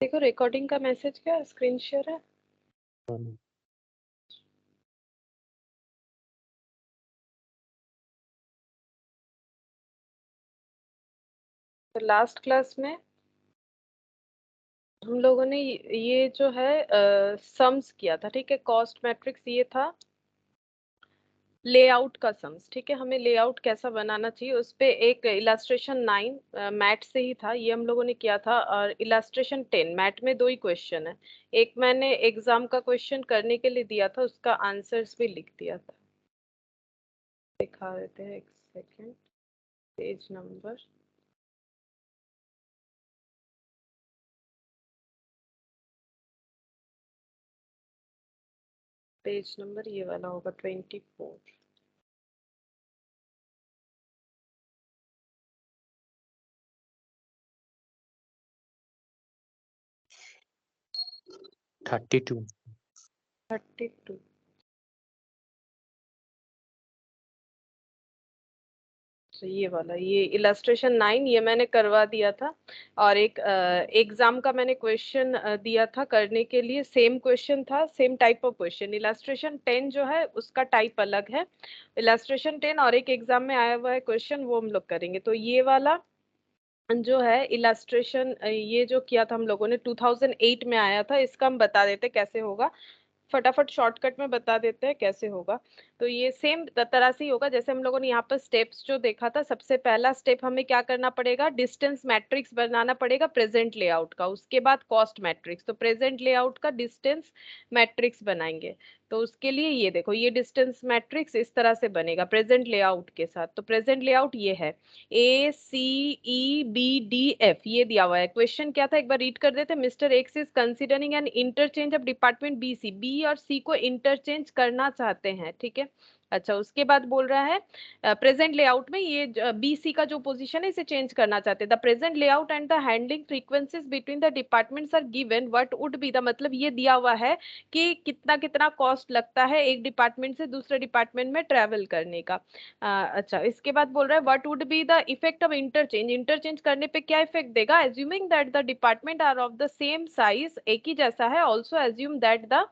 देखो रिकॉर्डिंग का मैसेज क्या स्क्रीन शेयर है। तो लास्ट क्लास में हम लोगों ने ये जो है सम्स किया था, ठीक है। कॉस्ट मैट्रिक्स ये था, लेआउट का सम्स, ठीक है। हमें लेआउट कैसा बनाना चाहिए उस पे एक इलास्ट्रेशन 9 मैट से ही था, ये हम लोगों ने किया था। और इलास्ट्रेशन 10 मैट में 2 ही क्वेश्चन है, एक मैंने एग्जाम का क्वेश्चन करने के लिए दिया था, उसका आंसर्स भी लिख दिया था। दिखा देते हैं, एक सेकेंड। पेज नंबर ये वाला होगा 24। 32। तो ये वाला, ये इलस्ट्रेशन 9 ये मैंने करवा दिया था। और एक एग्जाम का मैंने क्वेश्चन दिया था करने के लिए, सेम क्वेश्चन था, same type of question. Illustration 10 जो है उसका टाइप अलग है, इलस्ट्रेशन 10 और एक एग्जाम में आया हुआ है क्वेश्चन, वो हम लोग करेंगे। तो ये वाला जो है इलस्ट्रेशन, ये जो किया था हम लोगों ने 2008 में आया था, इसका हम बता देते कैसे होगा, फटाफट शॉर्टकट में बता देते हैं कैसे होगा। तो ये सेम तरह से ही होगा जैसे हम लोगों ने यहाँ पर स्टेप्स जो देखा था। सबसे पहला स्टेप हमें क्या करना पड़ेगा, डिस्टेंस मैट्रिक्स बनाना पड़ेगा प्रेजेंट लेआउट का, उसके बाद कॉस्ट मैट्रिक्स। तो प्रेजेंट लेआउट का डिस्टेंस मैट्रिक्स बनाएंगे। तो उसके लिए ये देखो, ये डिस्टेंस मैट्रिक्स इस तरह से बनेगा प्रेजेंट लेआउट के साथ। तो प्रेजेंट लेआउट ये है, ACEBDF ये दिया हुआ है। क्वेश्चन क्या था एक बार रीड कर देते। Mister X is considering an interchange of department BC, B और सी को इंटरचेंज करना चाहते हैं, ठीक है। अच्छा, उसके बाद बोल रहा है प्रेजेंट लेआउट में ये BC का जो पोजीशन है इसे चेंज करना चाहते हैं। The present layout and the handling frequencies between the departments are given, what would be the, मतलब ये दिया हुआ है कि कितना कितना कॉस्ट लगता है एक डिपार्टमेंट से दूसरे डिपार्टमेंट में ट्रेवल करने का। अच्छा, इसके बाद बोल रहा है what would be the effect of interchange, interchange करने पे क्या इफेक्ट देगा। Assuming that the department are of the same size, एक ही जैसा है, also assume that the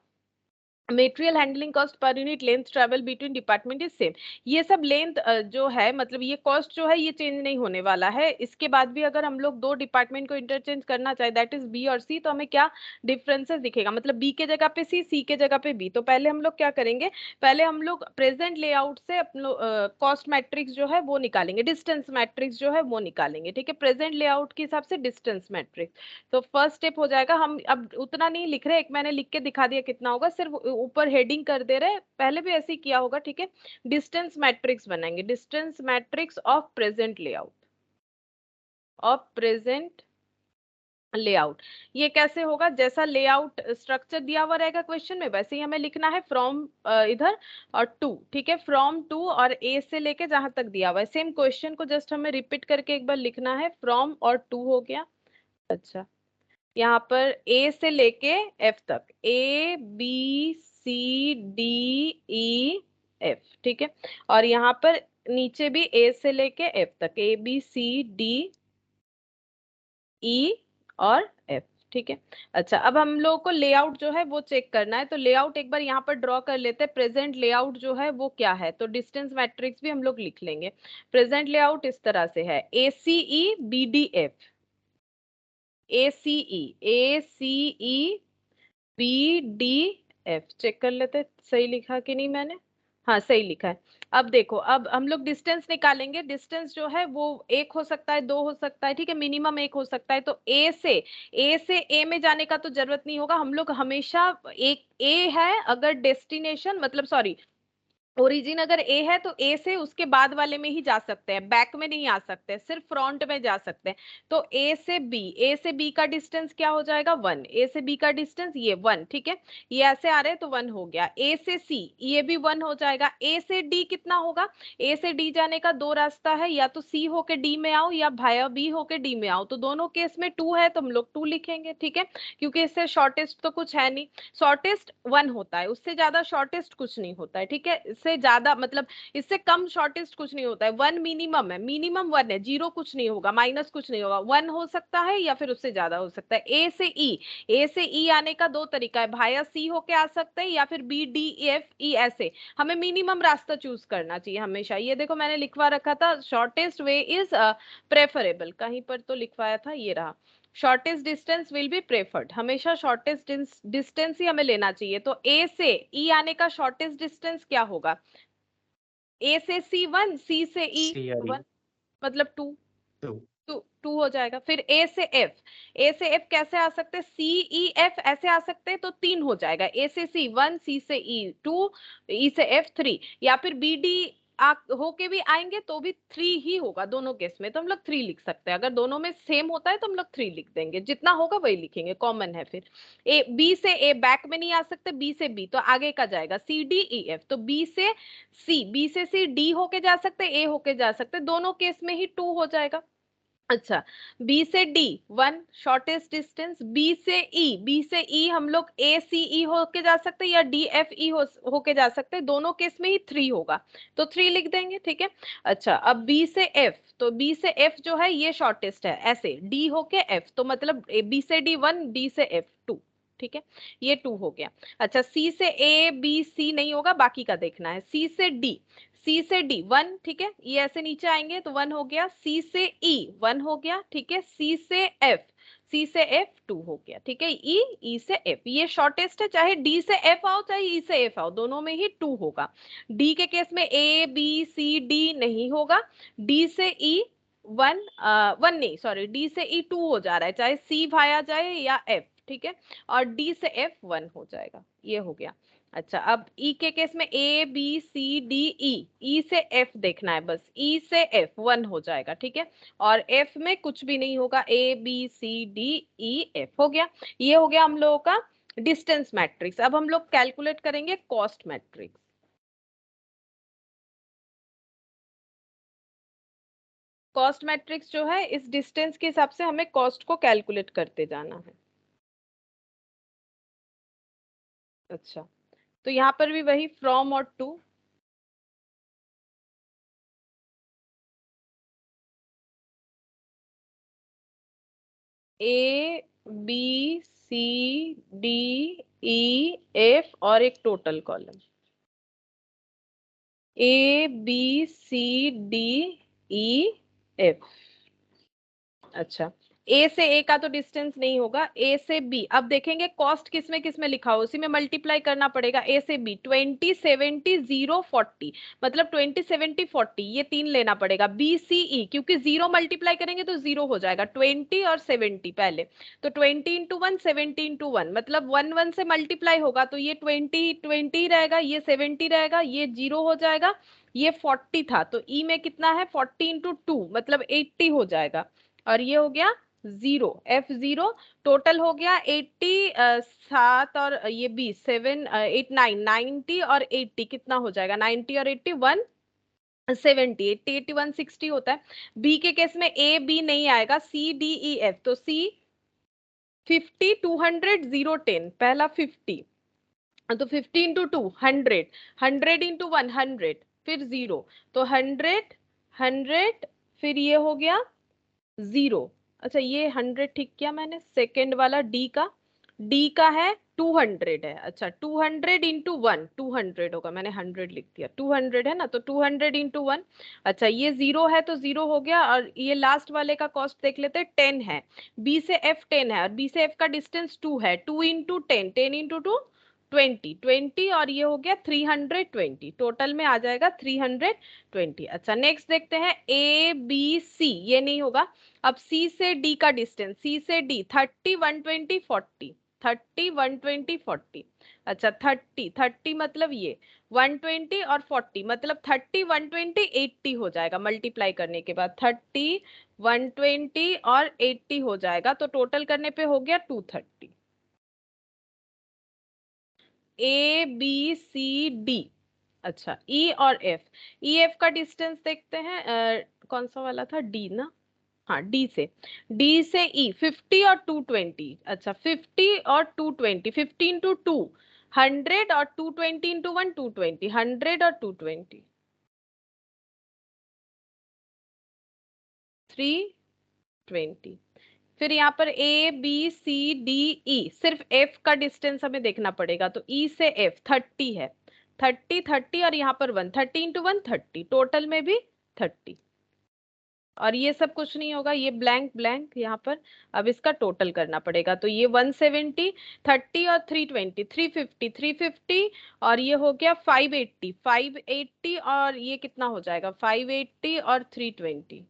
material handling cost per unit length travel between department is same. ये सब लेंथ जो है, मतलब ये कॉस्ट जो है ये चेंज नहीं होने वाला है। इसके बाद भी अगर हम लोग दो डिपार्टमेंट को इंटरचेंज करना चाहे, दैट इज बी और सी, तो हमें क्या डिफरेंसेस दिखेगा, मतलब बी के जगह पे सी के जगह पे बी। तो पहले हम लोग क्या करेंगे, पहले हम लोग प्रेजेंट लेआउट से अपना कॉस्ट मैट्रिक्स जो है वो निकालेंगे, डिस्टेंस मैट्रिक्स जो है वो निकालेंगे, ठीक है। प्रेजेंट लेआउट के हिसाब से डिस्टेंस मैट्रिक्स। तो फर्स्ट स्टेप हो जाएगा, हम अब उतना नहीं लिख रहे, एक मैंने लिख के दिखा दिया कितना होगा, सिर्फ ऊपर हेडिंग कर दे रहे, पहले भी ऐसे ही किया होगा, ठीक है। डिस्टेंस मैट्रिक्स बनाएंगे, distance matrix of present layout, of present layout. ये कैसे होगा, जैसा लेआउट स्ट्रक्चर दिया हुआ रहेगा क्वेश्चन में वैसे ही हमें लिखना है, फ्रॉम इधर और टू, ठीक है। फ्रॉम टू और ए से लेके जहां तक दिया हुआ है सेम क्वेश्चन को जस्ट हमें रिपीट करके एक बार लिखना है, फ्रॉम और टू हो गया। अच्छा, यहाँ पर ए से लेके एफ तक, ABCDEF, ठीक है। और यहाँ पर नीचे भी ए से लेके एफ तक, ABCDE और एफ, ठीक है। अच्छा, अब हम लोगों को लेआउट जो है वो चेक करना है। तो लेआउट एक बार यहाँ पर ड्रॉ कर लेते हैं, प्रेजेंट लेआउट जो है वो क्या है। तो डिस्टेंस मैट्रिक्स भी हम लोग लिख लेंगे। प्रेजेंट लेआउट इस तरह से है, ACEBDF, ACEBDF चेक कर लेते सही लिखा कि नहीं मैंने। हाँ, सही लिखा है। अब देखो, अब हम लोग डिस्टेंस निकालेंगे। डिस्टेंस जो है वो एक हो सकता है, दो हो सकता है, ठीक है, मिनिमम एक हो सकता है। तो ए से ए में जाने का तो जरूरत नहीं होगा, हम लोग हमेशा एक ए है अगर डेस्टिनेशन, मतलब सॉरी, ओरिजिन अगर ए है तो ए से उसके बाद वाले में ही जा सकते हैं, बैक में नहीं आ सकते, सिर्फ फ्रंट में जा सकते हैं। तो ए से बी का डिस्टेंस क्या हो जाएगा, 1। ए से बी का डिस्टेंस ये 1, ठीक है। ये ऐसे आ रहे हैं तो 1 हो गया। ए से सी ये भी 1 हो जाएगा। ए से डी कितना होगा, ए से डी जाने का दो रास्ता है, या तो सी होके डी में आओ या भाया बी होके डी में आओ। तो दोनों केस में 2 है तो हम लोग 2 लिखेंगे, ठीक है, क्योंकि इससे शॉर्टेस्ट तो कुछ है नहीं। शॉर्टेस्ट 1 होता है, उससे ज्यादा शॉर्टेस्ट कुछ नहीं होता है, ठीक है। इससे ज्यादा मतलब इससे कम शॉर्टेस्ट कुछ नहीं होता है। 1 मिनिमम है, मिनिमम 1 है, 0 कुछ नहीं होगा, माइनस कुछ नहीं होगा, 1 हो सकता है या फिर उससे ज्यादा हो सकता है। ए से ई आने का दो तरीका है, भाया सी होके आ सकते हैं या फिर बी डी एफ ई ऐसे। हमें मिनिमम रास्ता चूज करना चाहिए हमेशा। ये देखो मैंने लिखवा रखा था शॉर्टेस्ट वे इज प्रेफरेबल, कहीं पर तो लिखवाया था, ये रहा, shortest distance will be preferred, हमेशा शॉर्टेस्ट डिस्टेंस ही हमें लेना चाहिए। तो ए से ई आने का शॉर्टेस्ट डिस्टेंस क्या होगा? ए से सी 1, सी से ई सी और 1, मतलब 2, 2। 2 हो जाएगा। फिर ए से एफ, ए से एफ कैसे आ सकते हैं? सी ई एफ ऐसे आ सकते हैं, तो 3 हो जाएगा। ए से सी 1, सी से ई 2, ई से एफ 3, या फिर बी डी होके भी आएंगे तो भी 3 ही होगा दोनों केस में, तो हम लोग 3 लिख सकते हैं। अगर दोनों में सेम होता है तो हम लोग 3 लिख देंगे, जितना होगा वही लिखेंगे, कॉमन है। फिर ए बी से ए बैक में नहीं आ सकते, बी से बी तो आगे का जाएगा, सी डी ई एफ, तो बी से सी, बी से सी डी होके जा सकते, ए होके जा सकते, दोनों केस में ही 2 हो जाएगा। अच्छा, बी से डी 1 शॉर्टेस्ट डिस्टेंस, बी से ई, बी से ई हम लोग ए सी ई होके जा सकते हैं या डी एफ ई होके जा सकते हैं, दोनों केस में ही 3 होगा, तो 3 लिख देंगे, ठीक है। अच्छा, अब बी से एफ, तो बी से एफ जो है ये शॉर्टेस्ट है, ऐसे डी होके एफ, तो मतलब बी से डी 1, डी से एफ 2, ठीक है, ये 2 हो गया। अच्छा, सी से ए बी सी नहीं होगा, बाकी का देखना है। सी से डी, सी से डी 1, ठीक है, ये ऐसे नीचे आएंगे तो 1 हो गया। सी से ई 1 हो गया, ठीक है। सी से एफ, सी से एफ 2 हो गया, ठीक है। ई, ई से एफ ये शॉर्टेस्ट है, चाहे डी से एफ आओ चाहे ई से एफ आओ, दोनों में ही 2 होगा। डी के केस में ए बी सी डी नहीं होगा, डी से ई 1, 1 नहीं सॉरी, डी से ई 2 हो जा रहा है, चाहे सी भाया जाए या एफ, ठीक है। और डी से एफ 1 हो जाएगा, ये हो गया। अच्छा, अब ई के केस में ए B C D E, E से एफ देखना है बस, ई से एफ 1 हो जाएगा, ठीक है। और एफ में कुछ भी नहीं होगा, A B C D E F हो गया। ये हो गया हम लोगों का डिस्टेंस मैट्रिक्स। अब हम लोग कैलकुलेट करेंगे कॉस्ट मैट्रिक्स। कॉस्ट मैट्रिक्स जो है इस डिस्टेंस के हिसाब से हमें कॉस्ट को कैलकुलेट करते जाना है। अच्छा, तो यहाँ पर भी वही फ्रॉम और to, A B C D E F और एक total column, A B C D E F. अच्छा, ए से ए का तो डिस्टेंस नहीं होगा, ए से बी अब देखेंगे कॉस्ट किस में लिखा हो, उसी में मल्टीप्लाई करना पड़ेगा। ए से बी 20 70 0 40, मतलब 20 70 40 ये 3 लेना पड़ेगा। बी सी ई क्योंकि 0 मल्टीप्लाई करेंगे तो 0 हो जाएगा, 20 और 70 पहले, तो 20 इंटू 1 70 इंटू 1, मतलब 1 1 से मल्टीप्लाई होगा तो ये 20 20 रहेगा, ये 70 रहेगा, ये 0 हो जाएगा, ये 40 था, तो ई में कितना है 40 इंटू 2 मतलब 80 हो जाएगा, और ये हो गया 0 F0। टोटल हो गया 80, 7 और ये 20 7 8 9 90 और 80 कितना हो जाएगा, 90 और 80 170, 80 80 160 होता है। बी के केस में ए बी नहीं आएगा, सी डी ई एफ, तो सी 50 200 0 10 पहला 50, तो 50 इंटू 2 100, 100 इंटू 1 100, फिर 0, तो 100 100, फिर ये हो गया 0। अच्छा, ये 100 ठीक किया मैंने, सेकेंड वाला डी का है 200 है। अच्छा, 200 इंटू 1 200 होगा, मैंने 100 लिख दिया, 200 है ना, तो 200 इंटू 1। अच्छा, ये 0 है तो 0 हो गया, और ये लास्ट वाले का कॉस्ट देख लेते हैं, 10 है, बी से एफ 10 है, और बी से एफ का डिस्टेंस 2 है, 2 इंटू 10 10 इंटू 2 20 20, और ये हो गया 320, टोटल में आ जाएगा 320। अच्छा, नेक्स्ट देखते हैं ए बी सी, ये नहीं होगा। अब सी से डी का डिस्टेंस, सी से डी 30 120 40, 30 120 40। अच्छा, 30 30 मतलब ये 120 और 40 मतलब 30 120 80 हो जाएगा, मल्टीप्लाई करने के बाद 30 120 और 80 हो जाएगा, तो टोटल करने पे हो गया 230। ए बी सी डी, अच्छा ई और एफ, ई एफ का डिस्टेंस देखते हैं, कौन सा वाला था, डी ना, हाँ डी से ई 50 और 220। अच्छा, 50 और 220, 15 टू 2 100 और 220 इंटू 1 220, 100 और 220 320। फिर यहाँ पर ए बी सी डी ई, सिर्फ एफ का डिस्टेंस हमें देखना पड़ेगा, तो ई से एफ 30 है, 30 30 और यहाँ पर 1, 30 इंटू 1 30, टोटल में भी 30। और ये सब कुछ नहीं होगा, ये ब्लैंक ब्लैंक यहाँ पर। अब इसका टोटल करना पड़ेगा, तो ये 170, 30 और 320 350, 350 और ये हो गया 580, 580 और ये कितना हो जाएगा 580 और 320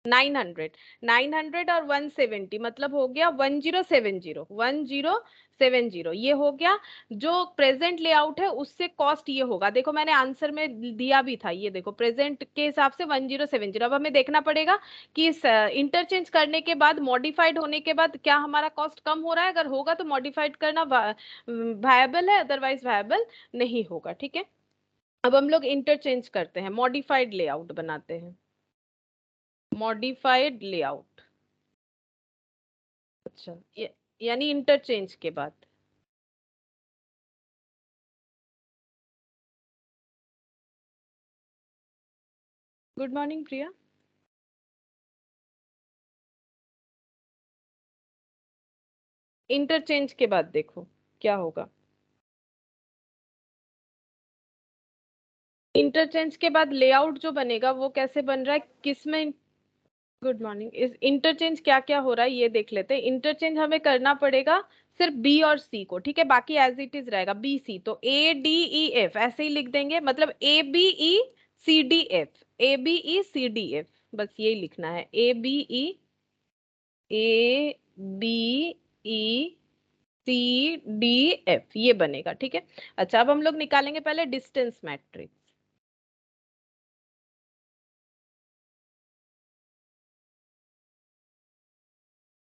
900, 900 और 170 मतलब हो गया 1070, 1070 ये हो गया। जो प्रेजेंट लेआउट है उससे कॉस्ट ये होगा, देखो मैंने आंसर में दिया भी था, ये देखो प्रेजेंट के हिसाब से 1070। अब हमें देखना पड़ेगा कि इंटरचेंज करने के बाद, मॉडिफाइड होने के बाद क्या हमारा कॉस्ट कम हो रहा है, अगर होगा तो मॉडिफाइड करना वायबल है, अदरवाइज वायबल नहीं होगा। ठीक है, अब हम लोग इंटरचेंज करते हैं, मॉडिफाइड लेआउट बनाते हैं, मॉडिफाइड लेआउट। अच्छा, ये यानी इंटरचेंज के बाद। गुड मॉर्निंग प्रिया। इंटरचेंज के बाद देखो क्या होगा। इंटरचेंज के बाद लेआउट जो बनेगा वो कैसे बन रहा है, किसमें। Good morning. इस इंटरचेंज क्या क्या हो रहा है ये देख लेते हैं। इंटरचेंज हमें करना पड़ेगा सिर्फ बी और सी को, ठीक है, बाकी एज इट इज रहेगा बी सी, तो ए डी ई एफ ऐसे ही लिख देंगे, मतलब A B E C D F, A B E C D F, बस यही लिखना है, A B E, A B E C D F, ये बनेगा। ठीक है, अच्छा अब हम लोग निकालेंगे पहले distance matrix.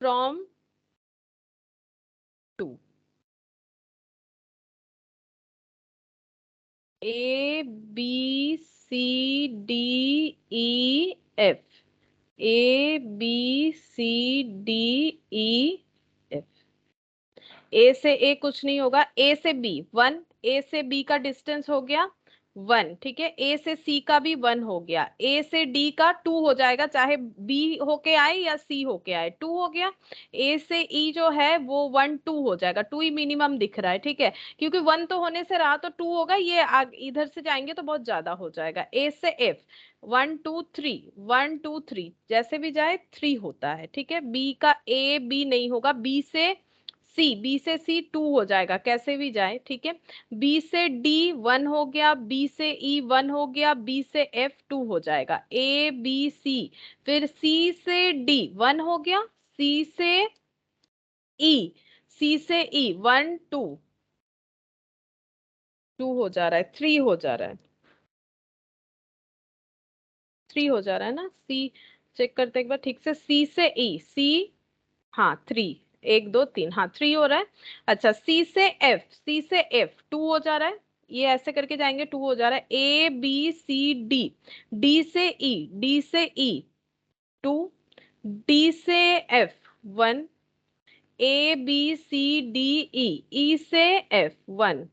From to, A B C D E F, A B C D E F. A से ए कुछ नहीं होगा, ए से बी 1, ए से बी का डिस्टेंस हो गया 1, ठीक है, ए से सी का भी 1 हो गया, ए से डी का 2 हो जाएगा, चाहे बी होके आए या सी होके आए, 2 हो गया। ए से ई जो है वो 1 2 हो जाएगा, 2 ही मिनिमम दिख रहा है, ठीक है, क्योंकि 1 तो होने से रहा तो 2 होगा, ये इधर से जाएंगे तो बहुत ज्यादा हो जाएगा। ए से एफ 1 2 3, 1 2 3 जैसे भी जाए 3 होता है, ठीक है। बी का ए बी नहीं होगा, बी से सी, बी से सी 2 हो जाएगा कैसे भी जाए, ठीक है। बी से डी 1 हो गया, बी से ई 1 हो गया, बी से एफ 2 हो जाएगा, ए बी सी। फिर सी से डी 1 हो गया, सी से ई, सी से ई 1 2, 2 हो जा रहा है, 3 हो जा रहा है, 3 हो जा रहा है ना। सी चेक करते एक बार ठीक से, सी से ई, सी, हाँ 3, 1 2 3, हाँ 3 हो रहा है। अच्छा सी से एफ, सी से एफ 2 हो जा रहा है, ये ऐसे करके जाएंगे 2 हो जा रहा है। A B C D, D से ई, डी से ई 2, डी से F 1, A B C D E, E से F 1,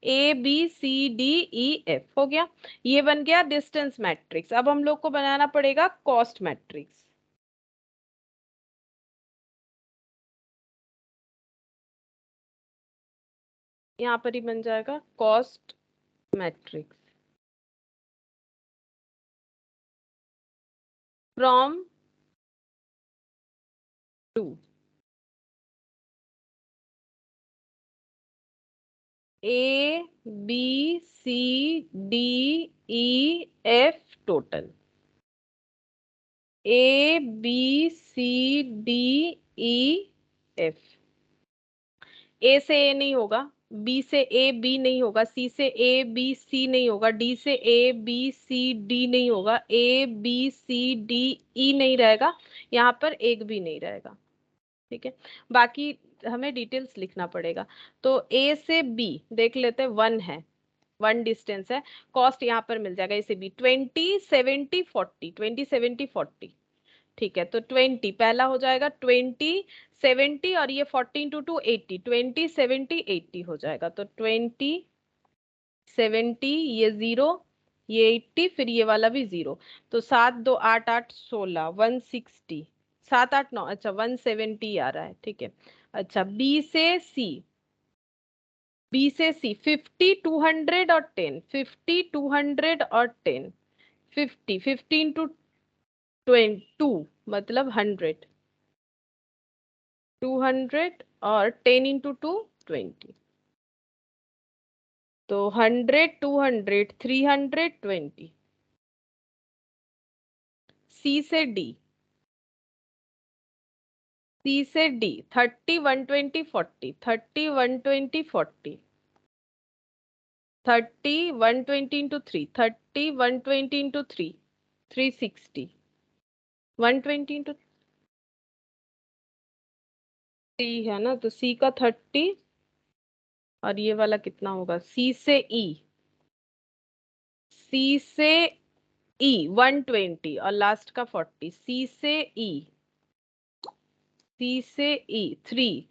A B C D E F हो गया। ये बन गया डिस्टेंस मैट्रिक्स। अब हम लोग को बनाना पड़ेगा कॉस्ट मैट्रिक्स। यहाँ पर ही बन जाएगा cost matrix from to, A B C D E F total, A B C D E F. A से ए नहीं होगा, बी से ए बी नहीं होगा, सी से ए बी सी नहीं होगा, डी से ए बी सी डी नहीं होगा, ए बी सी डी ई नहीं रहेगा, यहाँ पर एक भी नहीं रहेगा, ठीक है। बाकी हमें डिटेल्स लिखना पड़ेगा। तो ए से बी देख लेते हैं, 1 है, 1 डिस्टेंस है, कॉस्ट यहाँ पर मिल जाएगा। ए से बी 20 70 40, 20 70 40, ठीक है, तो 20 पहला हो जाएगा 20 70 और ये 14 टू 80, 20 70 80 हो जाएगा। तो 20 70 ये 0 ये 80 फिर ये वाला भी 0। तो 7 2 8 8 16 160 7 8 9 अच्छा 170 आ रहा है। ठीक है। अच्छा बी से सी 50 200 और 10 50 200 और 10 50 15 टू 22 मतलब 100 200 और 10 इंटू 2 20। तो 100 200 320। सी से डी सी से डी 30 120 40 30 120 40 30 120 इंटू 3 30 120 इंटू 3 360 120 इंटू 3 है ना, तो सी का 30 और ये वाला कितना होगा सी से ई 120 और लास्ट का 40 सी से ई 3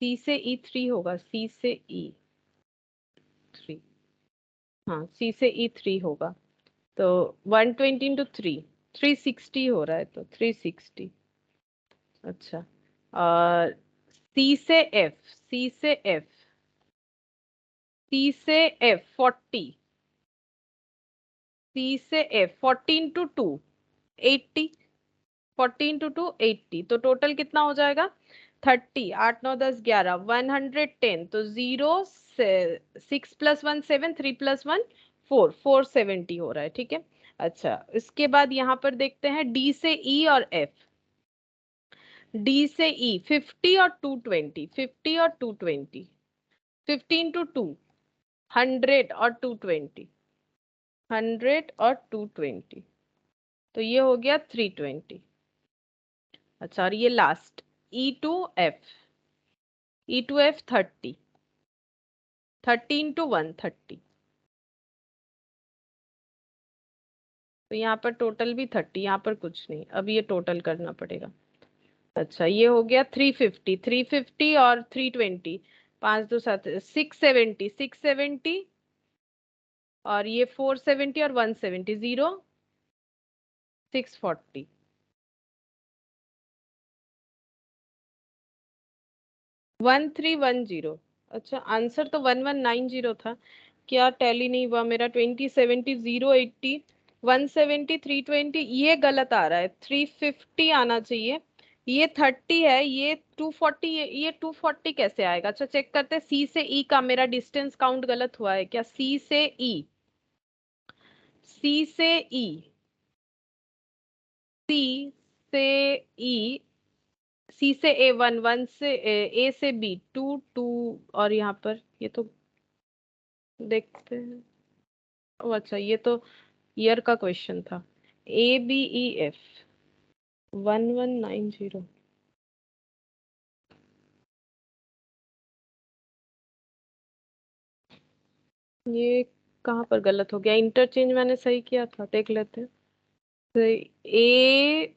सी से ई 3 होगा सी से ई 3 हाँ सी से ई 3 होगा। तो 120 इंटू 3 360 हो रहा है, तो 360। अच्छा और सी से एफ 40 सी से एफ 14 टू 2 80 14 टू 2 80। तो टोटल कितना हो जाएगा 30 8 9 10 11 110। तो 0 6 प्लस 1 7 3 प्लस 1 4 470 हो रहा है। ठीक है। अच्छा इसके बाद यहाँ पर देखते हैं डी से ई और एफ। डी से ई 50 और 220 50 और 220 15 टू 2 100 और 220 100 और 220। तो ये हो गया 320। अच्छा और ये last E to F 30 13 to 130। तो यहाँ पर टोटल भी 30, यहाँ पर कुछ नहीं, अब ये टोटल करना पड़ेगा। अच्छा ये हो गया 350 और 320 5 2 7 670 और ये 470 और 170 0 640। 1310। अच्छा आंसर तो 1190 था, क्या टैली नहीं हुआ मेरा। 20 70 0 80 170 320 ये गलत आ रहा है, 350 आना चाहिए। ये 30 है, ये 240 ये 240 कैसे आएगा। अच्छा चेक करते हैं सी से ई का मेरा डिस्टेंस काउंट गलत हुआ है क्या। सी से ई सी से ई सी से ए 1 1 से ए से बी 2 2 और यहाँ पर ये तो देखते हैं। ओ अच्छा ये तो ईयर का क्वेश्चन था। ABEF 1190। ये कहाँ पर गलत हो गया, इंटरचेंज मैंने सही किया था, देख लेते हैं। तो ए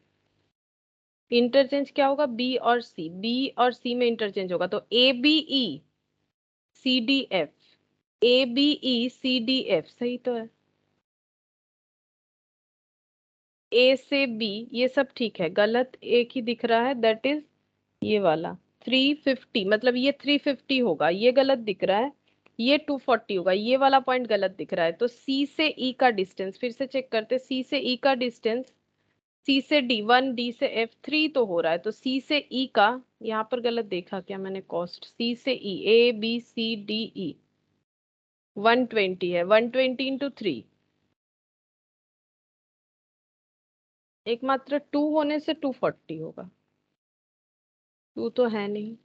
इंटरचेंज क्या होगा, बी और सी में इंटरचेंज होगा, तो ABE CDF सही तो है। ए से बी ये सब ठीक है, गलत एक ही दिख रहा है, दैट इज ये वाला 350, मतलब ये 350 होगा, ये गलत दिख रहा है। ये 240 होगा, ये वाला पॉइंट गलत दिख रहा है। तो सी से ई का डिस्टेंस फिर से चेक करते, सी से ई का डिस्टेंस सी से डी 1 डी से एफ 3 तो हो रहा है, तो सी से ई का यहाँ पर गलत देखा क्या मैंने, कॉस्ट सी से ई ABCDE 120 है, 120 इंटू 3 एकमात्र 2 होने से 240 होगा, 2 तो है नहीं,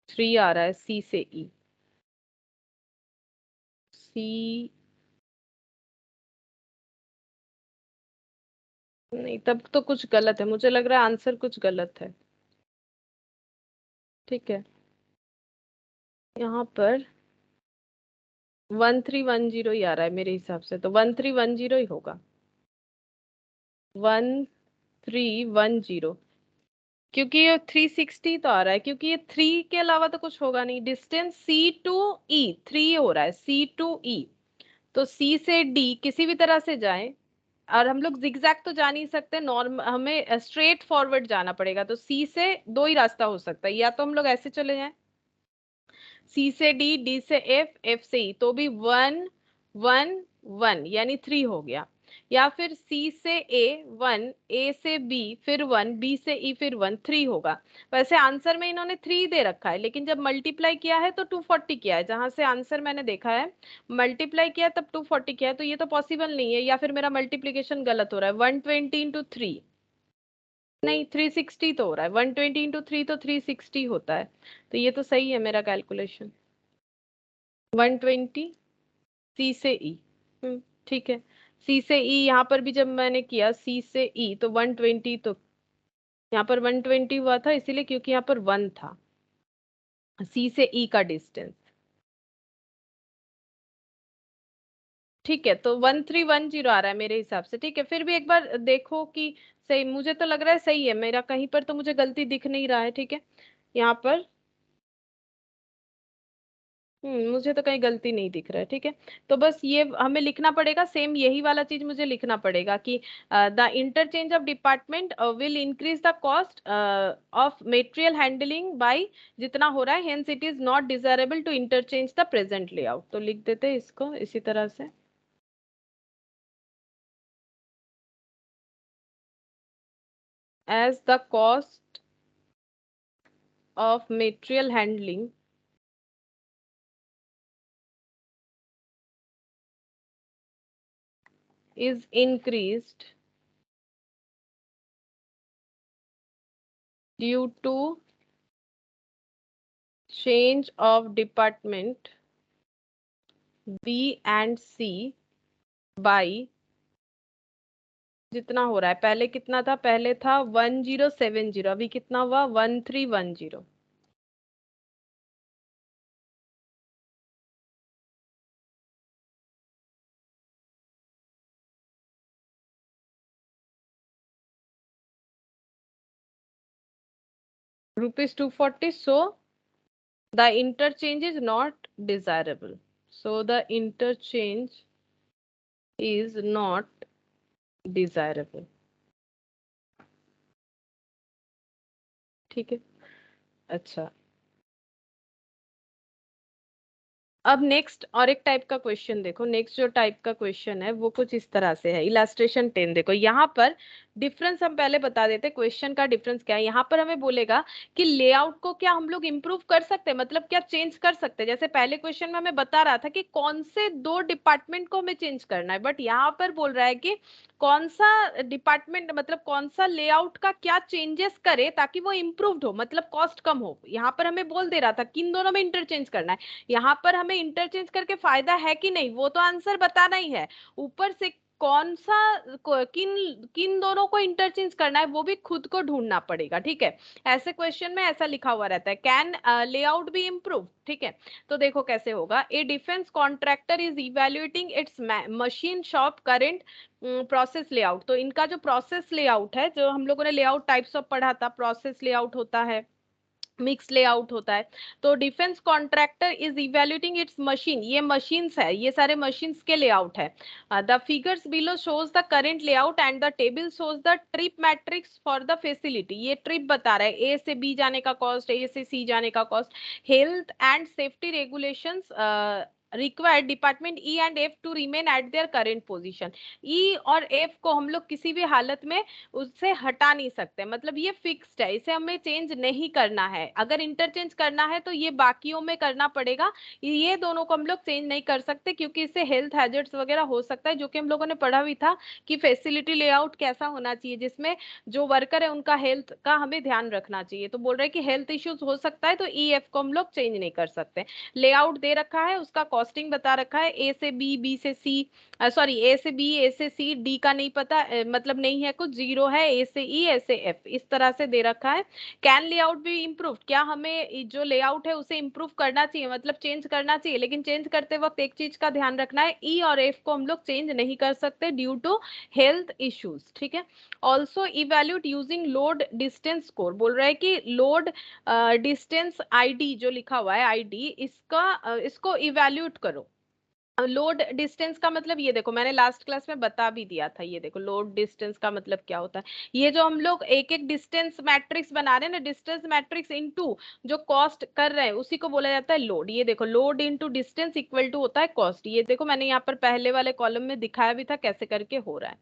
3 आ रहा है सी से ई सी। नहीं तब तो कुछ गलत है, मुझे लग रहा है आंसर कुछ गलत है। ठीक है यहाँ पर 1310 ही आ रहा है मेरे हिसाब से, तो 1310 ही होगा। 1310, क्योंकि ये 360 तो आ रहा है, क्योंकि ये 3 के अलावा तो कुछ होगा नहीं। डिस्टेंस सी टू ई 3 हो रहा है, सी टू ई। तो सी से डी किसी भी तरह से जाए, और हम लोग जिगजैग तो जा नहीं सकते, नॉर्म हमें स्ट्रेट फॉरवर्ड जाना पड़ेगा। तो सी से दो ही रास्ता हो सकता है, या तो हम लोग ऐसे चले जाएं सी से डी, डी से एफ, एफ से ई, तो भी 1 1 1 यानी 3 हो गया। या फिर सी से ए 1, ए से बी फिर 1, बी से ई फिर 1, 3 होगा। वैसे आंसर में इन्होंने 3 दे रखा है, लेकिन जब मल्टीप्लाई किया है तो 240 किया है, जहां से आंसर मैंने देखा है मल्टीप्लाई किया है तब 240 किया है, तो ये तो पॉसिबल नहीं है, या फिर मेरा मल्टीप्लीकेशन गलत हो रहा है। 120 × 3 नहीं, 360 तो हो रहा है। 120 × 3 तो 360 होता है, तो ये तो सही है मेरा कैलकुलेशन। 120 सी से ई। ठीक है। सी से ई यहाँ पर भी जब मैंने किया सी से ई तो 120, तो यहाँ पर 120 हुआ था, इसीलिए क्योंकि यहाँ पर 1 था सी से ई का डिस्टेंस। ठीक है, तो 1310 आ रहा है मेरे हिसाब से। ठीक है, फिर भी एक बार देखो कि सही, मुझे तो लग रहा है सही है मेरा, कहीं पर तो मुझे गलती दिख नहीं रहा है। ठीक है, यहाँ पर मुझे तो कहीं गलती नहीं दिख रहा है। ठीक है, तो बस ये हमें लिखना पड़ेगा, सेम यही वाला चीज मुझे लिखना पड़ेगा कि the interchange of department will increase the cost of material handling by जितना हो रहा है, hence it is not desirable to interchange the present layout. तो लिख देते हैं इसको इसी तरह से। As the cost of material handling is increased due to change of department B and C by जितना हो रहा है, पहले कितना था, पहले था 1070, अभी कितना हुआ 1310। ₹240, so the interchange is not desirable, so the interchange is not desirable। ठीक है, अच्छा। अब नेक्स्ट और एक टाइप का क्वेश्चन देखो, नेक्स्ट जो टाइप का क्वेश्चन है वो कुछ इस तरह से है। इलास्ट्रेशन 10 देखो, यहाँ पर डिफरेंस हम पहले बता देते, क्वेश्चन का डिफरेंस क्या है। यहाँ पर हमें बोलेगा कि लेआउट को क्या हम लोग इंप्रूव कर सकते हैं, मतलब क्या चेंज कर सकते हैं। जैसे पहले क्वेश्चन में हमें बता रहा था कि कौन से 2 डिपार्टमेंट को हमें चेंज करना है, बट यहाँ पर बोल रहा है कि कौन सा डिपार्टमेंट, मतलब कौन सा लेआउट का क्या चेंजेस करे ताकि वो इम्प्रूव्ड हो, मतलब कॉस्ट कम हो। यहाँ पर हमें बोल दे रहा था किन दोनों में इंटरचेंज करना है। यहाँ पर हमें इंटरचेंज करके फायदा है कि नहीं वो तो आंसर बताना ही है, ऊपर से कौन सा किन किन दोनों को इंटरचेंज करना है वो भी खुद को ढूंढना पड़ेगा। ठीक है, ऐसे क्वेश्चन में ऐसा लिखा हुआ रहता है, कैन लेआउट बी इम्प्रूव। ठीक है, तो देखो कैसे होगा। A defence contractor is evaluating its machine shop current process layout. तो इनका जो प्रोसेस लेआउट है, जो हम लोगों ने लेआउट टाइप्स ऑफ पढ़ा था, प्रोसेस लेआउट होता है, मिक्स लेआउट होता है। तो defence contractor is evaluating its machine, ये मशीन्स है, ये सारे मशीन्स के लेआउट है। The figures below shows the current layout and the table shows the trip matrix for the facility. ये ट्रिप बता रहा है, ए से बी जाने का कॉस्ट, ए से सी जाने का cost, health and safety regulations required department E and F to remain at their current position. E और एफ को हम लोग किसी भी हालत में उससे हटा नहीं सकते, मतलब ये फिक्स्ड है, इसे हमें चेंज नहीं करना है। अगर इंटरचेंज करना है तो ये बाकियों में करना पड़ेगा, ये दोनों को हम लोग चेंज नहीं कर सकते, क्योंकि इससे हेल्थ हैजर्ड्स वगैरह हो सकता है, जो कि हम लोगों ने पढ़ा भी था कि फैसिलिटी लेआउट कैसा होना चाहिए, जिसमें जो वर्कर है उनका हेल्थ का हमें ध्यान रखना चाहिए। तो बोल रहे हैं कि हेल्थ इश्यूज हो सकता है, तो ई एफ को हम लोग चेंज नहीं कर सकते। लेआउट दे रखा है, उसका कॉस्टिंग बता रखा है, ए से बी, बी से सी, सॉरी ए से बी, ए से सी, डी का नहीं पता, मतलब नहीं है कुछ, जीरो है, ए से ई, ए से एफ, इस तरह से दे रखा है। कैन लेआउट बी इम्प्रूव, क्या हमें जो लेआउट है उसे इम्प्रूव करना चाहिए, मतलब चेंज करना चाहिए, लेकिन चेंज करते वक्त एक चीज का ध्यान रखना है, ई और एफ को हम लोग चेंज नहीं कर सकते ड्यू टू हेल्थ इश्यूज, ठीक है। Also evaluate using load distance score, बोल रहा है कि लोड डिस्टेंस आईडी जो लिखा हुआ है आईडी, इसको इवेल्यूट करो। लोड डिस्टेंस का मतलब ये देखो, मैंने लास्ट क्लास में बता भी दिया था, ये देखो लोड डिस्टेंस का मतलब क्या होता है। ये जो हम लोग एक एक डिस्टेंस मैट्रिक्स बना रहे हैं ना, डिस्टेंस मैट्रिक्स इनटू जो कॉस्ट कर रहे हैं उसी को बोला जाता है लोड। ये देखो load into distance equal to होता है कॉस्ट। ये देखो मैंने यहाँ पर पहले वाले कॉलम में दिखाया भी था कैसे करके हो रहा है,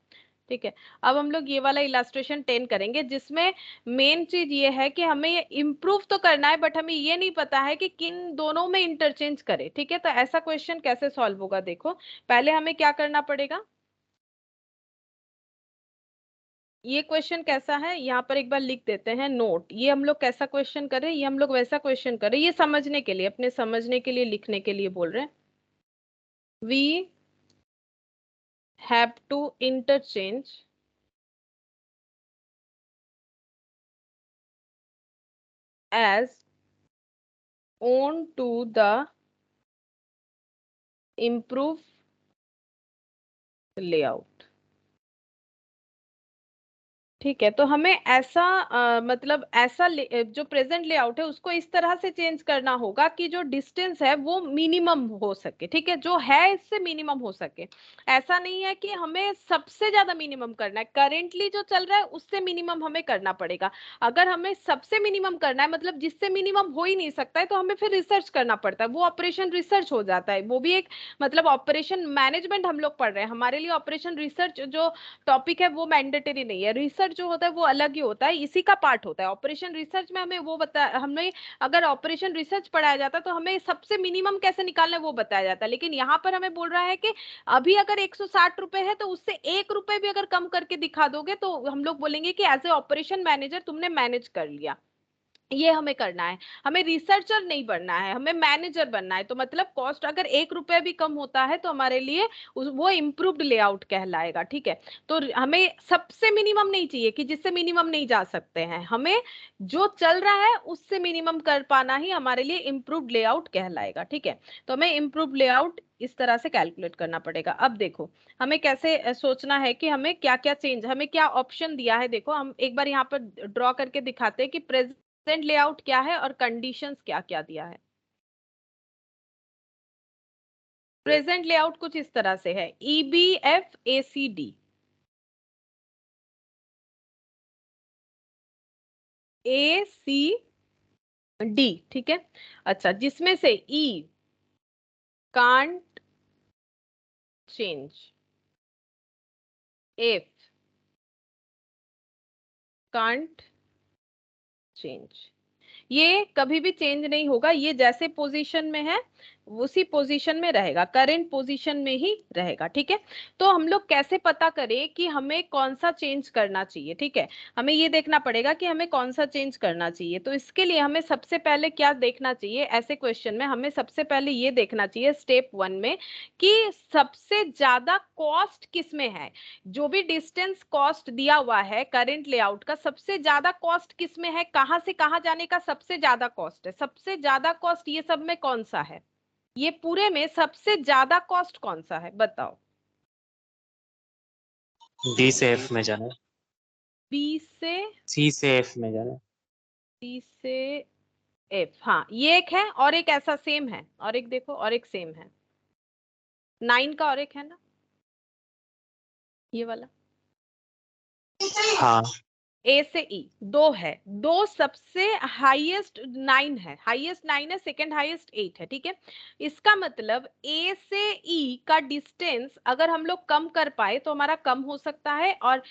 ठीक है। अब हम लोग ये वाला इलास्ट्रेशन 10 करेंगे, जिसमें मेन चीज ये है कि हमें ये इम्प्रूव तो करना है, बट हमें ये नहीं पता है कि किन दोनों में इंटरचेंज करें, ठीक है। तो ऐसा क्वेश्चन कैसे सॉल्व होगा, देखो पहले हमें क्या करना पड़ेगा। ये क्वेश्चन कैसा है, यहाँ पर एक बार लिख देते हैं नोट, ये हम लोग कैसा क्वेश्चन करें, ये हम लोग वैसा क्वेश्चन करें, ये समझने के लिए, अपने समझने के लिए, लिखने के लिए बोल रहे हैं। We have to interchange as on to the improve layout, ठीक है। तो हमें ऐसा मतलब ऐसा जो प्रेजेंट लेआउट है उसको इस तरह से चेंज करना होगा कि जो डिस्टेंस है वो मिनिमम हो सके, ठीक है, जो है इससे मिनिमम हो सके। ऐसा नहीं है कि हमें सबसे ज्यादा मिनिमम करना है, करेंटली जो चल रहा है उससे मिनिमम हमें करना पड़ेगा। अगर हमें सबसे मिनिमम करना है, मतलब जिससे मिनिमम हो ही नहीं सकता है, तो हमें फिर रिसर्च करना पड़ता है, वो ऑपरेशन रिसर्च हो जाता है, वो भी एक मतलब ऑपरेशन मैनेजमेंट हम लोग पढ़ रहे हैं, हमारे लिए ऑपरेशन रिसर्च जो टॉपिक है वो मैंडेटरी नहीं है, रिसर्च जो होता है वो अलग ही होता है, इसी का पार्ट होता है। ऑपरेशन रिसर्च में हमें वो बता, हमें अगर ऑपरेशन रिसर्च पढ़ाया जाता तो हमें सबसे मिनिमम कैसे निकालना है वो बताया जाता, लेकिन यहाँ पर हमें बोल रहा है कि अभी अगर 160 रुपए है तो उससे 1 रुपए भी अगर कम करके दिखा दोगे तो हम लोग बोलेंगे कि एज ए ऑपरेशन मैनेजर तुमने मैनेज कर लिया। ये हमें करना है, हमें रिसर्चर नहीं बनना है, हमें मैनेजर बनना है। तो मतलब कॉस्ट अगर 1 रुपया भी कम होता है तो हमारे लिए वो इम्प्रूव्ड लेआउट कहलाएगा, ठीक है। तो हमें सबसे मिनिमम नहीं चाहिए कि जिससे मिनिमम नहीं जा सकते हैं, हमें जो चल रहा है उससे मिनिमम कर पाना ही हमारे लिए इम्प्रूव्ड लेआउट कहलाएगा, ठीक है। तो हमें इम्प्रूव्ड लेआउट इस तरह से कैलकुलेट करना पड़ेगा। अब देखो हमें कैसे सोचना है कि हमें क्या क्या चेंज, हमें क्या ऑप्शन दिया है, देखो हम एक बार यहाँ पर ड्रॉ करके दिखाते हैं कि प्रेजेंट लेआउट क्या है और कंडीशंस क्या क्या दिया है। प्रेजेंट लेआउट कुछ इस तरह से है, EBFACD, ACD, ठीक है। अच्छा, जिसमें से E can't change, F can't change, ये कभी भी चेंज नहीं होगा, ये जैसे पोजीशन में है उसी पोजीशन में रहेगा, करंट पोजीशन में ही रहेगा, ठीक है। तो हम लोग कैसे पता करें कि हमें कौन सा चेंज करना चाहिए, ठीक है, हमें ये देखना पड़ेगा कि हमें कौन सा चेंज करना चाहिए। तो इसके लिए हमें सबसे पहले क्या देखना चाहिए, ऐसे क्वेश्चन में हमें सबसे पहले ये देखना चाहिए स्टेप 1 में कि सबसे ज्यादा कॉस्ट किस में है। जो भी डिस्टेंस कॉस्ट दिया हुआ है करंट लेआउट का, सबसे ज्यादा कॉस्ट किस में है, कहां से कहां जाने का सबसे ज्यादा कॉस्ट है, सबसे ज्यादा कॉस्ट ये सब में कौन सा है, ये पूरे में सबसे ज्यादा कॉस्ट कौन सा है बताओ। डी से एफ में जाना है, बी से सी से एफ में जाना है। सी से एफ, हाँ ये एक है, और एक ऐसा सेम है, और एक देखो और एक सेम है 9 का, और एक है ना ये वाला, हाँ, ए से ई, दो है, दो सबसे हाईएस्ट 9 है, हाईएस्ट 9 है, सेकंड हाईएस्ट 8 है, ठीक है। इसका मतलब ए से ई का डिस्टेंस अगर हम लोग कम कर पाए तो हमारा कम हो सकता है, और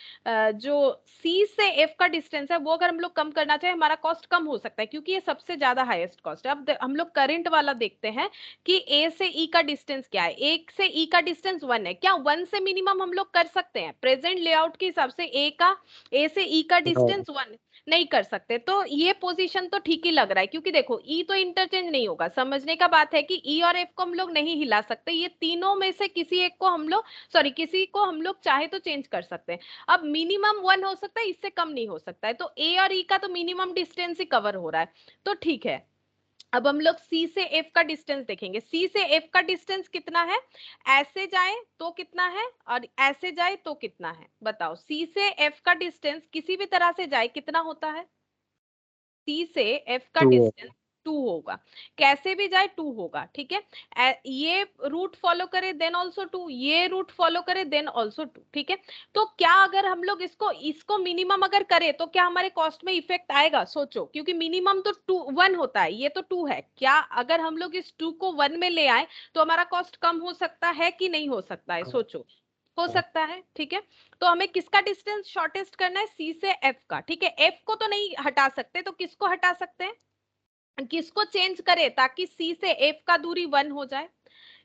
जो सी से एफ का डिस्टेंस है वो अगर हम लोग कम करना चाहे हमारा कॉस्ट कम हो सकता है, क्योंकि ये सबसे ज्यादा हाईएस्ट कॉस्ट है। अब हम लोग करंट वाला देखते हैं कि ए से ई का डिस्टेंस क्या है, एक से ई का डिस्टेंस 1 है, क्या 1 से मिनिमम हम लोग कर सकते हैं प्रेजेंट लेआउट के हिसाब से, ए से ई का डिस्टेंस 1, नहीं कर सकते। तो ये पोजीशन तो ठीक ही लग रहा है, क्योंकि देखो ई तो इंटरचेंज नहीं होगा। समझने का बात है कि ई और एफ को हम लोग नहीं हिला सकते, ये तीनों में से किसी एक को हम लोग, सॉरी किसी को हम लोग चाहे तो चेंज कर सकते हैं। अब मिनिमम 1 हो सकता है, इससे कम नहीं हो सकता है। तो ए और ई का तो मिनिमम डिस्टेंस ही कवर हो रहा है, तो ठीक है। अब हम लोग सी से एफ का डिस्टेंस देखेंगे। सी से एफ का डिस्टेंस कितना है, ऐसे जाए तो कितना है और ऐसे जाए तो कितना है, बताओ। सी से एफ का डिस्टेंस किसी भी तरह से जाए कितना होता है, सी से एफ का 2 डिस्टेंस 2 होगा। कैसे भी जाए 2 होगा, ठीक है। ये रूट फॉलो करे देन ऑल्सो 2, ये रूट फॉलो करे देन ऑल्सो 2, ठीक है। तो क्या अगर हम लोग इसको इसको मिनिमम अगर करें तो क्या हमारे कॉस्ट में इफेक्ट आएगा, सोचो। क्योंकि मिनिमम तो 1 होता है, ये तो 2 है। क्या अगर हम लोग इस 2 को 1 में ले आए तो हमारा कॉस्ट कम हो सकता है कि नहीं हो सकता है, सोचो। हो सकता है, ठीक है। तो हमें किसका डिस्टेंस शॉर्टेस्ट करना है, सी से एफ का, ठीक है। एफ को तो नहीं हटा सकते, तो किसको हटा सकते हैं, किसको चेंज करे ताकि सी से एफ का दूरी 1 हो जाए।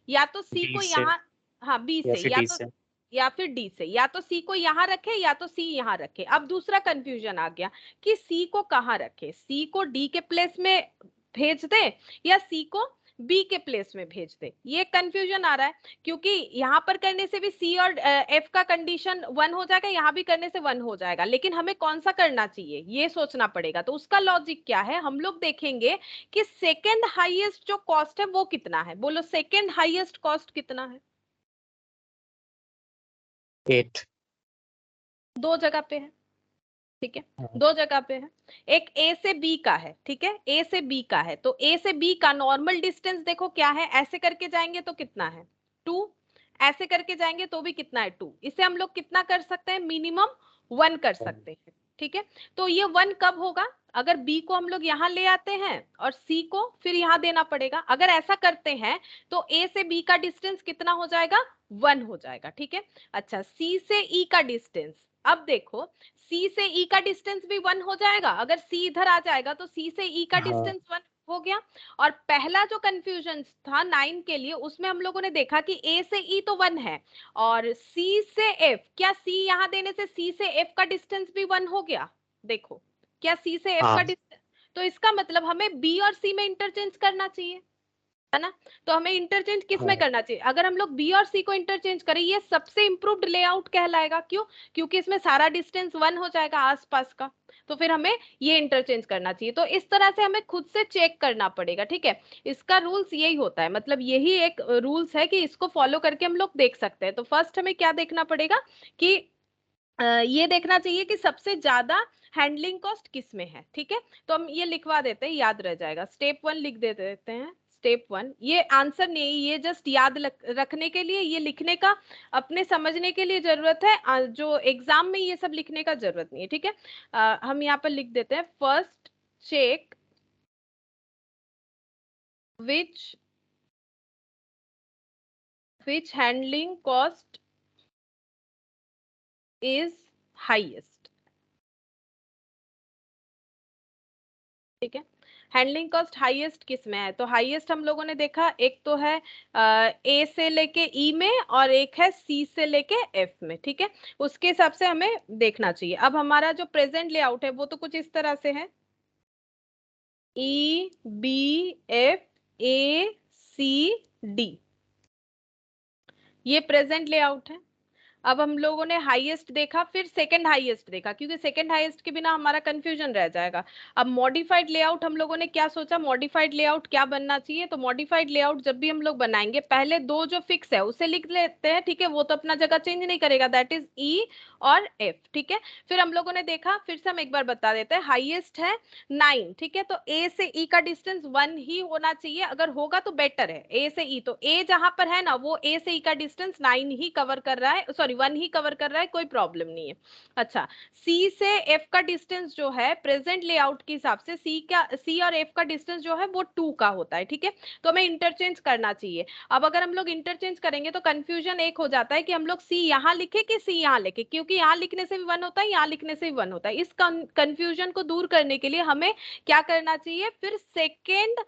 या तो सी डी को से यहाँ, हाँ बी या से, फिर या डी तो से। या फिर डी से, या तो सी को यहाँ रखे या तो सी यहाँ रखे। अब दूसरा कंफ्यूजन आ गया कि सी को कहाँ रखे, सी को डी के प्लेस में भेज दे या सी को बी के प्लेस में भेज दे, ये कंफ्यूजन आ रहा है। क्योंकि यहाँ पर करने से भी सी और एफ का कंडीशन 1 हो जाएगा, यहाँ भी करने से 1 हो जाएगा, लेकिन हमें कौन सा करना चाहिए ये सोचना पड़ेगा। तो उसका लॉजिक क्या है, हम लोग देखेंगे कि सेकेंड हाईएस्ट जो कॉस्ट है वो कितना है। बोलो सेकेंड हाईएस्ट कॉस्ट कितना है। 8। दो जगह पे है, ठीक है। दो जगह पे है। एक ए से बी का है, ठीक है, ए से बी का है। तो ए से बी का नॉर्मल डिस्टेंस देखो क्या है, ऐसे करके जाएंगे तो कितना है 2, ऐसे करके जाएंगे तो भी कितना है 2। इसे हम लोग कितना कर सकते हैं, मिनिमम 1 कर सकते हैं, ठीक है। तो ये 1 कब होगा, अगर बी को हम लोग यहाँ ले आते हैं और सी को फिर यहाँ देना पड़ेगा। अगर ऐसा करते हैं तो ए से बी का डिस्टेंस कितना हो जाएगा, 1 हो जाएगा, ठीक है। अच्छा, सी से ई का डिस्टेंस, अब देखो सी से ई का डिस्टेंस भी 1 हो जाएगा। अगर सी इधर आ जाएगा तो सी से ई का हाँ, डिस्टेंस 1 हो गया। और पहला जो कंफ्यूजन था 9 के लिए, उसमें हम लोगों ने देखा कि ए से ई तो 1 है और सी से एफ, क्या सी यहां देने से सी से एफ का डिस्टेंस भी 1 हो गया, देखो। क्या सी से एफ का हाँ, डिस्टेंस, तो इसका मतलब हमें बी और सी में इंटरचेंज करना चाहिए, है ना। तो हमें इंटरचेंज किस में हाँ। करना चाहिए, अगर हम लोग बी और सी को इंटरचेंज करें, ये सबसे इंप्रूव्ड लेआउट कहलाएगा। क्यों, क्योंकि इसमें सारा डिस्टेंस 1 हो जाएगा आसपास का। तो फिर हमें ये इंटरचेंज करना चाहिए। तो इस तरह से हमें खुद से चेक करना पड़ेगा, ठीक है। इसका रूल्स यही होता है, मतलब यही एक रूल्स है कि इसको फॉलो करके हम लोग देख सकते हैं। तो फर्स्ट हमें क्या देखना पड़ेगा कि ये देखना चाहिए कि सबसे ज्यादा हैंडलिंग कॉस्ट किस में है, ठीक है। तो हम ये लिखवा देते हैं, याद रह जाएगा। स्टेप 1 लिख देते हैं। स्टेप 1, ये आंसर नहीं, ये जस्ट याद रखने के लिए, ये लिखने का अपने समझने के लिए जरूरत है। जो एग्जाम में ये सब लिखने का जरूरत नहीं है, ठीक है। हम यहाँ पर लिख देते हैं, first check which handling cost is highest, ठीक है। हैंडलिंग कॉस्ट हाईएस्ट किस में है, तो हाईएस्ट हम लोगों ने देखा, एक तो है ए से लेके ई में और एक है सी से लेके एफ में, ठीक है। उसके हिसाब से हमें देखना चाहिए। अब हमारा जो प्रेजेंट लेआउट है वो तो कुछ इस तरह से है, E B F A C D, ये प्रेजेंट लेआउट है। अब हम लोगों ने हाईएस्ट देखा, फिर सेकंड हाईएस्ट देखा, क्योंकि सेकंड हाईएस्ट के बिना हमारा कंफ्यूजन रह जाएगा। अब मॉडिफाइड लेआउट हम लोगों ने क्या सोचा, मॉडिफाइड लेआउट क्या बनना चाहिए। तो मॉडिफाइड लेआउट जब भी हम लोग बनाएंगे, पहले दो जो फिक्स है उसे लिख लेते हैं, ठीक है। वो तो अपना जगह चेंज नहीं करेगा, दैट इज ई और एफ, ठीक है। फिर हम लोगों ने देखा, फिर से हम एक बार बता देते हैं, हाईएस्ट है 9, ठीक है। तो ए से ई का डिस्टेंस 1 ही होना चाहिए, अगर होगा तो बेटर है। ए से ई, तो ए जहां पर है ना, वो ए से ई का डिस्टेंस 9 ही कवर कर रहा है, सॉरी 1 ही कवर कर रहा है, कोई प्रॉब्लम नहीं है। अच्छा, सी से एफ का डिस्टेंस जो है प्रेजेंट लेआउट के हिसाब से, सी और एफ का डिस्टेंस जो है वो 2 का होता है, ठीक है। तो हमें इंटरचेंज करना चाहिए। अब अगर हम लोग इंटरचेंज करेंगे तो कंफ्यूजन एक हो जाता है कि हम लोग सी यहाँ लिखे कि सी यहाँ लिखे, क्योंकि क्योंकि यहाँ लिखने से भी 1 होता है, यहाँ लिखने से भी 1 होता है। इस कंफ्यूजन को दूर करने के लिए हमें क्या करना चाहिए, फिर सेकेंड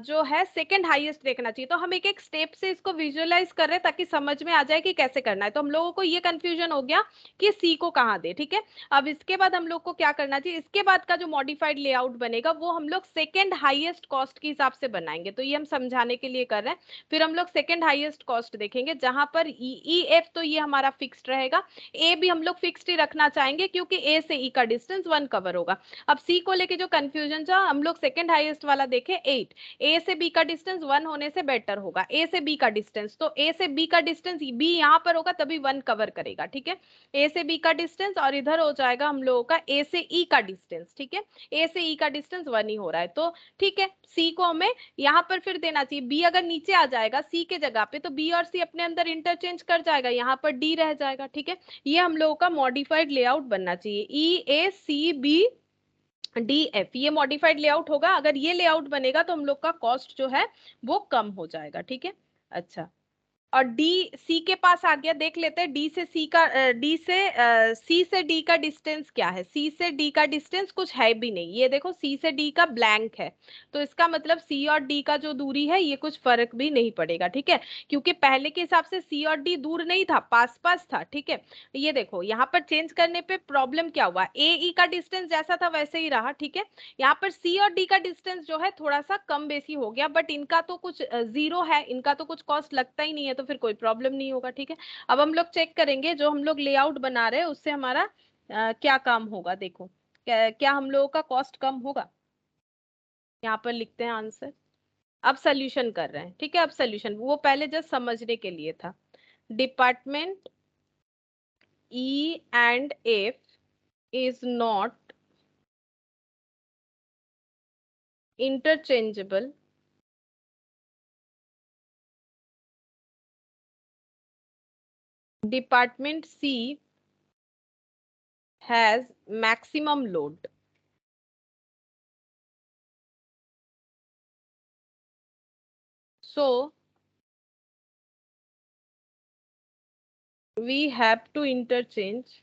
जो है सेकेंड हाईएस्ट देखना चाहिए। तो हम एक एक स्टेप से इसको विजुअलाइज कर रहे हैं ताकि समझ में आ जाए कि कैसे करना है। तो हम लोगों को ये कंफ्यूजन हो गया कि सी को कहाँ दे, ठीक है। अब इसके बाद हम लोग को क्या करना चाहिए, इसके बाद का जो मॉडिफाइड लेआउट बनेगा वो हम लोग सेकेंड हाईएस्ट कॉस्ट के हिसाब से बनाएंगे। तो ये हम समझाने के लिए कर रहे हैं। फिर हम लोग सेकेंड हाईएस्ट कॉस्ट देखेंगे, जहां पर ई एफ तो ये हमारा फिक्स्ड रहेगा, ए भी हम लोग फिक्स्ड ही रखना चाहेंगे क्योंकि ए से ई का डिस्टेंस 1 कवर होगा। अब सी को लेके जो कंफ्यूजन था, हम लोग सेकेंड हाईएस्ट वाला देखे 8, ए से बी का डिस्टेंस 1 होने से बेटर होगा। ए से बी का डिस्टेंस, तो ए से बी का डिस्टेंस बी यहाँ पर होगा तभी 1 कवर करेगा, ठीक है। ए से बी का डिस्टेंस और इधर हो जाएगा हम लोगों का ए से ई का डिस्टेंस, ठीक है। ए से ई का डिस्टेंस 1 ही हो रहा है, तो ठीक है। सी को हमें यहाँ पर फिर देना चाहिए, बी अगर नीचे आ जाएगा सी के जगह पे तो बी और सी अपने अंदर इंटरचेंज कर जाएगा, यहाँ पर डी रह जाएगा, ठीक है। ये हम लोगों का मॉडिफाइड लेआउट बनना चाहिए, ई ए सी बी डी एफ, ये मॉडिफाइड लेआउट होगा। अगर ये लेआउट बनेगा तो हम लोग का कॉस्ट जो है वो कम हो जाएगा, ठीक है। अच्छा, और डी सी के पास आ गया, देख लेते हैं डी से सी का डी से सी से डी का डिस्टेंस क्या है। सी से डी का डिस्टेंस कुछ है भी नहीं, ये देखो सी से डी का ब्लैंक है, तो इसका मतलब सी और डी का जो दूरी है ये कुछ फर्क भी नहीं पड़ेगा, ठीक है। क्योंकि पहले के हिसाब से सी और डी दूर नहीं था, पास पास था, ठीक है। ये देखो यहाँ पर चेंज करने पे प्रॉब्लम क्या हुआ, ए ई का डिस्टेंस जैसा था वैसे ही रहा, ठीक है। यहाँ पर सी और डी का डिस्टेंस जो है थोड़ा सा कम बेसी हो गया, बट इनका तो कुछ जीरो है, इनका तो कुछ कॉस्ट लगता ही नहीं है, तो फिर कोई प्रॉब्लम नहीं होगा, ठीक है। अब हम लोग चेक करेंगे जो हम लोग लेआउट बना रहे हैं उससे हमारा क्या काम होगा। देखो क्या हम लोगों का कॉस्ट कम होगा। यहाँ पर लिखते हैं आंसर। अब सोल्यूशन कर रहे हैं, ठीक है। अब सोल्यूशन वो पहले जस्ट समझने के लिए था। Department E and F is not interchangeable department C has maximum load, so we have to interchange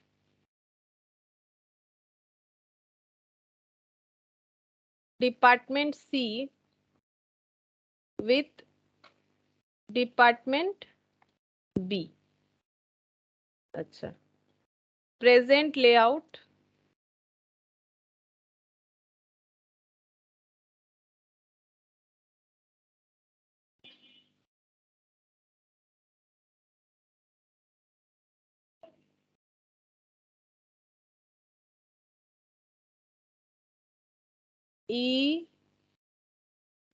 department C with department B। अच्छा, present layout E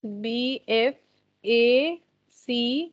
B F A C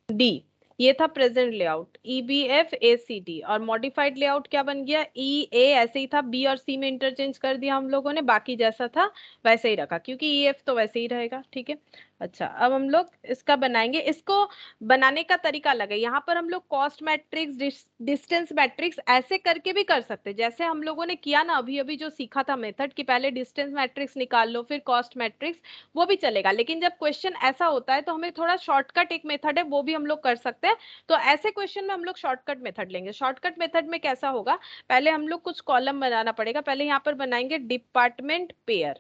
D, ये था present layout E B F A C D. और modified layout क्या बन गया, ई ए ऐसे ही था, B और सी में इंटरचेंज कर दिया हम लोगों ने, बाकी जैसा था वैसे ही रखा क्योंकि ई एफ तो वैसे ही रहेगा, ठीक है। अच्छा, अब हम लोग इसका बनाएंगे। इसको बनाने का तरीका अलग है, यहाँ पर हम लोग कॉस्ट मैट्रिक्स डिस्टेंस मैट्रिक्स ऐसे करके भी कर सकते हैं, जैसे हम लोगों ने किया ना अभी अभी जो सीखा था मेथड कि पहले डिस्टेंस मैट्रिक्स निकाल लो फिर कॉस्ट मैट्रिक्स, वो भी चलेगा। लेकिन जब क्वेश्चन ऐसा होता है तो हमें थोड़ा शॉर्टकट एक मेथड है वो भी हम लोग कर सकते हैं। तो ऐसे क्वेश्चन में हम लोग शॉर्टकट मेथड लेंगे। शॉर्टकट मेथड में कैसा होगा, पहले हम लोग कुछ कॉलम बनाना पड़ेगा। पहले यहाँ पर बनाएंगे डिपार्टमेंट पेयर,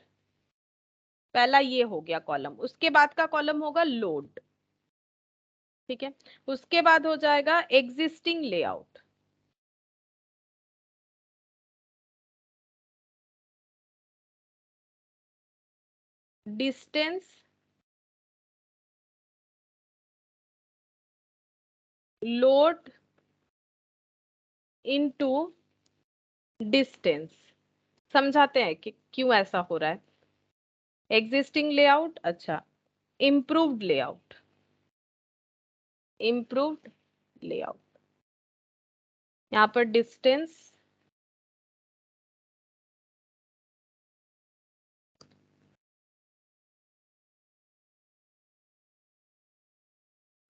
पहला ये हो गया कॉलम। उसके बाद का कॉलम होगा लोड, ठीक है। उसके बाद हो जाएगा existing layout, distance load into distance. समझाते हैं कि क्यों ऐसा हो रहा है। एग्जिस्टिंग लेआउट, अच्छा, इम्प्रूव्ड लेआउट, इम्प्रूव्ड लेआउट, यहाँ पर डिस्टेंस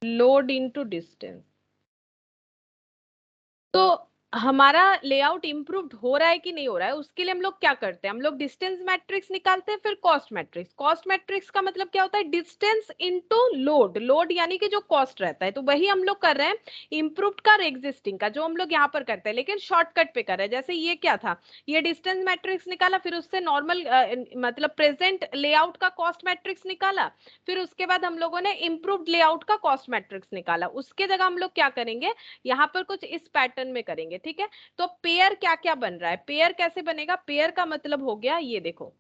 लोड इनटू डिस्टेंस। तो हमारा लेआउट इम्प्रूव्ड हो रहा है कि नहीं हो रहा है, उसके लिए हम लोग क्या करते हैं, हम लोग डिस्टेंस मैट्रिक्स निकालते हैं, फिर कॉस्ट मैट्रिक्स। कॉस्ट मैट्रिक्स का मतलब क्या होता है, डिस्टेंस इनटू लोड, लोड यानी कि जो कॉस्ट रहता है, तो वही हम लोग कर रहे हैं इम्प्रूव्ड का और एग्जिस्टिंग का, जो हम लोग यहाँ पर करते हैं, लेकिन शॉर्टकट पे कर रहे हैं। जैसे ये क्या था, ये डिस्टेंस मैट्रिक्स निकाला, फिर उससे नॉर्मल मतलब प्रेजेंट लेआउट का कॉस्ट मैट्रिक्स निकाला, फिर उसके बाद हम लोगों ने इम्प्रूव्ड लेआउट का कॉस्ट मैट्रिक्स निकाला। उसके जगह हम लोग क्या करेंगे, यहाँ पर कुछ इस पैटर्न में करेंगे, ठीक है। तो पेयर क्या क्या बन रहा है, पेयर कैसे बनेगा, पेयर का मतलब हो गया ये देखो,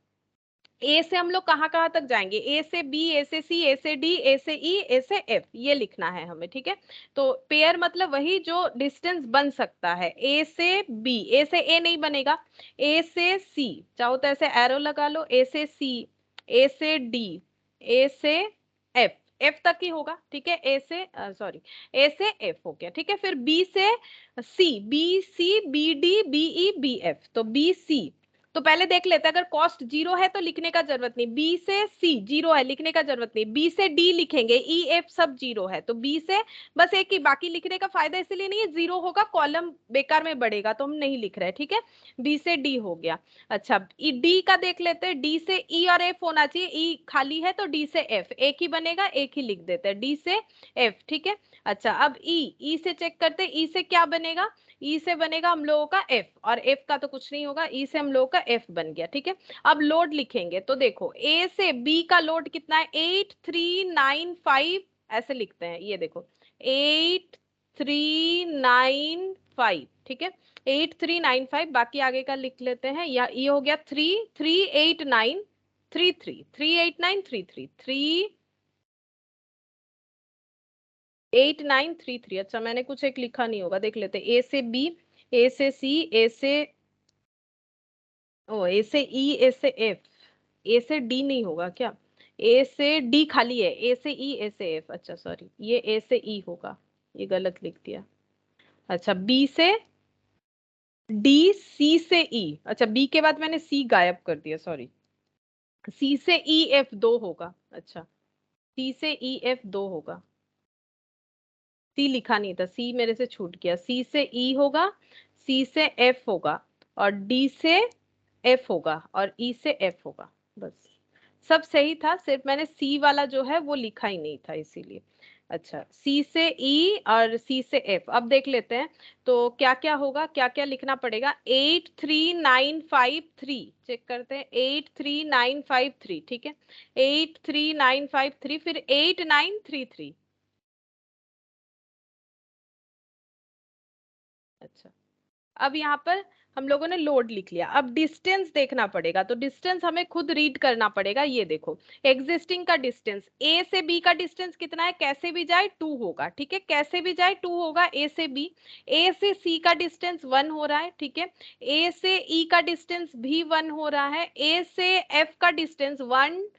ए से हम लोग कहाँ कहाँ तक जाएंगे, ए से बी, ए से सी, ए से डी, ए से ई, ए से एफ, ये लिखना है हमें, ठीक है। तो पेयर मतलब वही जो डिस्टेंस बन सकता है, ए से बी, ए से ए नहीं बनेगा, ए से सी, चाहो तो ऐसे एरो लगा लो, ए से सी, ए से डी, ए से एफ, एफ तक ही होगा, ठीक है, ए से सॉरी, ए से एफ हो गया, ठीक है। फिर बी से C, B C, B D, B E, B F, तो बी सी, तो पहले देख लेते हैं, अगर कॉस्ट जीरो है तो लिखने का जरूरत नहीं, बी से सी जीरो है, लिखने का जरूरत नहीं, बी से डी लिखेंगे, ई एफ सब जीरो है, तो बी से बस एक ही, बाकी लिखने का फायदा इसलिए नहीं है, जीरो होगा कॉलम बेकार में बढ़ेगा, तो हम नहीं लिख रहे हैं, ठीक है। बी से डी हो गया। अच्छा, डी का देख लेते हैं, डी से ई और एफ होना चाहिए, ई खाली है तो डी से एफ, एक ही बनेगा, एक ही लिख देते हैं, डी से एफ, ठीक है। अच्छा, अब ई से चेक करते हैं, ई से क्या बनेगा, ई से बनेगा हम लोगों का एफ, और एफ का तो कुछ नहीं होगा, ई से हम लोगों का एफ बन गया, ठीक है। अब लोड लिखेंगे, तो देखो ए से बी का लोड कितना है, 8395, ऐसे लिखते हैं, ये देखो 8395, ठीक है, 8395, बाकी आगे का लिख लेते हैं, या ये हो गया 33893, 38933। अच्छा, मैंने कुछ एक लिखा नहीं होगा, देख लेते, ए से बी, ए से सी, ए से ओ, ए से ई, ए से एफ, ए से डी नहीं होगा क्या, ए से डी खाली है, ए से ई, ए से एफ, अच्छा सॉरी, ये ए से ई होगा, ये गलत लिख दिया। अच्छा, बी से डी, सी से ई, अच्छा बी के बाद मैंने सी गायब कर दिया, सॉरी, सी से ई एफ दो होगा, अच्छा, सी से ई एफ दो होगा, सी लिखा नहीं था, सी मेरे से छूट गया, सी से ई होगा, सी से एफ होगा, और डी से एफ होगा, और ई से एफ होगा, बस सब सही था, सिर्फ मैंने सी वाला जो है वो लिखा ही नहीं था, इसीलिए। अच्छा, सी से ई और सी से एफ, अब देख लेते हैं, तो क्या क्या होगा, क्या क्या लिखना पड़ेगा, 83953, चेक करते हैं, 83953, ठीक है, 83953, फिर 8933। अच्छा, अब यहाँ पर हम लोगों ने लोड लिख लिया, अब डिस्टेंस देखना पड़ेगा, तो डिस्टेंस हमें खुद रीड करना पड़ेगा, ये देखो एग्जिस्टिंग का डिस्टेंस, ए से बी का डिस्टेंस कितना है, कैसे भी जाए 2 होगा, ठीक है, कैसे भी जाए 2 होगा, ए से बी, ए से सी का डिस्टेंस 1 हो रहा है, ठीक है, ए से ई का डिस्टेंस भी 1 हो रहा है, ए से एफ का डिस्टेंस 1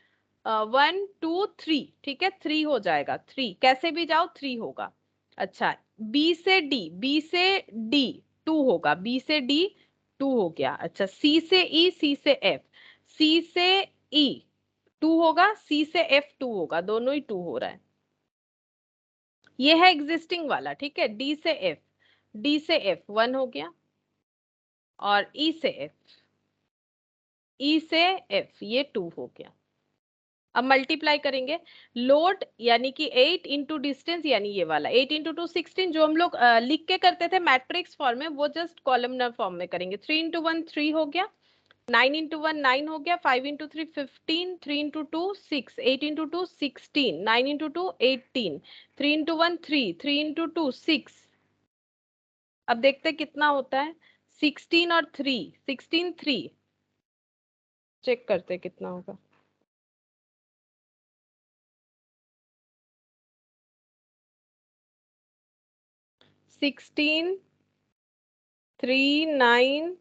1 2 3, ठीक है, 3 हो जाएगा, 3 कैसे भी जाओ 3 होगा। अच्छा, बी से डी, बी से डी 2 होगा, बी से डी 2 हो गया। अच्छा, सी से ई, सी से एफ, सी से ई 2 होगा, सी से एफ 2 होगा, दोनों ही 2 हो रहा है, ये है एग्जिस्टिंग वाला, ठीक है। डी से एफ, डी से एफ 1 हो गया, और ई से एफ, ई से एफ ये 2 हो गया। अब मल्टीप्लाई करेंगे, लोड यानी कि 8 इंटू डिस्टेंस, यानी ये वाला 8 इंटू 2 16, जो हम लोग लिख के करते थे मैट्रिक्स फॉर्म में, वो जस्ट कॉलमनर फॉर्म में करेंगे, 3 इंटू 1 3 हो गया, 9 इंटू 1 9 हो गया, 5 into 3 15, 3 into 2 6, 8 into 2 16, 9 into 2 18, 3 into 1 3, 3 into 2 6, अब देखते हैं कितना होता है, 16 और 3 16 3, चेक करते हैं कितना होगा, 16 3 9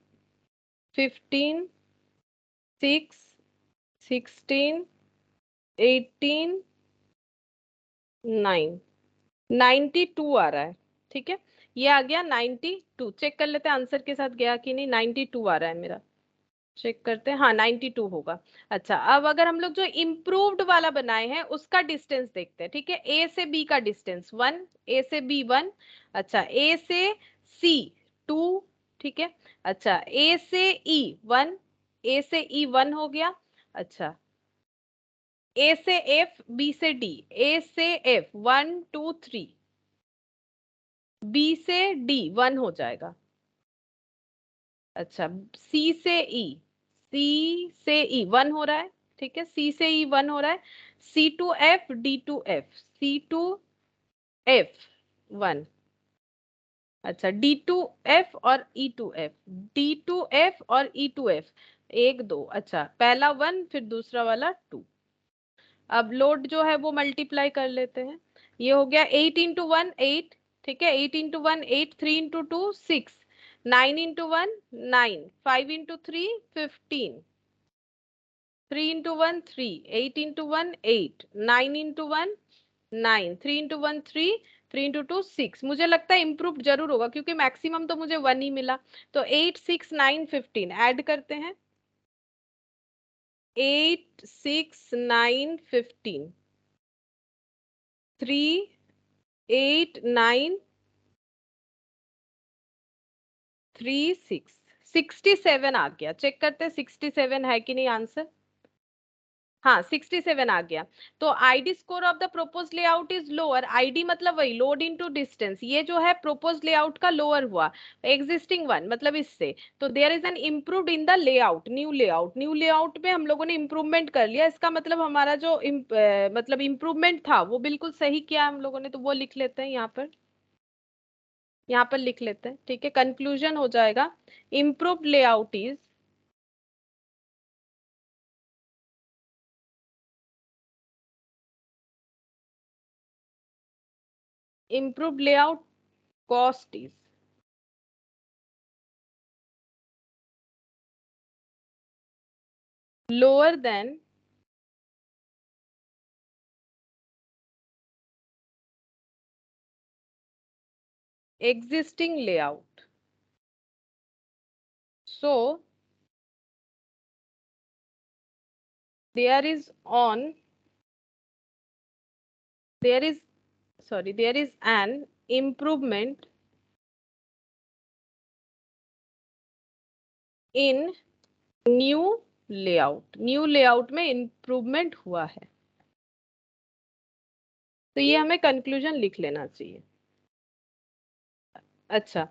15 6 16 18 9 92 आ रहा है, ठीक है, ये आ गया 92, चेक कर लेते हैं आंसर के साथ गया कि नहीं, 92 आ रहा है मेरा, चेक करते हैं, हाँ 92 होगा। अच्छा, अब अगर हम लोग जो इम्प्रूव्ड वाला बनाए हैं उसका डिस्टेंस देखते हैं, ठीक है, ए से बी का डिस्टेंस 1, ए से बी 1, अच्छा ए से सी 2, ठीक है। अच्छा ए से ई 1, ए से ई 1 हो गया। अच्छा ए से एफ, बी से डी, ए से एफ 1 2 3, बी से डी 1 हो जाएगा। अच्छा सी से ई, सी से ई 1 हो रहा है, ठीक है, सी से ई 1 हो रहा है। C to F, D to F, C to F 1। अच्छा डी टू एफ और E to F, D to F और ई टू एफ 1 2। अच्छा पहला 1 फिर दूसरा वाला 2। अब लोड जो है वो मल्टीप्लाई कर लेते हैं। ये हो गया 8 इंटू 1 8, ठीक है, 8 into 1 8, 3 into 2 6, 9 into 1 9, 5 into 3 15, 3 into 1 3, 8 into 1 8, 9 into 1 9, 3 into 1 3, 3 into 2 6। मुझे लगता है इम्प्रूव जरूर होगा क्योंकि मैक्सिमम तो मुझे 1 ही मिला। तो 8 6 9 15 ऐड करते हैं। 8 6 9 15, 3 8 9 3 6, 67 आ गया। चेक करते हैं 67 है कि नहीं आंसर। हाँ 67 आ गया। तो ID score of the propose layout is lower. ID मतलब वही लोड इनटू डिस्टेंस, ये जो है प्रोपोज लेआउट का लोअर हुआ एग्जिस्टिंग वन मतलब इससे। तो there is an improved in the layout, new layout, new layout में हम लोगों ने इम्प्रूवमेंट कर लिया। इसका मतलब हमारा जो मतलब इम्प्रूवमेंट था वो बिल्कुल सही किया हम लोगों ने। तो वो लिख लेते हैं यहाँ पर, यहाँ पर लिख लेते हैं, ठीक है। कंक्लूजन हो जाएगा improved layout is, improved layout cost is lower than existing layout. So there is on, there is, sorry, there is an improvement in new layout, new layout में improvement हुआ है। तो ये हमें कंक्लूजन लिख लेना चाहिए। अच्छा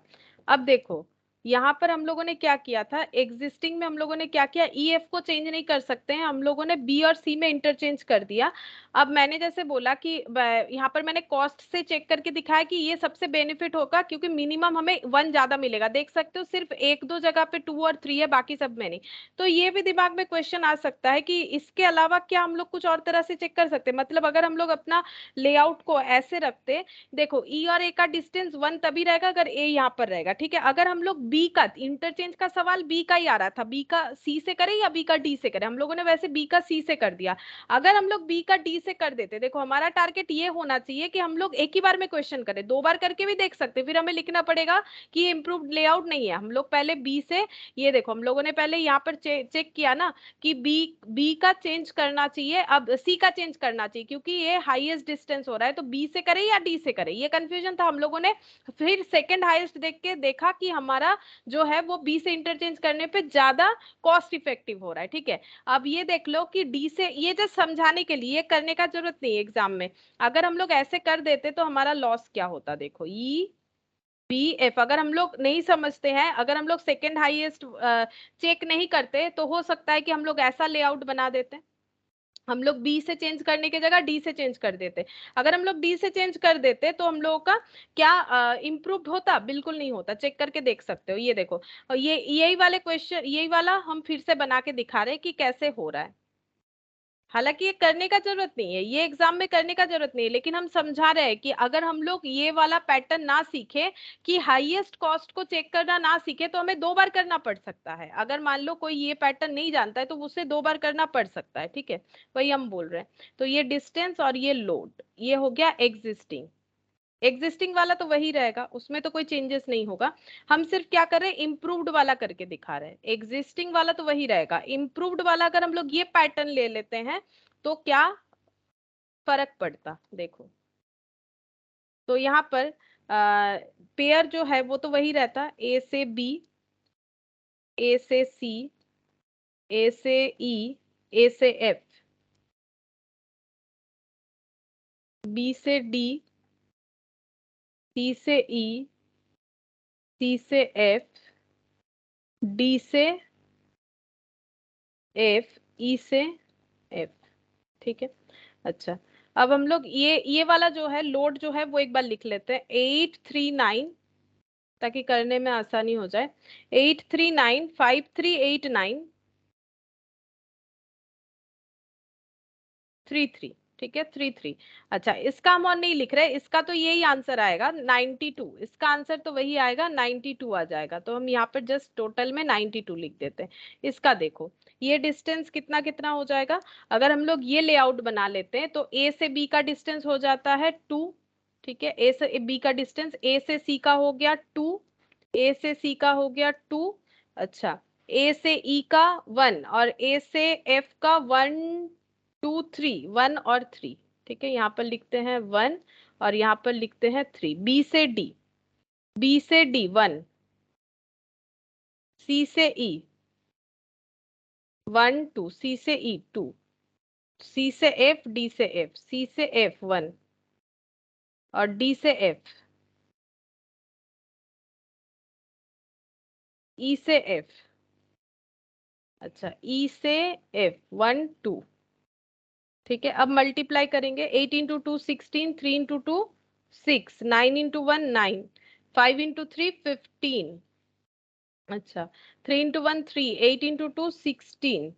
अब देखो यहाँ पर हम लोगों ने क्या किया था, एग्जिस्टिंग में हम लोगों ने क्या किया, ई एफ को चेंज नहीं कर सकते हैं, हम लोगों ने बी और सी में इंटरचेंज कर दिया। अब मैंने जैसे बोला कि यहाँ पर मैंने कॉस्ट से चेक करके दिखाया कि ये सबसे बेनिफिट होगा क्योंकि मिनिमम हमें 1 ज्यादा मिलेगा। देख सकते हो सिर्फ 1 2 जगह पे 2 और 3 है, बाकी सब में नहीं। तो ये भी दिमाग में क्वेश्चन आ सकता है कि इसके अलावा क्या हम लोग कुछ और तरह से चेक कर सकते हैं। मतलब अगर हम लोग अपना लेआउट को ऐसे रखते, देखो ई और ए का डिस्टेंस 1 तभी रहेगा अगर ए यहाँ पर रहेगा, ठीक है। अगर हम लोग बी का, इंटरचेंज का सवाल बी का ही आ रहा था, बी का सी से करें या बी का डी से करें, हम लोगों ने वैसे बी का सी से कर दिया। अगर हम लोग बी का डी से कर देते, देखो हमारा टारगेट ये होना चाहिए कि हम लोग एक ही बार में क्वेश्चन करें, 2 बार करके भी देख सकते, फिर हमें लिखना पड़ेगा कि ये इम्प्रूव्ड लेआउट नहीं है। हम लोग पहले बी से, ये देखो हम लोगों ने पहले यहाँ पर चेक किया ना कि बी बी का चेंज करना चाहिए, अब सी का चेंज करना चाहिए क्योंकि ये हाईएस्ट डिस्टेंस हो रहा है। तो बी से करें या डी से करें, ये कंफ्यूजन था हम लोगों ने। फिर सेकंड हाईएस्ट देख के देखा कि हमारा जो है वो बी से इंटरचेंज करने पे ज्यादा कॉस्ट इफेक्टिव हो रहा है, ठीक है। अब ये देख लो कि डी से, ये जस्ट समझाने के लिए, करने का जरूरत नहीं है एग्जाम में। अगर हम लोग ऐसे कर देते तो हमारा लॉस क्या होता, देखो ई बी एफ, अगर हम लोग नहीं समझते हैं, अगर हम लोग सेकेंड हाईएस्ट चेक नहीं करते तो हो सकता है कि हम लोग ऐसा लेआउट बना देते, हम लोग बी से चेंज करने की जगह डी से चेंज कर देते। अगर हम लोग डी से चेंज कर देते तो हम लोगों का क्या इम्प्रूव होता, बिल्कुल नहीं होता। चेक करके देख सकते हो, ये देखो। और ये यही वाले क्वेश्चन, यही वाला हम फिर से बना के दिखा रहे हैं कि कैसे हो रहा है। हालांकि ये करने का जरूरत नहीं है, ये एग्जाम में करने का जरूरत नहीं है, लेकिन हम समझा रहे हैं कि अगर हम लोग ये वाला पैटर्न ना सीखे कि हाईएस्ट कॉस्ट को चेक करना ना सीखे तो हमें 2 बार करना पड़ सकता है। अगर मान लो कोई ये पैटर्न नहीं जानता है तो उसे 2 बार करना पड़ सकता है, ठीक है। वही हम बोल रहे हैं। तो ये डिस्टेंस और ये लोड, ये हो गया एग्जिस्टिंग। एग्जिस्टिंग वाला तो वही रहेगा, उसमें तो कोई चेंजेस नहीं होगा। हम सिर्फ क्या कर रहे हैं, इम्प्रूव्ड वाला करके दिखा रहे हैं। एग्जिस्टिंग वाला तो वही रहेगा, इम्प्रूव्ड वाला अगर हम लोग ये पैटर्न ले लेते हैं तो क्या फर्क पड़ता, देखो। तो यहाँ पर पेयर जो है वो तो वही रहता है, ए से बी, ए से सी, ए से ई, ए से एफ, बी से डी, सी से ई, सी से एफ, डी से एफ, ई से एफ। ठीक है। अच्छा, अब हम लोग ये वाला जो है लोड जो है वो एक बार लिख लेते हैं, 839, ताकि करने में आसानी हो जाए। 839538933। ठीक है, 33। अच्छा, इसका हम और नहीं लिख रहे, इसका तो यही आंसर आएगा 92, इसका आंसर तो वही आएगा 92 आ जाएगा, तो हम यहाँ पर जस्ट टोटल में 92 लिख देते हैं। इसका देखो, ये डिस्टेंस कितना कितना हो जाएगा, अगर हम लोग ये लेआउट बना लेते हैं तो ए से बी का डिस्टेंस हो जाता है 2। ठीक है, ए से बी का डिस्टेंस, ए से सी का हो गया 2, ए से सी का हो गया 2। अच्छा, ए से ई का 1 और ए से एफ का 1 2 3, 1 और 3। ठीक है, यहाँ पर लिखते हैं 1 और यहाँ पर लिखते हैं 3। बी से डी, बी से डी 1, सी से ई 1 2, सी से ई 2, सी से एफ, डी से एफ, सी से एफ 1 और डी से एफ, ई से एफ। अच्छा, ई से एफ 1 2। ठीक है, अब मल्टीप्लाई करेंगे, 8 × 2 16, 3 × 2 6, 9 × 1 9, 5 × 3 15। अच्छा, 3 × 1 3, 8 × 2 16।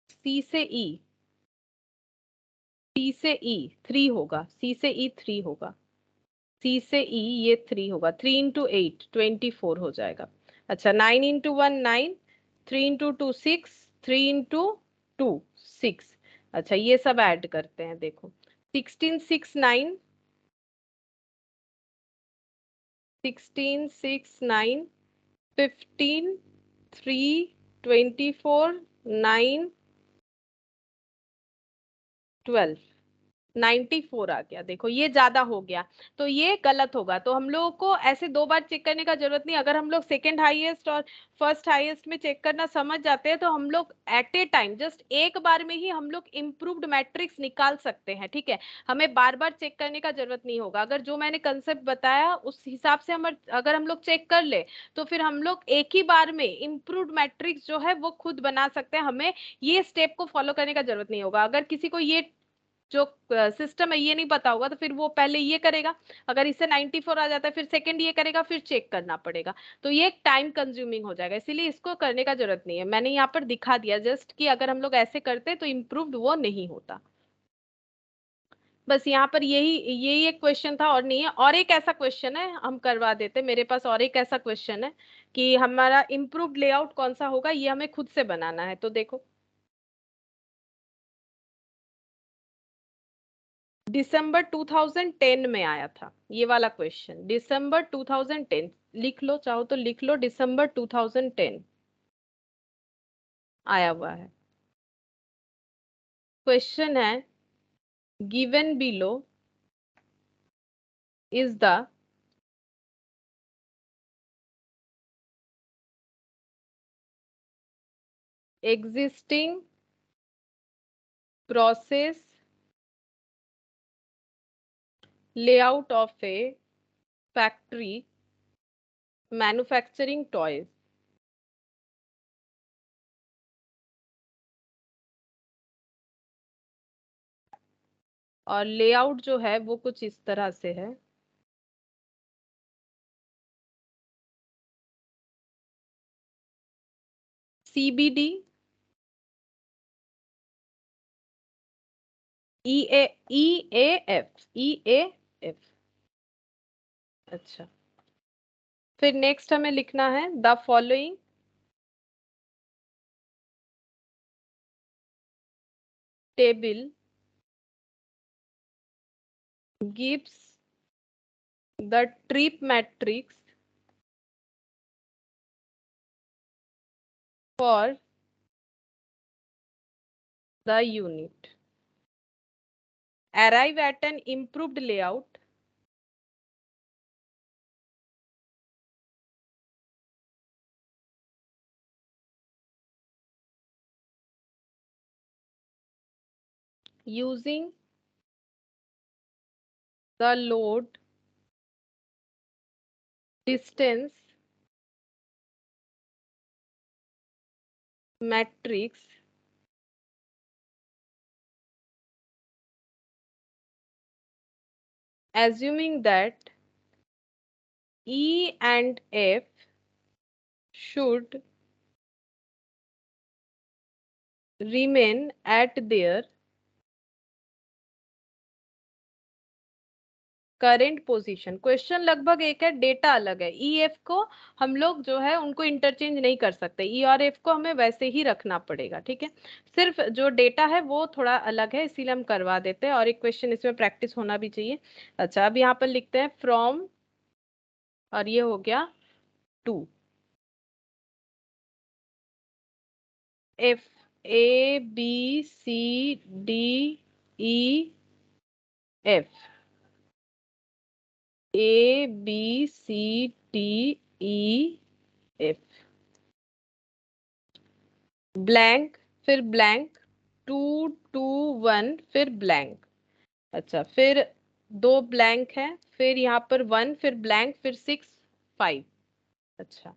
सी से ई, सी से ई 3 होगा, सी से ई 3 होगा, सी से ई ये 3 होगा, 3 × 8 24 हो जाएगा। अच्छा, 9 × 1 9, 3 × 2 6, 3 × 2 6। अच्छा, ये सब ऐड करते हैं, देखो 16 6 9, 16 6 9, 15 3 24 9 12, 94 आ गया। देखो ये ज्यादा हो गया, तो ये गलत होगा, तो हम लोगों को ऐसे दो बार चेक करने का जरूरत नहीं। अगर हम लोग सेकंड हाईएस्ट और फर्स्ट हाईएस्ट में चेक करना समझ जाते हैं तो हम लोग एट ए टाइम जस्ट एक बार में ही हम लोग इम्प्रूव्ड मैट्रिक्स निकाल सकते हैं। ठीक है, हमें बार बार चेक करने का जरूरत नहीं होगा। अगर जो मैंने कंसेप्ट बताया उस हिसाब से हम अगर हम लोग चेक कर ले तो फिर हम लोग एक ही बार में इम्प्रूव्ड मैट्रिक्स जो है वो खुद बना सकते हैं। हमें ये स्टेप को फॉलो करने का जरूरत नहीं होगा। अगर किसी को ये जो सिस्टम है ये नहीं पता होगा तो फिर वो पहले ये करेगा, अगर इससे 94 आ जाता है फिर सेकंड ये करेगा, फिर चेक करना पड़ेगा, तो ये टाइम कंज्यूमिंग हो जाएगा। इसीलिए इसको करने का जरूरत नहीं है, मैंने यहाँ पर दिखा दिया जस्ट कि अगर हम लोग ऐसे करते तो इम्प्रूव्ड वो नहीं होता। बस यहाँ पर यही यही एक क्वेश्चन था और नहीं है। और एक ऐसा क्वेश्चन है हम करवा देते, मेरे पास और एक ऐसा क्वेश्चन है कि हमारा इम्प्रूव्ड लेआउट कौन सा होगा, ये हमें खुद से बनाना है। तो देखो, दिसंबर 2010 में आया था ये वाला क्वेश्चन, दिसंबर 2010। लिख लो, चाहो तो लिख लो, दिसंबर 2010 आया हुआ है। क्वेश्चन है, given below is the existing process layout of A factory manufacturing toys. और लेआउट जो है वो कुछ इस तरह से है, CBD EAF। अच्छा, फिर नेक्स्ट हमें लिखना है, the following table gives the trip matrix for the unit. Arrive at an improved layout using the load distance matrix assuming that E and F should remain at their current position. Question लगभग एक है, data अलग है। E F को हम लोग जो है उनको इंटरचेंज नहीं कर सकते, ई और एफ को हमें वैसे ही रखना पड़ेगा, ठीक है। सिर्फ जो डेटा है वो थोड़ा अलग है, इसीलिए हम करवा देते हैं, और एक क्वेश्चन इसमें प्रैक्टिस होना भी चाहिए। अच्छा, अब यहाँ पर लिखते हैं फ्रॉम, और ये हो गया to F, A B C D E F, A B C D E F, blank, फिर ब्लैंक, 2 2 1, फिर ब्लैंक। अच्छा, फिर दो ब्लैंक है, फिर यहाँ पर 1, फिर ब्लैंक, फिर 6 5। अच्छा,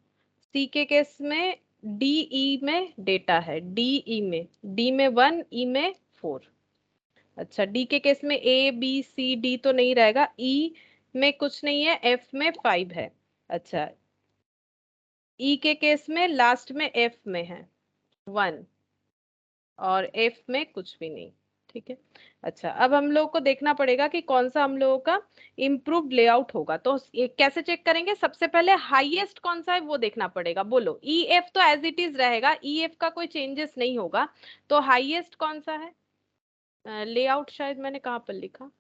सी के केस में डी ई में डेटा है, डी ई में, डी में 1, ई में 4। अच्छा, डी के केस में ए बी सी डी तो नहीं रहेगा, ई में कुछ नहीं है, एफ में 5 है। अच्छा, ई के केस में लास्ट में एफ में है 1, और एफ में कुछ भी नहीं, ठीक है। अच्छा, अब हम लोग को देखना पड़ेगा कि कौन सा हम लोगों का इम्प्रूव्ड लेआउट होगा। तो ये कैसे चेक करेंगे? सबसे पहले हाईएस्ट कौन सा है वो देखना पड़ेगा। बोलो, ई एफ तो एज इट इज रहेगा, ई एफ का कोई चेंजेस नहीं होगा, तो हाईएस्ट कौन सा है? लेआउट शायद मैंने कहाँ पर लिखा,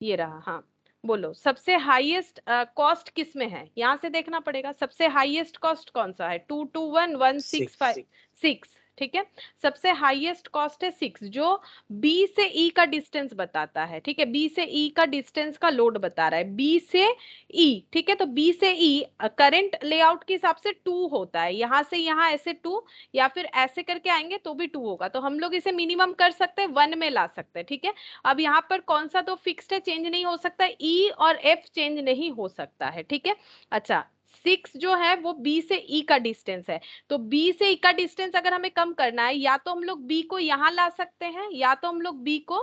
ये रहा, हाँ। बोलो, सबसे हाईएस्ट कॉस्ट किस में है? यहाँ से देखना पड़ेगा, सबसे हाईएस्ट कॉस्ट कौन सा है? 2 2 1 1 6 5 6, ठीक है। सबसे हाईएस्ट कॉस्ट है 6, जो बी से ई का डिस्टेंस बताता है, ठीक है। बी से ई का डिस्टेंस का लोड बता रहा है, बी से ई, ठीक है। तो बी से ई करंट लेआउट के हिसाब से 2 होता है, यहाँ से यहाँ ऐसे 2, या फिर ऐसे करके आएंगे तो भी 2 होगा। तो हम लोग इसे मिनिमम कर सकते हैं, 1 में ला सकते हैं, ठीक है। अब यहाँ पर कौन सा तो फिक्स्ड है, चेंज नहीं हो सकता, ई और एफ चेंज नहीं हो सकता है, ठीक है। अच्छा, 6 जो है वो बी से ई का डिस्टेंस है, तो बी से ई का डिस्टेंस अगर हमें कम करना है, या तो हम लोग बी को यहाँ ला सकते हैं, या तो हम लोग बी को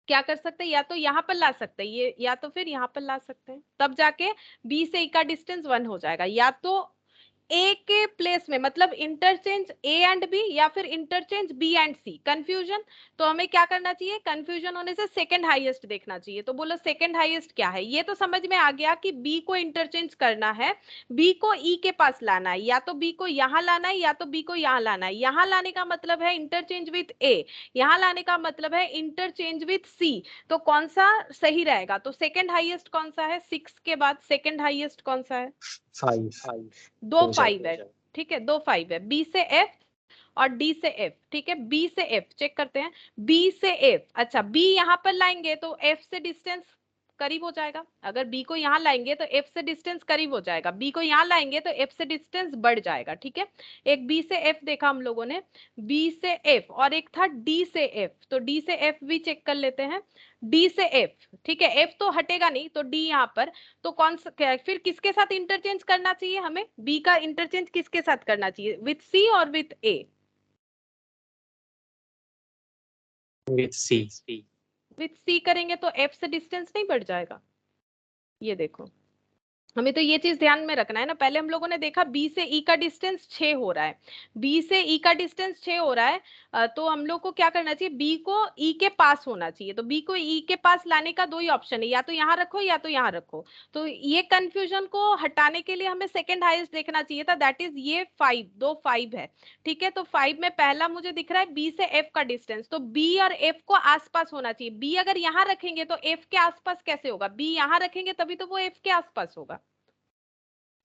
क्या कर सकते हैं, या तो यहाँ पर ला सकते हैं ये, या तो फिर यहाँ पर ला सकते हैं, तब जाके बी से ई का डिस्टेंस 1 हो जाएगा। या तो ए के प्लेस में, मतलब इंटरचेंज ए एंड बी, या फिर interchange B and C, confusion. तो हमें क्या करना चाहिए? कंफ्यूजन होने से सेकंड हाईएस्ट देखना चाहिए। तो बोलो सेकंड हाईएस्ट क्या है? ये तो समझ में आ गया कि बी को इंटरचेंज करना है, बी को ई के पास लाना है, या तो बी को यहाँ लाना है, या तो बी को यहाँ लाना है। यहाँ लाने का मतलब है इंटरचेंज विथ ए, यहाँ लाने का मतलब है इंटरचेंज विथ सी। तो कौन सा सही रहेगा? तो सेकंड हाईएस्ट कौन सा है? 6 के बाद सेकंड हाईएस्ट कौन सा है? 5 दो 5 है, ठीक है, दो 5 है, बी से एफ और डी से एफ, ठीक है। बी से एफ चेक करते हैं, बी से एफ। अच्छा, बी यहाँ पर लाएंगे तो एफ से डिस्टेंस करीब हो जाएगा, अगर बी को यहाँ लाएंगे तो एफ से डिस्टेंस करीब हो जाएगा, बी को यहाँ लाएंगे तो एफ से डिस्टेंस बढ़ जाएगा, ठीक है। एक बी से एफ देखा हम लोगों ने, बी से एफ, और एक था डी से एफ, तो डी से एफ भी चेक कर लेते हैं। डी से एफ, ठीक है, एफ तो हटेगा नहीं, तो डी यहाँ पर। तो कौन सा फिर किसके साथ इंटरचेंज करना चाहिए हमें? बी का इंटरचेंज किसके साथ करना चाहिए? विथ सी और with A? With C. With C करेंगे तो एफ से डिस्टेंस नहीं बढ़ जाएगा? ये देखो, हमें तो ये चीज ध्यान में रखना है ना। पहले हम लोगों ने देखा बी से ई का डिस्टेंस 6 हो रहा है, बी से ई का डिस्टेंस 6 हो रहा है, तो हम लोग को क्या करना चाहिए? बी को ई के पास होना चाहिए। तो बी को ई के पास लाने का दो ही ऑप्शन है, या तो यहाँ रखो या तो यहाँ रखो। तो ये कंफ्यूजन को हटाने के लिए हमें सेकंड हाईएस्ट देखना चाहिए था, दैट इज ये 5, दो 5 है, ठीक है। तो 5 में पहला मुझे दिख रहा है बी से एफ का डिस्टेंस, तो बी और एफ को आसपास होना चाहिए। बी अगर यहाँ रखेंगे तो एफ के आसपास कैसे होगा? बी यहाँ रखेंगे तभी तो वो एफ के आसपास होगा।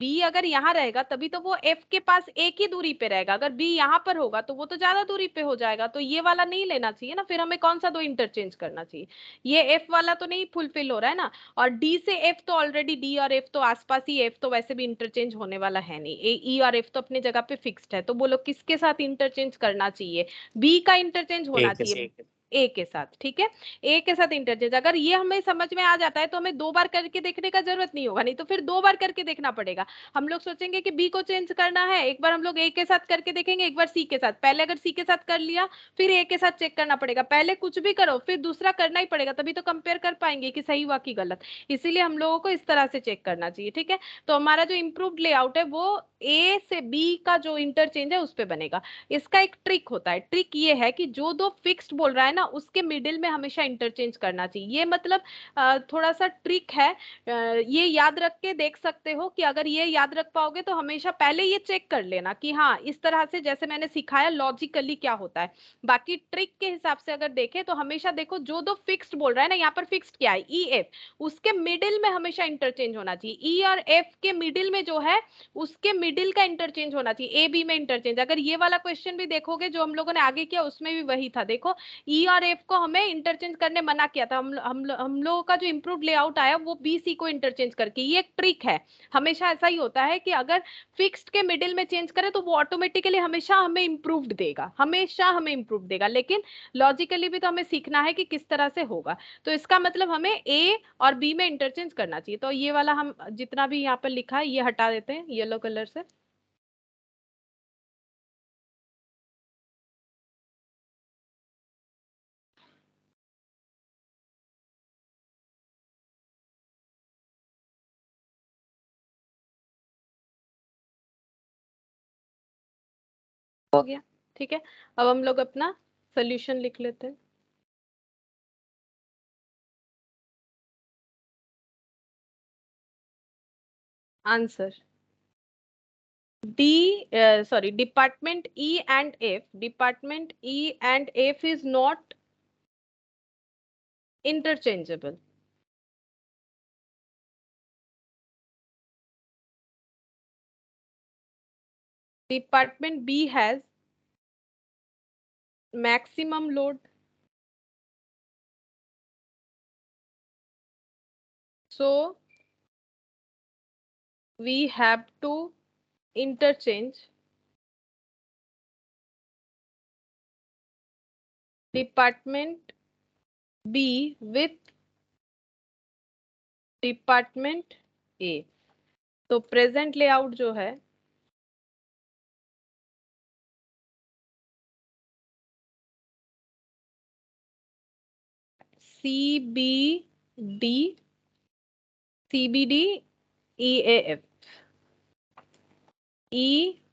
बी अगर यहाँ रहेगा तभी तो वो एफ के पास एक ही दूरी पे रहेगा, अगर बी यहाँ पर होगा तो वो तो ज्यादा दूरी पे हो जाएगा, तो ये वाला नहीं लेना चाहिए ना, फिर हमें कौन सा दो इंटरचेंज करना चाहिए, ये एफ वाला तो नहीं फुलफिल हो रहा है ना, और डी से एफ तो ऑलरेडी डी और एफ तो आसपास ही, एफ तो वैसे भी इंटरचेंज होने वाला है नहीं, ए ई और एफ तो अपनी जगह पे फिक्स्ड है, तो बोलो किसके साथ इंटरचेंज करना चाहिए, बी का इंटरचेंज होना A के चाहिए, ए के साथ, ठीक है, ए के साथ इंटरचेंज, अगर ये हमें समझ में आ जाता है तो हमें दो बार करके देखने का जरूरत नहीं होगा, नहीं तो फिर दो बार करके देखना पड़ेगा, हम लोग सोचेंगे कि बी को चेंज करना है, एक बार हम लोग ए के साथ करके देखेंगे, एक बार सी के साथ, पहले अगर सी के साथ कर लिया फिर ए के साथ चेक करना पड़ेगा, पहले कुछ भी करो फिर दूसरा करना ही पड़ेगा, तभी तो कंपेयर कर पाएंगे कि सही हुआ कि गलत, इसीलिए हम लोगों को इस तरह से चेक करना चाहिए, ठीक है। तो हमारा जो इम्प्रूव्ड लेआउट है वो ए से बी का जो इंटरचेंज है उस पर बनेगा। इसका एक ट्रिक होता है, ट्रिक ये है कि जो दो फिक्स्ड बोल रहा है ना उसके मिडिल में हमेशा इंटरचेंज करना चाहिए, ये मतलब थोड़ा सा ट्रिक है, ये याद रख के देख सकते हो कि अगर ये याद रख पाओगे तो हमेशा पहले ये चेक कर लेना कि हाँ इस तरह से जैसे मैंने सिखाया लॉजिकली क्या होता है, बाकी ट्रिक के हिसाब से अगर देखें तो हमेशा देखो जो दो फिक्स्ड बोल रहा है ना, यहाँ पर फिक्स्ड क्या है ई एफ, उसके मिडिल में हमेशा इंटरचेंज होना चाहिए, ई और एफ के मिडिल में जो है उसके मिडिल का इंटरचेंज होना चाहिए, ए बी में इंटरचेंज, अगर ये वाला क्वेश्चन भी देखोगे जो हम लोगों ने आगे किया उसमें भी वही था, देखो ई और एफ को हमें इंटरचेंज करने मना किया था, हम लोगों का जो इम्प्रूव्ड लेआउट आया वो बी सी को इंटरचेंज करके, ये एक ट्रिक है, हमेशा ऐसा ही होता है कि अगर फिक्स्ड के मिडिल में चेंज करें तो वो ऑटोमेटिकली हमेशा हमें इम्प्रूव्ड देगा, हमेशा हमें इम्प्रूव देगा, लेकिन लॉजिकली भी तो हमें सीखना है कि किस तरह से होगा, तो इसका मतलब हमें ए और बी में इंटरचेंज करना चाहिए, तो ये वाला हम जितना भी यहाँ पर लिखा है ये हटा देते हैं येलो कलर से। हो गया, ठीक है, अब हम लोग अपना सोल्यूशन लिख लेते हैं। Answer D, sorry, department E and F, department E and F is not interchangeable. Department B has maximum load, so we have to interchange department B with department A. तो प्रेजेंट लेआउट जो है CBD, CBD EAF, EAF,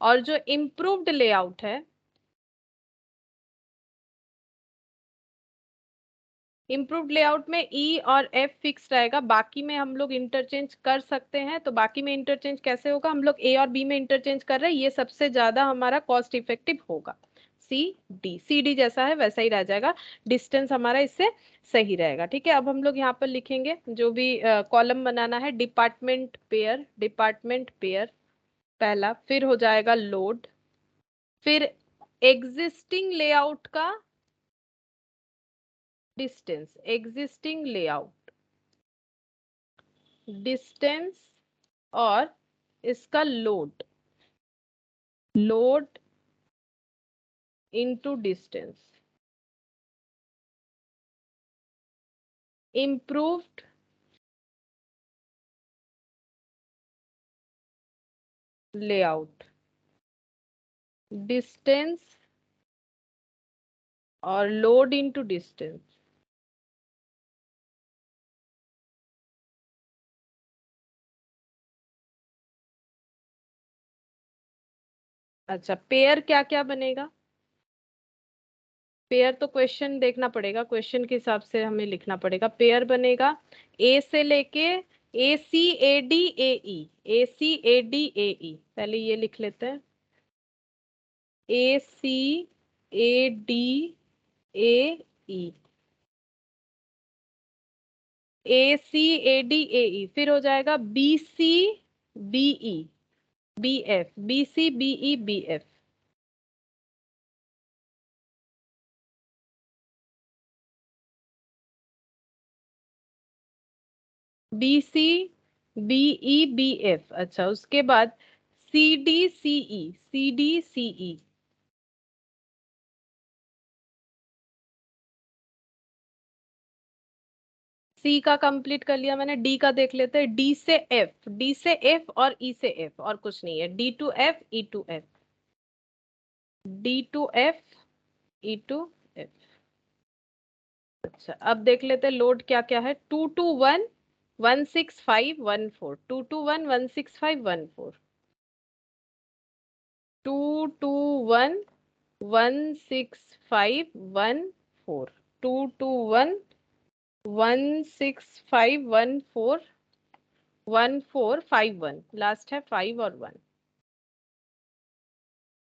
और जो improved layout है, improved layout में ई और F fix रहेगा, बाकी में हम लोग इंटरचेंज कर सकते हैं, तो बाकी में इंटरचेंज कैसे होगा, हम लोग ए और बी में इंटरचेंज कर रहे हैं, ये सबसे ज्यादा हमारा कॉस्ट इफेक्टिव होगा, सी डी जैसा है वैसा ही रह जाएगा, डिस्टेंस हमारा इससे सही रहेगा, ठीक है। अब हम लोग यहाँ पर लिखेंगे जो भी कॉलम बनाना है, डिपार्टमेंट पेयर, डिपार्टमेंट पेयर पहला, फिर हो जाएगा लोड, फिर एग्जिस्टिंग लेआउट का डिस्टेंस, एग्जिस्टिंग लेआउट डिस्टेंस, और इसका load, load into distance, improved layout, distance और लोड इनटू डिस्टेंस। अच्छा, पेयर क्या क्या बनेगा, पेयर तो क्वेश्चन देखना पड़ेगा, क्वेश्चन के हिसाब से हमें लिखना पड़ेगा, पेयर बनेगा ए से लेके ए C A D A E, A C A D A ई, पहले ये लिख लेते हैं, A C A D A E, ACAD AE, फिर हो जाएगा BCBE BF, BCBE BF। BCBE BF, अच्छा उसके बाद CDCE। सी का कंप्लीट कर लिया मैंने, डी का देख लेते हैं। डी से एफ और ई से एफ, और कुछ नहीं है। D to F, E to F, D to F, E to F। अच्छा अब देख लेते हैं लोड क्या क्या है। 221 165 14, 221 165 14, 221 165 14, 221 165 14, 1451, लास्ट है 5 और 1,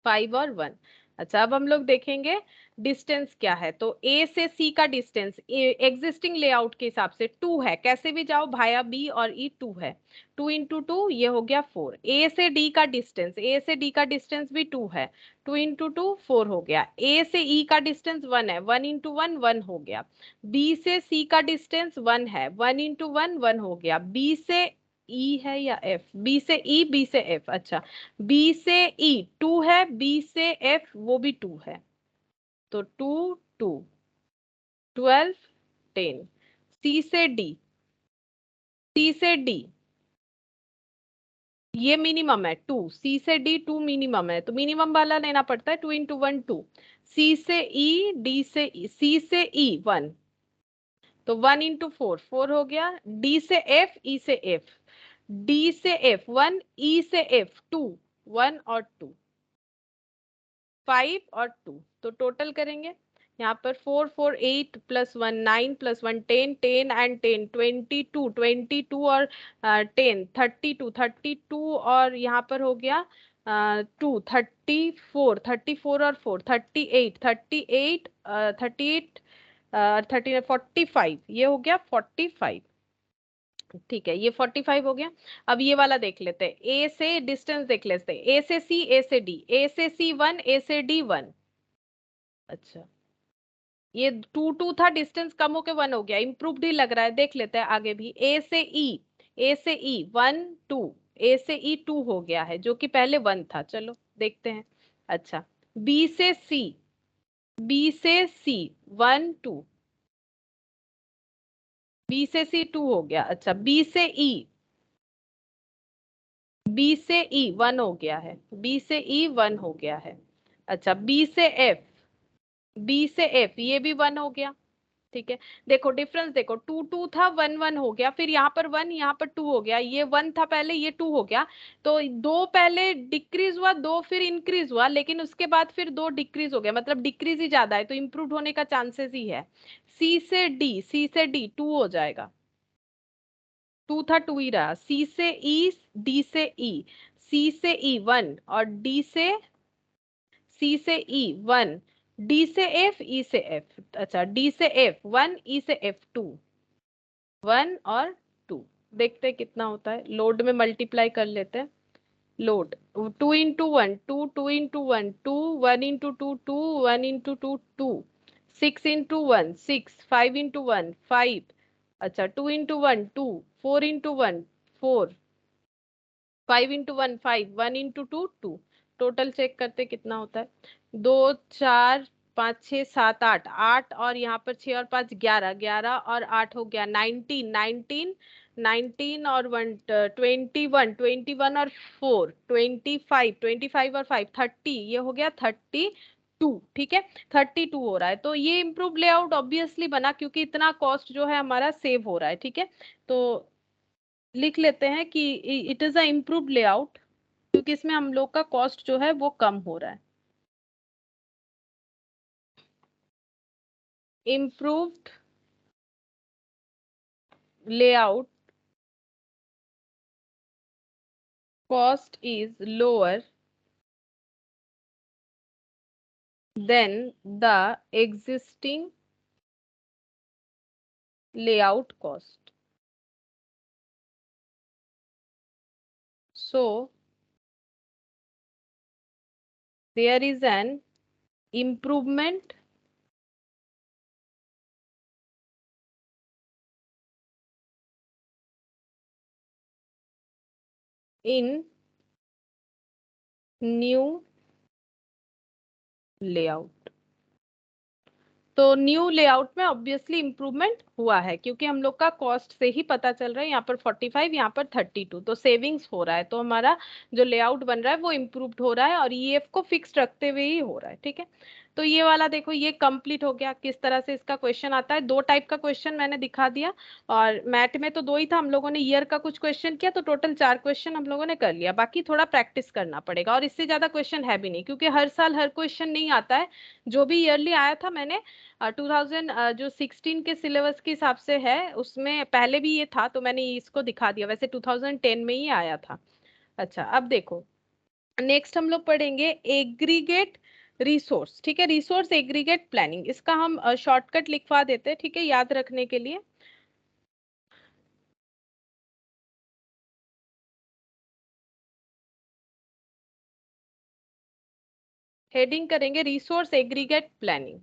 5 और 1। अच्छा अब हम लोग देखेंगे डिस्टेंस क्या है। तो ए से सी का डिस्टेंस एग्जिस्टिंग लेआउट के हिसाब से 2 है, कैसे भी जाओ भाया बी और ई 2 है। 2 × 2 ये हो गया 4। ए से डी का डिस्टेंस, ए से डी का डिस्टेंस भी 2 है, 2 × 2 4 हो गया। ए से ई का डिस्टेंस 1 है, 1 × 1 1 हो गया। बी से सी का डिस्टेंस 1 है, 1 × 1 1 हो गया। बी से ई है या एफ, बी से ई बी से एफ, अच्छा बी से ई 2 है, बी से एफ वो भी 2 है, तो 2 2 12 10। सी से डी, सी से डी ये मिनिमम है 2, सी से डी 2 मिनिमम है, तो मिनिमम वाला लेना पड़ता है। 2 × 1 2। सी से ई, डी से ई, सी से ई 1, तो 1 × 4 4 हो गया। डी से एफ, ई से एफ, डी से एफ 1, ई से एफ 2, 1 और 2, 5 और 2, तो टोटल करेंगे यहाँ पर 4 4 8 +1 9 +1 10 10 एंड 10 22 22 और 10 32 32 और यहाँ पर हो गया 2 34 34 और 4 38 38 38 30 45, ये हो गया 45। ठीक है ये 45 हो गया। अब ये वाला देख लेते हैं, ए से डिस्टेंस देख लेते हैं, ए से सी, ए से डी, ए से सी 1, ए से डी 1। अच्छा ये 2 2 था, डिस्टेंस कम होके 1 हो गया, इम्प्रूव्ड ही लग रहा है। देख लेते हैं आगे भी। ए से ई, ए से ई 1 2, ए से ई 2 हो गया है जो कि पहले 1 था। चलो देखते हैं। अच्छा बी से सी, बी से सी 1 2, बी से सी 2 हो गया। अच्छा बी से ई, बी से ई 1 हो गया है, बी से ई 1 हो गया है। अच्छा बी से एफ, बी से एफ ये भी 1 हो गया। ठीक है देखो डिफरेंस देखो, 2 2 था, 1 1 हो गया, फिर यहाँ पर 1 यहाँ पर 2 हो गया, ये 1 था पहले, ये 2 हो गया। तो दो पहले डिक्रीज हुआ, दो फिर इंक्रीज हुआ, लेकिन उसके बाद फिर दो डिक्रीज हो गया, मतलब डिक्रीज ही ज्यादा है, तो इम्प्रूव होने का चांसेस ही है। सी से डी, सी से डी 2 हो जाएगा, 2 था 2 ही रहा। सी से ई, डी से ई, सी से ई 1 और डी से, सी से ई 1, डी से एफ, ई से एफ, अच्छा डी से एफ 1, ई से एफ 2, 1 और 2। देखते हैं कितना होता है, लोड में मल्टीप्लाई कर लेते हैं। लोड 2 × 1 2, 2 × 1 2, 1 × 2 2, 1 × 2 2, 6 × 1 6, 5 × 1 5, अच्छा 2 × 1 2, 4 × 1 4, 5 × 1 5, 1 × 2 2। टोटल चेक करते कितना होता है। 2 4 5 6 7 8 8 और यहाँ पर 6 और 5 11, 11 और 8 हो गया 19 19, 19 और 1 21, 21 और 4 25, 25 और 5 30, ये हो गया 32। ठीक है 32 हो रहा है, तो ये इम्प्रूव लेआउट ऑब्वियसली बना क्योंकि इतना कॉस्ट जो है हमारा सेव हो रहा है। ठीक है तो लिख लेते हैं कि it is a improved layout क्योंकि इसमें हम लोग का कॉस्ट जो है वो कम हो रहा है। Improved layout cost is lower than the existing layout cost। So there is an improvement in new layout. तो न्यू लेआउट में ऑब्वियसली इंप्रूवमेंट हुआ है क्योंकि हम लोग का कॉस्ट से ही पता चल रहा है, यहाँ पर 45 यहाँ पर 32, तो सेविंग्स हो रहा है, तो हमारा जो लेआउट बन रहा है वो इम्प्रूव्ड हो रहा है और ईएफ को फिक्स रखते हुए ही हो रहा है। ठीक है, तो ये वाला देखो ये कंप्लीट हो गया। किस तरह से इसका क्वेश्चन आता है, दो टाइप का क्वेश्चन मैंने दिखा दिया, और मैथ में तो दो ही था, हम लोगों ने ईयर का कुछ क्वेश्चन किया, तो टोटल 4 क्वेश्चन हम लोगों ने कर लिया। बाकी थोड़ा प्रैक्टिस करना पड़ेगा और इससे ज्यादा क्वेश्चन है भी नहीं क्योंकि हर साल हर क्वेश्चन नहीं आता है। जो भी ईयरली आया था मैंने 2000 जो 16 के सिलेबस के हिसाब से है उसमें पहले भी ये था, तो मैंने इसको दिखा दिया, वैसे 2010 में ही आया था। अच्छा अब देखो नेक्स्ट हम लोग पढ़ेंगे एग्रीगेट रिसोर्स। ठीक है, रिसोर्स एग्रीगेट प्लानिंग, इसका हम शॉर्टकट लिखवा देते हैं, ठीक है, याद रखने के लिए। हेडिंग करेंगे resource aggregate planning.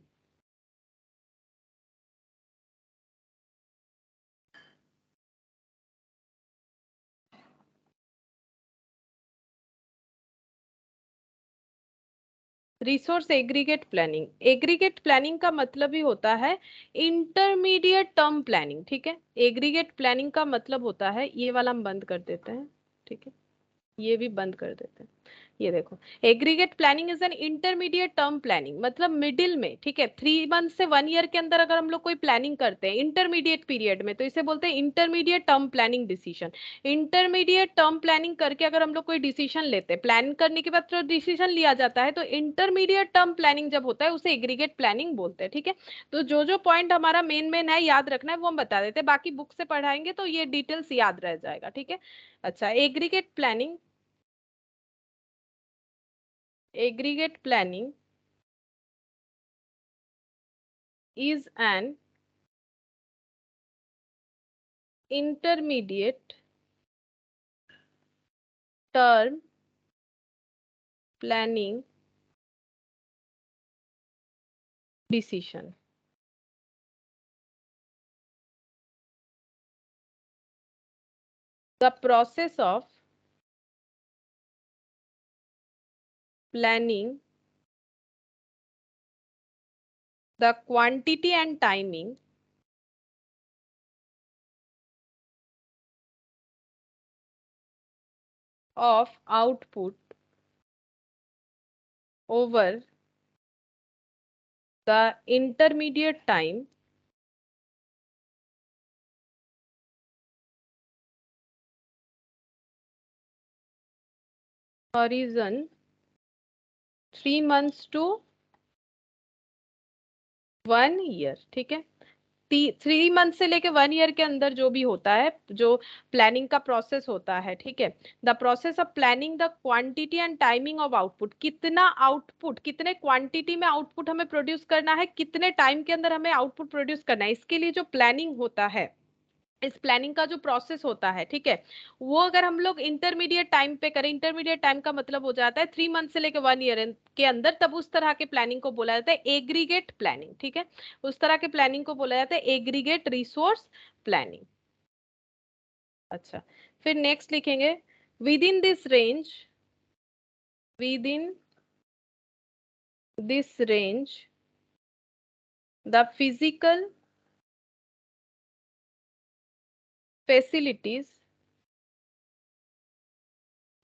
Resource aggregate planning, aggregate planning का मतलब ही होता है इंटरमीडिएट टर्म प्लानिंग। ठीक है, एग्रीगेट प्लानिंग का मतलब होता है, ये वाला हम बंद कर देते हैं, ठीक है, ये भी बंद कर देते हैं। ये देखो aggregate planning is an intermediate term planning, मतलब मिडिल में, ठीक है, 3 मंथ से 1 ईयर के अंदर अगर हम लोग कोई प्लानिंग करते हैं इंटरमीडिएट पीरियड में, तो इसे बोलते हैं intermediate term planning decision. Intermediate term planning करके अगर हम लोग कोई डिसीजन लेते हैं, प्लान करने के बाद जो डिसीजन लिया जाता है, तो इंटरमीडिएट टर्म प्लानिंग जब होता है उसे एग्रीगेट प्लानिंग बोलते हैं। ठीक है, तो जो जो पॉइंट हमारा मेन मेन है याद रखना है वो हम बता देते हैं, बाकी बुक से पढ़ाएंगे तो ये डिटेल्स याद रह जाएगा। ठीक है, अच्छा aggregate planning, aggregate planning is an intermediate term planning decision. The process of planning the quantity and timing of output over the intermediate time horizon 3 months to 1 year। ठीक है, 3 मंथ से लेके 1 ईयर के अंदर जो भी होता है, जो प्लानिंग का प्रोसेस होता है, ठीक है, the process of planning the quantity and timing of output, कितना आउटपुट, कितने क्वांटिटी में आउटपुट हमें प्रोड्यूस करना है, कितने टाइम के अंदर हमें आउटपुट प्रोड्यूस करना है, इसके लिए जो प्लानिंग होता है, इस प्लानिंग का जो प्रोसेस होता है, ठीक है, वो अगर हम लोग इंटरमीडिएट टाइम पे करें, इंटरमीडिएट टाइम का मतलब हो जाता है 3 मंथ से लेकर 1 ईयर के अंदर, तब उस तरह के प्लानिंग को बोला जाता है एग्रीगेट प्लानिंग। ठीक है, उस तरह के प्लानिंग को बोला जाता है एग्रीगेट रिसोर्स प्लानिंग। अच्छा, फिर नेक्स्ट लिखेंगे with in this range, with in this range the physical facilities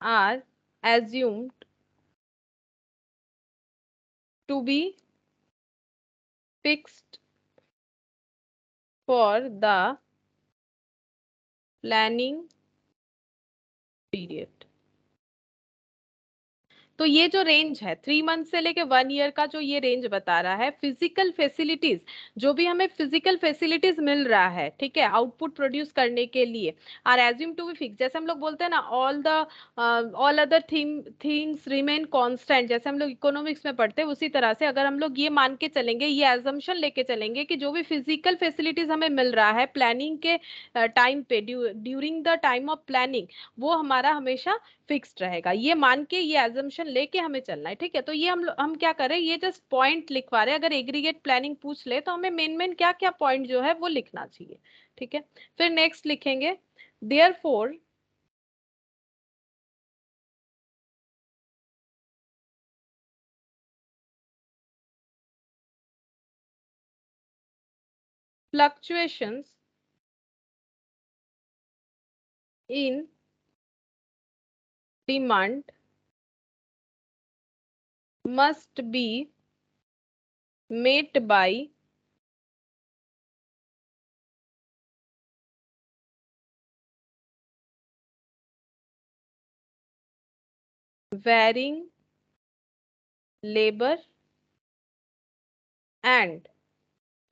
are assumed to be fixed for the planning period। तो ये जो रेंज है 3 मंथ से लेके 1 ईयर का, जो ये रेंज बता रहा है, फिजिकल फैसिलिटीज, जो भी हमें फिजिकल फैसिलिटीज मिल रहा है, ठीक है, आउटपुट प्रोड्यूस करने के लिए, are assume to be fix, जैसे हम लोग बोलते हैं ना all other things remain constant, जैसे हम लोग इकोनॉमिक्स में पढ़ते हैं, उसी तरह से अगर हम लोग ये मान के चलेंगे, ये एजम्पशन लेके चलेंगे कि जो भी फिजिकल फैसिलिटीज हमें मिल रहा है प्लानिंग के टाइम पे, during the time of planning, वो हमारा हमेशा फिक्स्ड रहेगा, ये मान के, ये एजम्पशन लेके हमें चलना है, ठीक है। तो ये हम क्या करें, ये जस्ट पॉइंट लिखवा रहे हैं। अगर एग्रीगेट प्लानिंग पूछ ले तो हमें मेन मेन क्या क्या पॉइंट जो है वो लिखना चाहिए, ठीक है। फिर नेक्स्ट लिखेंगे, therefore fluctuations in demand must be met by varying labor and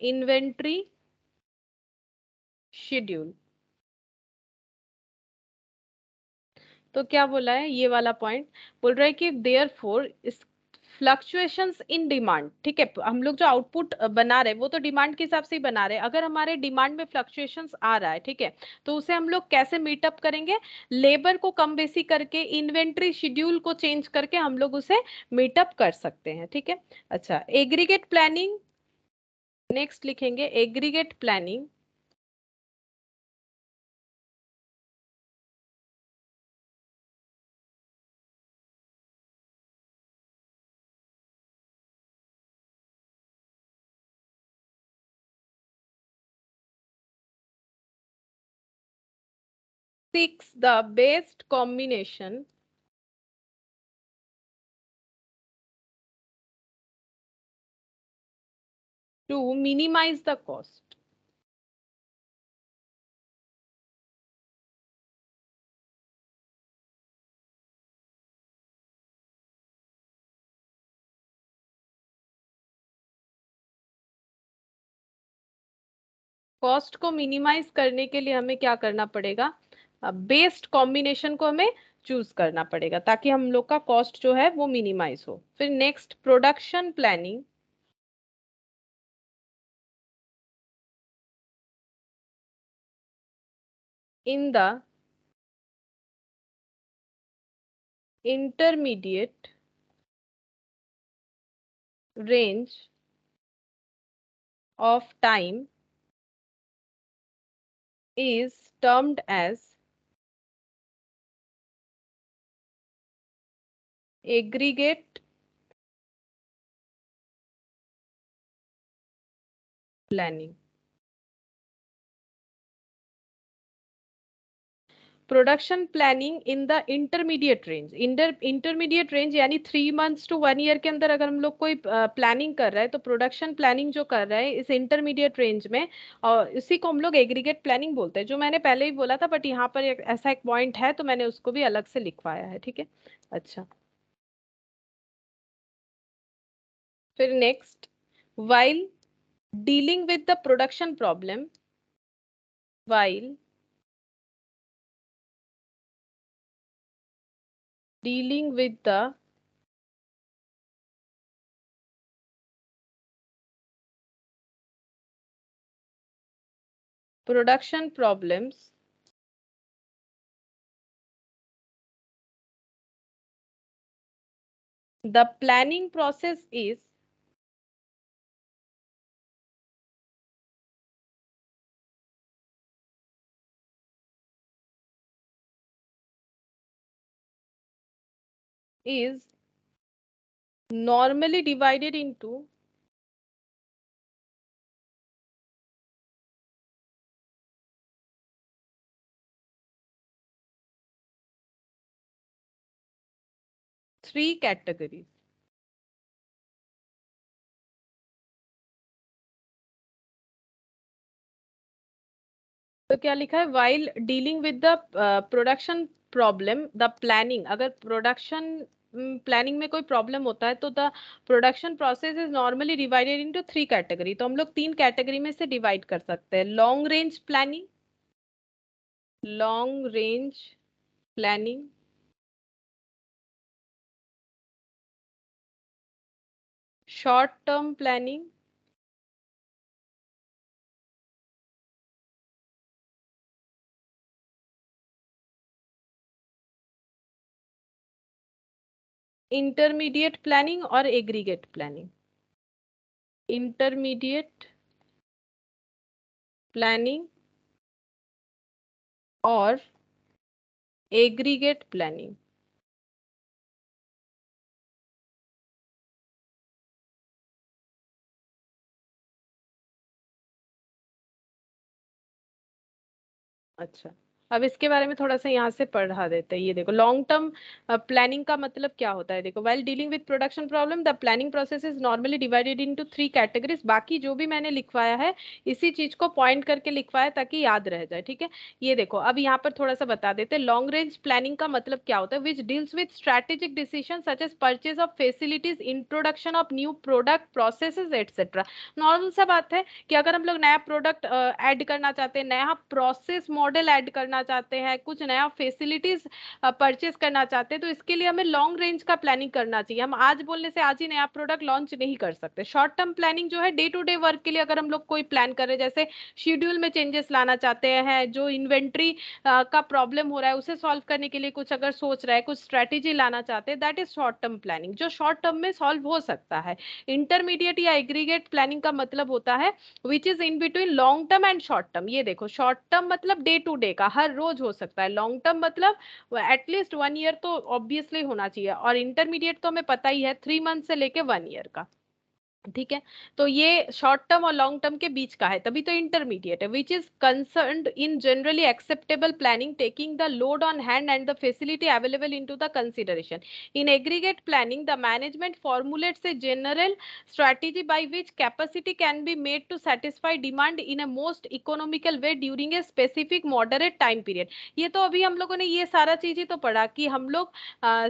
inventory schedule। तो क्या बोला है ये वाला पॉइंट, बोल रहा है कि देयर फोर इस फ्लक्चुएशंस इन डिमांड, ठीक है। हम लोग जो आउटपुट बना रहे हैं वो तो डिमांड के हिसाब से ही बना रहे हैं। अगर हमारे डिमांड में फ्लक्चुएशंस आ रहा है, ठीक है, तो उसे हम लोग कैसे मीटअप करेंगे, लेबर को कम बेसी करके, इन्वेंट्री शेड्यूल को चेंज करके हम लोग उसे मीटअप कर सकते हैं, ठीक है। अच्छा, एग्रीगेट प्लानिंग, नेक्स्ट लिखेंगे aggregate planning seeks the best combination to minimize the cost। Cost को मिनिमाइज करने के लिए हमें क्या करना पड़ेगा, बेस्ट कॉम्बिनेशन को हमें चूज करना पड़ेगा ताकि हम लोग का कॉस्ट जो है वो मिनिमाइज हो। फिर next, production planning in the intermediate range of time is termed as aggregate planning। Production planning in the intermediate range, intermediate range यानी 3 मंथ्स टू 1 ईयर के अंदर अगर हम लोग कोई प्लानिंग कर रहे हैं तो प्रोडक्शन प्लानिंग जो कर रहे हैं इस इंटरमीडिएट रेंज में, और इसी को हम लोग एग्रीगेट प्लानिंग बोलते हैं, जो मैंने पहले ही बोला था, बट यहाँ पर ऐसा एक पॉइंट है तो मैंने उसको भी अलग से लिखवाया है, ठीक है। अच्छा, फिर next, while dealing with the production problem, while dealing with the production problems, the planning process is normally divided into three categories। तो क्या लिखा है, while dealing with the production problem, the planning, अगर प्रोडक्शन प्लानिंग में कोई problem होता है तो the production process is normally divided into 3 category. तो हम लोग 3 कैटेगरी में से डिवाइड कर सकते हैं, long range planning, long range planning, short term planning, intermediate planning और एग्रीगेट प्लानिंग। इंटरमीडिएट प्लानिंग और एग्रीगेट प्लानिंग। अच्छा, अब इसके बारे में थोड़ा सा यहाँ से पढ़ा देते हैं। ये देखो, लॉन्ग टर्म प्लानिंग का मतलब क्या होता है। देखो, while dealing with production problem the planning process is normally divided into 3 categories. बाकी जो भी मैंने लिखवाया है इसी चीज को पॉइंट करके लिखवाया ताकि याद रह जाए, ठीक है। ये देखो, अब यहाँ पर थोड़ा सा बता देते हैं। लॉन्ग रेंज प्लानिंग का मतलब क्या होता है, which deals with strategic decision such as purchase of facilities, introduction of new product, processes etcetera. Normal सा बात है कि अगर हम लोग नया प्रोडक्ट ऐड करना चाहते हैं, नया प्रोसेस मॉडल ऐड करना चाहते हैं, कुछ नया फैसिलिटीज परचेस करना चाहते हैं, तो इसके लिए हमें लॉन्ग रेंज का प्लानिंग करना चाहिए। हम आज बोलने से आज ही नया प्रोडक्ट लॉन्च नहीं कर सकते। शॉर्ट टर्म प्लानिंग जो है, डे टू डे वर्क के लिए अगर हम लोग कोई प्लान कर रहे हैं, जैसे शेड्यूल में चेंजेस लाना चाहते हैं, जो इन्वेंट्री का प्रॉब्लम हो रहा है उसे सॉल्व करने के लिए कुछ अगर सोच रहा है, कुछ स्ट्रेटेजी लाना चाहते हैं, that is short term planning, जो शॉर्ट टर्म में सॉल्व हो सकता है। इंटरमीडिएट या एग्रीगेट प्लानिंग का मतलब होता है which is in between long term and short term. ये देखो, शॉर्ट टर्म मतलब डे टू डे का, हर रोज हो सकता है। लॉन्ग टर्म मतलब एटलीस्ट 1 ईयर तो ऑब्वियसली होना चाहिए। और इंटरमीडिएट तो हमें पता ही है, 3 मंथ से लेके 1 ईयर का, ठीक है। तो ये शॉर्ट टर्म और लॉन्ग टर्म के बीच का है, तभी तो इंटरमीडिएट है। Which is concerned in generally acceptable planning taking the load on hand and the facility available into the consideration. In aggregate planning the management formulates a general strategy by which capacity can be made to satisfy demand in a most economical way during a specific moderate time period। ये तो अभी हम लोगों ने ये सारा चीज ही तो पढ़ा कि हम लोग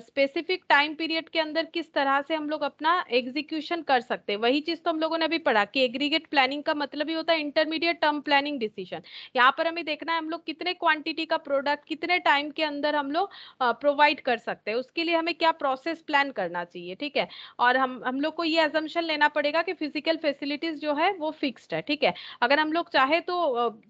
स्पेसिफिक टाइम पीरियड के अंदर किस तरह से हम लोग अपना एग्जीक्यूशन कर सकते हैं। वही चीज तो हम लोगों ने अभी पढ़ा कि एग्रीगेट प्लानिंग का मतलब ही होता है इंटरमीडिएट टर्म प्लानिंग डिसीजन। यहाँ पर हमें देखना है हम लोग कितने क्वांटिटी का प्रोडक्ट कितने टाइम के अंदर हम लोग प्रोवाइड कर सकते हैं, उसके लिए हमें क्या प्रोसेस प्लान करना चाहिए, ठीक है। और हम लोग को ये अजम्पशन लेना पड़ेगा कि फिजिकल फैसिलिटीज जो है वो फिक्स्ड है, ठीक है। अगर हम लोग चाहे तो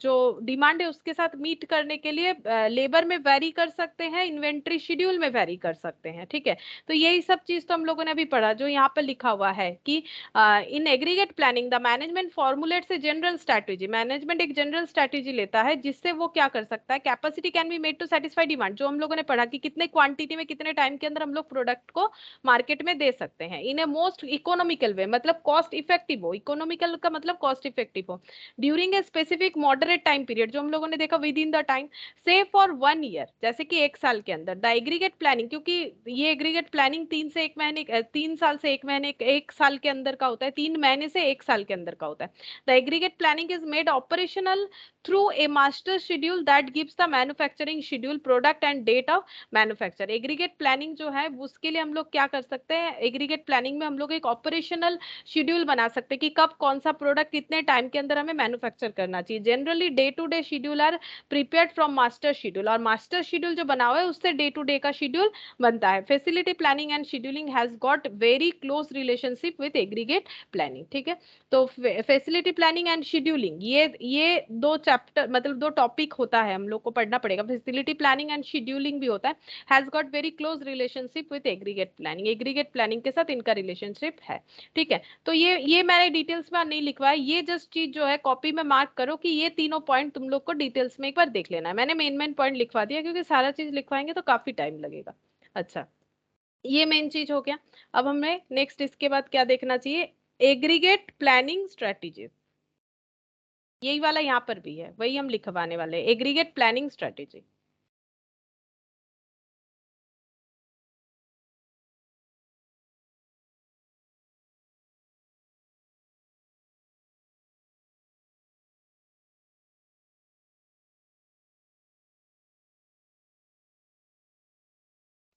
जो डिमांड है उसके साथ मीट करने के लिए लेबर में वेरी कर सकते हैं, इन्वेंट्री शेड्यूल में वेरी कर सकते हैं, ठीक है। तो यही सब चीज तो हम लोगों ने अभी पढ़ा, जो यहाँ पर लिखा हुआ है कि in aggregate planning the management formulates a general strategy. Management एक जनरल स्ट्रैटेजी लेता है जिससे वो क्या कर सकता है, capacity can be made to satisfy demand, जो हम लोगों ने पढ़ा कि कितने क्वांटिटी में कितने टाइम के अंदर हम लोग प्रोडक्ट को मार्केट में दे सकते हैं, इन ए मोस्ट इकोनॉमिकल वे, मतलब कॉस्ट इफेक्टिव हो। इकोनॉमिकल का मतलब कॉस्ट इफेक्टिव हो during a specific moderate time period, जो हम लोगों ने देखा विद इन द टाइम, से फॉर 1 ईयर, जैसे कि 1 साल के अंदर। द एग्रीगेट प्लानिंग, क्योंकि ये एग्रीगेट प्लानिंग 3 से 1 महीने 3 साल से 1 महीने 1 साल के अंदर का होता है, 3 महीने से 1 साल के अंदर का होता है। The aggregate planning is made operational through a master schedule that gives the manufacturing schedule, product and date of manufacture. Aggregate planning जो है उसके लिए हम लोग क्या कर सकते हैं, एग्रीगेट प्लानिंग में हम लोग एक ऑपरेशनल शेड्यूल बना सकते हैं कि कब कौन सा प्रोडक्ट कितने टाइम के अंदर हमें मैन्युफैक्चर करना चाहिए। Generally day to day schedule are prepared from master schedule, और मास्टर शेड्यूल जो बना हुआ है उससे डे टू डे का शेड्यूल बनता है। Facility planning and scheduling has got very close relationship with aggregate planning, ठीक है। तो फैसिलिटी प्लानिंग एंड शेड्यूलिंग, ये दो चैप्टर मतलब दो टॉपिक होता है, हम लोग को पढ़ना पड़ेगा। फैसिलिटी प्लानिंग एंड शेड्यूलिंग भी होता है, has got very close relationship with aggregate planning, aggregate planning के साथ इनका रिलेशनशिप है, ठीक है। तो ये मैंने डिटेल्स में नहीं लिखवाया, ये जस्ट चीज जो है कॉपी में मार्क करो कि ये तीनों पॉइंट तुम लोग को डिटेल्स में एक बार देख लेना है। मैंने मेन पॉइंट लिखवा दिया क्योंकि सारा चीज लिखवाएंगे तो काफी टाइम लगेगा। अच्छा, ये मेन चीज हो गया। अब हमें नेक्स्ट इसके बाद क्या देखना चाहिए, एग्रीगेट प्लानिंग स्ट्रेटेजी। यही वाला यहाँ पर भी है, वही हम लिखवाने वाले हैं, aggregate planning strategy.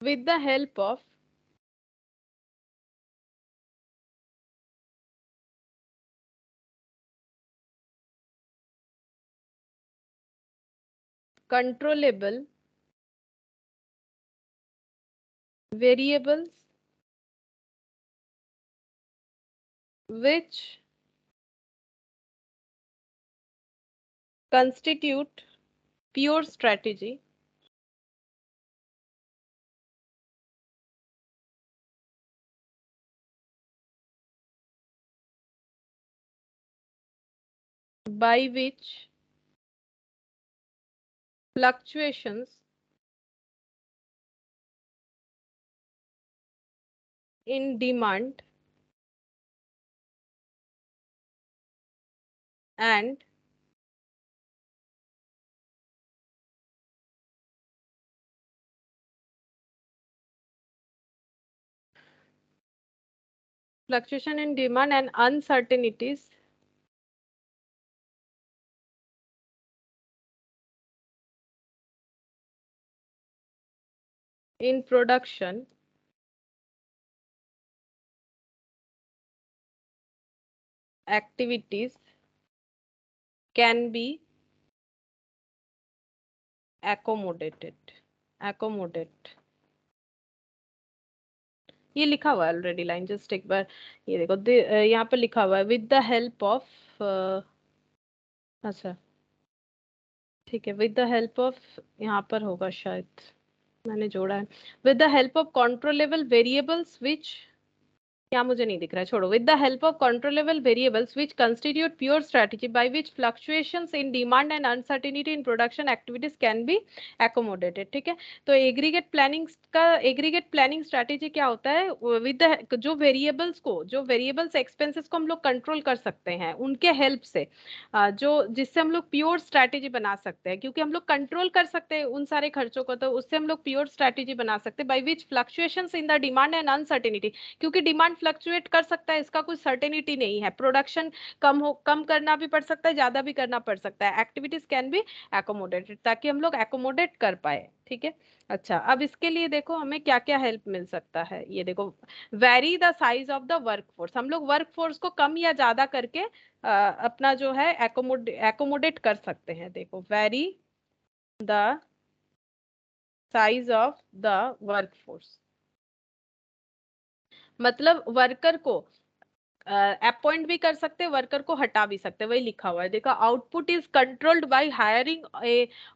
with the help of controllable variables which constitute pure strategy by which fluctuations in demand and fluctuation in demand and uncertainties in production activities can be accommodate ये लिखा हुआ है ऑलरेडी लाइन, जस्ट एक बार ये देखो यहाँ पर लिखा हुआ है विद द हेल्प ऑफ, अच्छा ठीक है, विद द हेल्प ऑफ, यहाँ पर होगा शायद, मैंने जोड़ा है, with the help of controllable variables which, क्या मुझे नहीं दिख रहा है, छोड़ो, with the help of controllable variables which constitute pure strategy by which fluctuations in demand and uncertainty in production activities can be accommodated. ठीक है, तो एग्रीगेट प्लानिंग का, एग्रीगेट प्लानिंग स्ट्रेटजी क्या होता है, विद जो वेरिएबल्स को, जो वेरिएबल्स एक्सपेंसेस को हम लोग कंट्रोल कर सकते हैं उनके हेल्प से, जो जिससे हम लोग प्योर स्ट्रेटजी बना सकते हैं, क्योंकि हम लोग कंट्रोल कर सकते हैं उन सारे खर्चों को, तो उससे हम लोग प्योर स्ट्रेटजी बना सकते हैं by which fluctuations in the demand and uncertainty, क्योंकि डिमांड फ्लक्चुएट कर सकता है, इसका कोई सर्टेनिटी नहीं है, प्रोडक्शन कम करना भी पड़ सकता है, ज्यादा भी करना पड़ सकता है, एक्टिविटीज कैन बी एकोमोडेटेड, ताकि हम लोग एकोमोडेट कर पाए। ठीक है, अच्छा अब इसके लिए देखो हमें क्या क्या हेल्प मिल सकता है, ये देखो, vary the size of the workforce, हम लोग वर्कफोर्स को कम या ज्यादा करके अपना जो है एकोमोडेट कर सकते हैं। देखो, vary the size of the workforce, मतलब वर्कर को अपॉइंट भी कर सकते हैं, वर्कर को हटा भी सकते हैं, वही लिखा हुआ है, देखो, output is controlled by hiring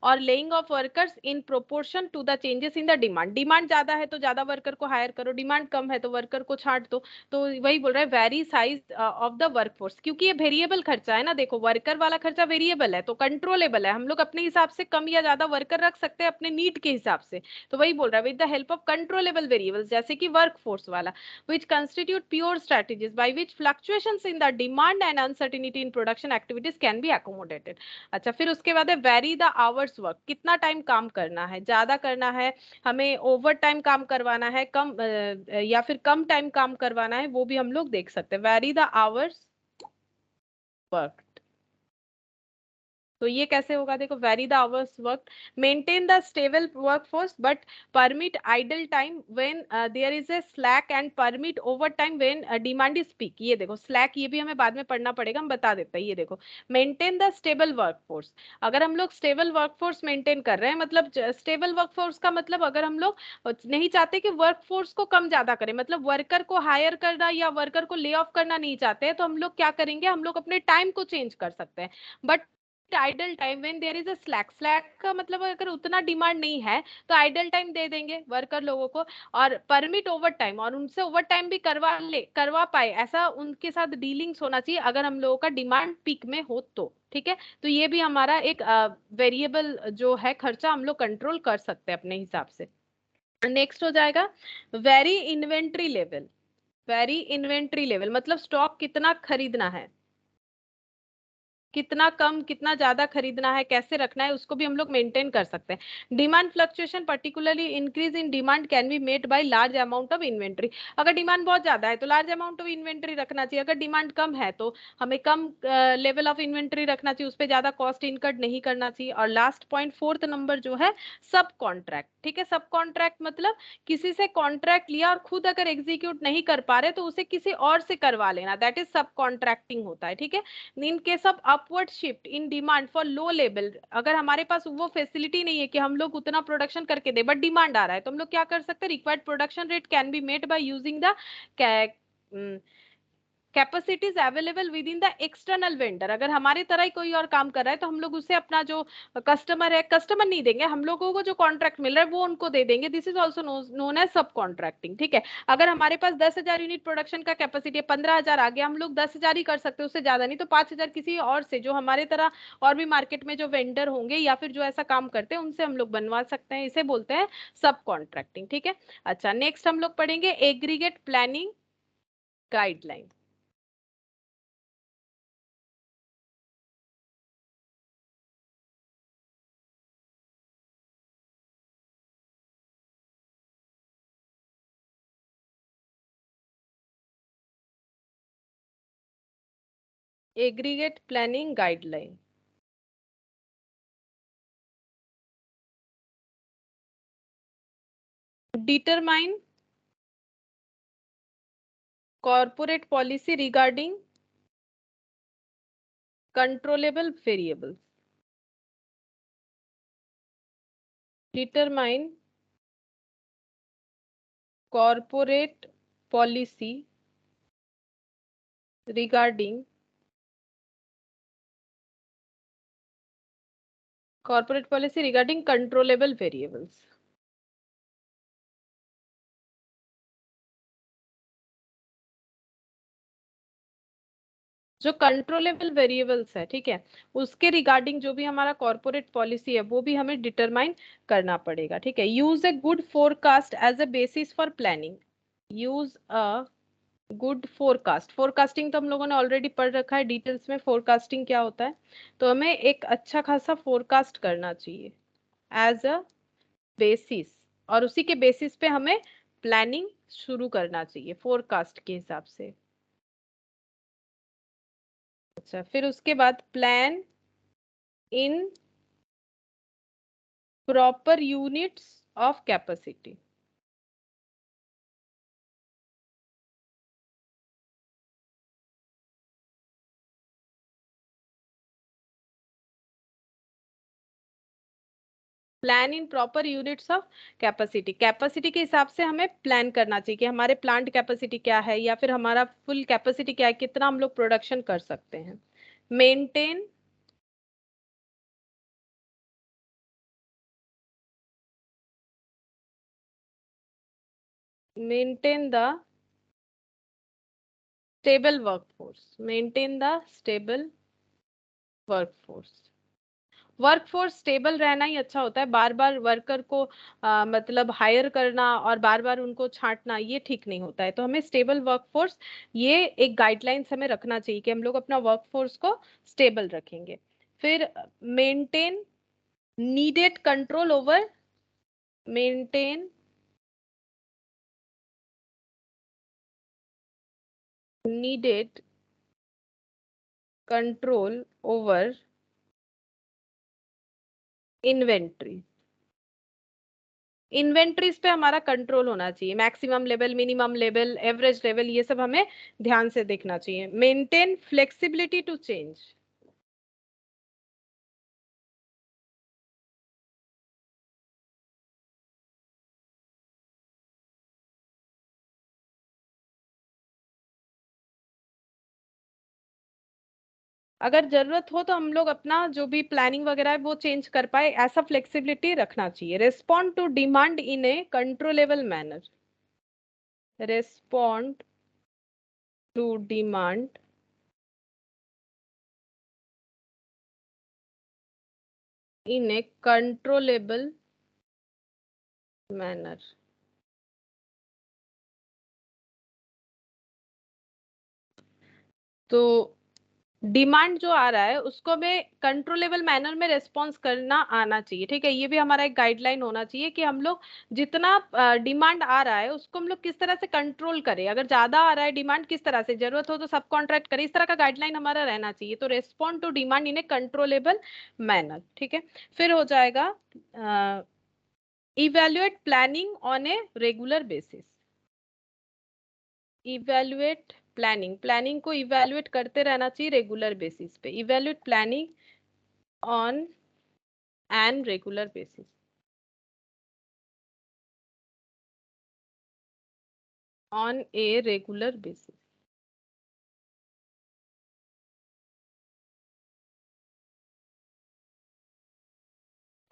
or laying off workers in proportion to the changes in the demand, demand ज्यादा है तो ज्यादा वर्कर को हायर करो, डिमांड कम है तो वर्कर को छांट दो, तो वही बोल रहा है very size of the workforce, क्योंकि ये वेरिएबल खर्चा है ना, देखो वर्कर वाला खर्चा वेरिएबल है तो कंट्रोलेबल है, हम लोग अपने हिसाब से कम या ज्यादा वर्कर रख सकते हैं अपने नीड के हिसाब से, तो वही बोल रहा है with the help of controllable variables, जैसे कि वर्कफोर्स वाला, which constitute pure strategies by which fluctuations in the demand and uncertainty in production activities can be accommodated। अच्छा, फिर उसके बाद है vary the hours work, कितना टाइम काम करना है, ज्यादा करना है, हमें ओवर टाइम काम करवाना है, कम या फिर कम टाइम काम करवाना है, वो भी हम लोग देख सकते हैं, vary the hours work। तो ये कैसे होगा, देखो, vary the hours work, maintain the stable workforce but permit idle time when there is a slack and permit over time when demand is peak. ये देखो स्लैक, ये भी हमें बाद में पढ़ना पड़ेगा, हम बता देते हैं। ये देखो, मेंटेन द स्टेबल वर्कफोर्स, अगर हम लोग स्टेबल वर्कफोर्स मेंटेन कर रहे हैं, मतलब स्टेबल वर्कफोर्स का मतलब अगर हम लोग नहीं चाहते कि वर्कफोर्स को कम ज्यादा करें, मतलब वर्कर को हायर करना या वर्कर को ले ऑफ करना नहीं चाहते हैं, तो हम लोग क्या करेंगे, हम लोग अपने टाइम को चेंज कर सकते हैं, but idle time when there is a slack, slack का मतलब अगर उतना डिमांड नहीं है तो आइडल टाइम दे देंगे वर्कर लोगों को, और परमिट ओवर टाइम, और उनसे ओवर टाइम भी करवा पाए, ऐसा उनके साथ डीलिंग्स होना चाहिए अगर हम लोगों का डिमांड पीक में हो तो। ठीक है, तो ये भी हमारा एक वेरिएबल जो है खर्चा हम लोग कंट्रोल कर सकते हैं अपने हिसाब से। नेक्स्ट हो जाएगा very inventory level, very inventory level मतलब स्टॉक कितना खरीदना है, कितना कम कितना ज्यादा खरीदना है, कैसे रखना है, उसको भी हम लोग मेंटेन कर सकते हैं। Demand fluctuation particularly increase in demand can be made by large amount of inventory, अगर डिमांड बहुत ज्यादा है तो लार्ज अमाउंट ऑफ इन्वेंट्री रखना चाहिए, अगर डिमांड कम है तो हमें कम लेवल ऑफ इन्वेंट्री रखना चाहिए, उस पर ज्यादा कॉस्ट इनकर्ड नहीं करना चाहिए। और लास्ट पॉइंट, फोर्थ नंबर जो है, सब कॉन्ट्रैक्ट। ठीक है, सब कॉन्ट्रैक्ट मतलब किसी से कॉन्ट्रैक्ट लिया और खुद अगर एग्जीक्यूट नहीं कर पा रहे तो उसे किसी और से करवा लेना, दैट इज सब कॉन्ट्रैक्टिंग होता है। ठीक है, in case of upward shift in demand for low level, अगर हमारे पास वो फैसिलिटी नहीं है कि हम लोग उतना प्रोडक्शन करके दे बट डिमांड आ रहा है, तो हम लोग क्या कर सकते हैं, required production rate can be met by using the capacity is available within the external vendor. अगर हमारे तरह ही कोई और काम कर रहा है तो हम लोग उसे अपना जो कस्टमर है, कस्टमर नहीं देंगे, हम लोगों को जो कॉन्ट्रैक्ट मिल रहा है वो उनको दे देंगे। This is also known as subcontracting, ठीक है। अगर हमारे पास 10,000 यूनिट प्रोडक्शन का कैपेसिटी है, 15,000 आ गया, हम लोग 10,000 ही कर सकते हैं, उससे ज्यादा नहीं, तो 5,000 किसी और से जो हमारे तरह और भी मार्केट में जो वेंडर होंगे या फिर जो ऐसा काम करते हैं उनसे हम लोग बनवा सकते हैं। इसे बोलते हैं सब कॉन्ट्रैक्टिंग, ठीक है। अच्छा, नेक्स्ट हम लोग पढ़ेंगे aggregate planning guideline. Aggregate planning guideline. Determine corporate policy regarding controllable variables. Determine corporate policy regarding controllable variables. जो कंट्रोलेबल वेरिएबल्स है, ठीक है, उसके रिगार्डिंग जो भी हमारा कॉर्पोरेट पॉलिसी है वो भी हमें डिटरमाइन करना पड़ेगा, ठीक है। Use a good forecast as a basis for planning. Use a good forecast. Forecasting तो हम लोगों ने ऑलरेडी पढ़ रखा है डिटेल्स में, फोरकास्टिंग क्या होता है। तो हमें एक अच्छा खासा फोरकास्ट करना चाहिए एज अ बेसिस, और उसी के बेसिस पे हमें प्लानिंग शुरू करना चाहिए फोरकास्ट के हिसाब से। अच्छा, फिर उसके बाद plan in proper units of capacity. Plan in proper units of capacity. Capacity के हिसाब से हमें प्लान करना चाहिए कि हमारे प्लांट कैपेसिटी क्या है या फिर हमारा फुल कैपेसिटी क्या है, कितना हम लोग प्रोडक्शन कर सकते हैं। Maintain maintain the stable workforce. Maintain the stable workforce. Workforce stable रहना ही अच्छा होता है। बार बार वर्कर को मतलब हायर करना और बार बार उनको छांटना ये ठीक नहीं होता है। तो हमें स्टेबल वर्कफोर्स, ये एक गाइडलाइंस हमें रखना चाहिए कि हम लोग अपना वर्कफोर्स को स्टेबल रखेंगे। फिर maintain needed control over maintain needed control over inventory. Inventories पे हमारा कंट्रोल होना चाहिए, maximum level, minimum level, average level, ये सब हमें ध्यान से देखना चाहिए। Maintain flexibility to change. अगर जरूरत हो तो हम लोग अपना जो भी प्लानिंग वगैरह है वो चेंज कर पाए, ऐसा फ्लेक्सिबिलिटी रखना चाहिए। Respond to demand in a controllable manner. Respond to demand in a controllable manner. तो डिमांड जो आ रहा है उसको हमें कंट्रोलेबल मैनर में रेस्पॉन्स करना आना चाहिए, ठीक है। ये भी हमारा एक गाइडलाइन होना चाहिए कि हम लोग जितना डिमांड आ रहा है उसको हम लोग किस तरह से कंट्रोल करें। अगर ज्यादा आ रहा है डिमांड, किस तरह से, जरूरत हो तो सब कॉन्ट्रैक्ट करें, इस तरह का गाइडलाइन हमारा रहना चाहिए। तो respond to demand in a controllable manner, ठीक है। फिर हो जाएगा evaluate planning on a regular basis. Evaluate planning, planning को इवेल्युएट करते रहना चाहिए रेगुलर बेसिस पे। Evaluate planning on an regular basis. On a regular basis.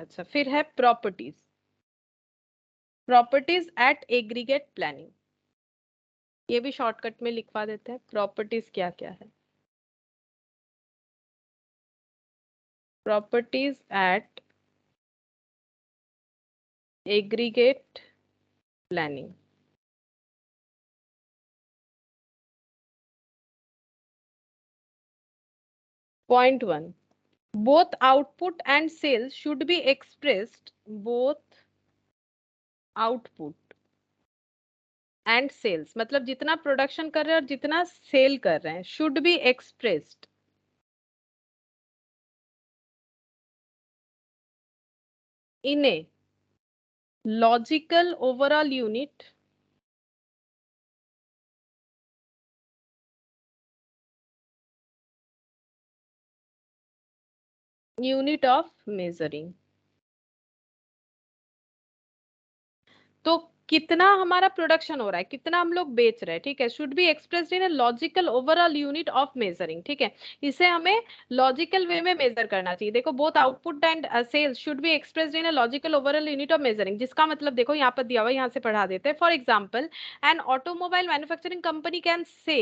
अच्छा, फिर है properties. Properties at aggregate planning, ये भी शॉर्टकट में लिखवा देते हैं, प्रॉपर्टीज क्या क्या है। Properties at aggregate planning. Point 1, both output and sales should be expressed, both output and sales मतलब जितना प्रोडक्शन कर रहे हैं और जितना सेल कर रहे हैं, should be expressed in a logical overall unit of measuring। तो कितना हमारा प्रोडक्शन हो रहा है, कितना हम लोग बेच रहे हैं, ठीक है, should be expressed in a logical overall unit of measuring, ठीक है, इसे हमें लॉजिकल वे में मेजर करना चाहिए। देखो, both output and sales should be expressed in a logical overall unit of measuring, जिसका मतलब देखो यहाँ पर दिया हुआ, यहाँ से पढ़ा देते हैं। For example, an automobile manufacturing company can say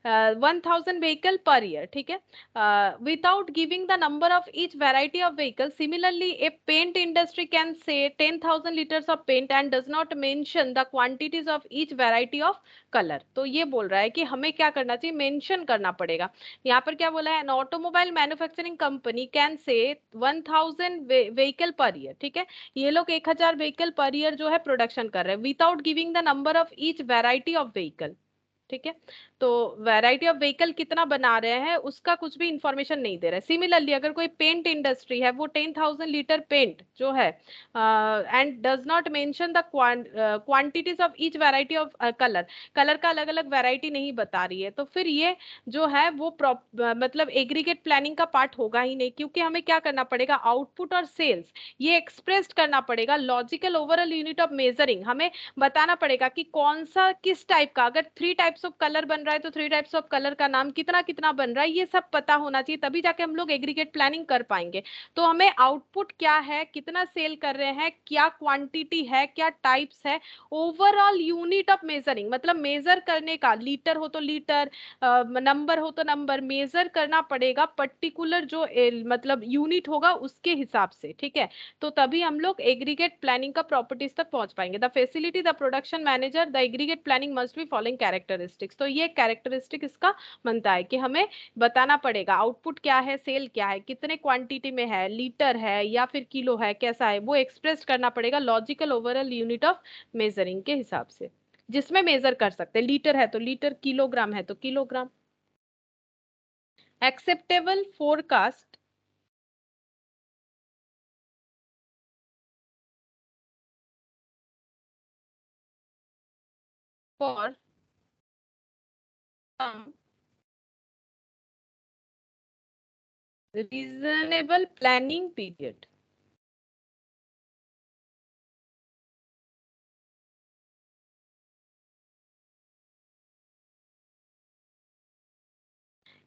1000 vehicle per year, ठीक है, without giving the number of each variety of vehicle. Similarly, a paint industry can say 10,000 liters of paint and does not mention the quantities of each variety of color। तो ये बोल रहा है कि हमें क्या करना चाहिए, मेंशन करना पड़ेगा। यहाँ पर क्या बोला है, an automobile manufacturing company can say 1000 vehicle per year, ठीक है, ये लोग 1000 व्हीकल पर ईयर जो है प्रोडक्शन कर रहे हैं, without giving the number of each variety of vehicle, ठीक है, तो वैरायटी ऑफ व्हीकल कितना बना रहे हैं उसका कुछ भी इंफॉर्मेशन नहीं दे रहा है। सिमिलरली, अगर कोई पेंट इंडस्ट्री है, वो 10,000 लीटर पेंट जो है and does not mention the quantities of each variety of colour, colour का अलग अलग वैरायटी नहीं बता रही है, तो फिर ये जो है वो मतलब एग्रीगेट प्लानिंग का पार्ट होगा ही नहीं, क्योंकि हमें क्या करना पड़ेगा, आउटपुट और सेल्स ये एक्सप्रेस्ड करना पड़ेगा logical overall unit of measuring. हमें बताना पड़ेगा कि कौन सा किस टाइप का, अगर 3 टाइप्स ऑफ कलर बन रहा है तो 3 टाइप्स ऑफ कलर का नाम कितना कितना बन रहा है, ये सब पता होना चाहिए, तभी जाके हम लोग एग्रीगेट प्लानिंग कर पाएंगे। तो हमें आउटपुट क्या है, कितना सेल कर रहे हैं, क्या क्वांटिटी है, क्या टाइप्स है, ओवरऑल यूनिट ऑफ मेजरिंग मतलब मेजर करने का, लीटर हो तो लीटर, नंबर हो तो नंबर, मेजर करना पड़ेगा पर्टिकुलर जो मतलब यूनिट होगा उसके हिसाब से, ठीक है। तो तभी हम लोग एग्रीगेट प्लानिंग का प्रॉपर्टीज तक पहुंच पाएंगे। The facility, the production manager, the aggregate planning must be following characteristics. तो ये कैरेक्टरिस्टिक इसका बनता है कि हमें बताना पड़ेगा आउटपुट क्या है, सेल क्या है, कितने क्वांटिटी में है, लीटर है या फिर किलो है, कैसा है, वो एक्सप्रेस करना पड़ेगा logical overall unit of measuring के हिसाब से, जिसमें मेजर कर सकते हैं। लीटर है तो लीटर, किलोग्राम है तो kilogram. Acceptable forecast for some reasonable planning period।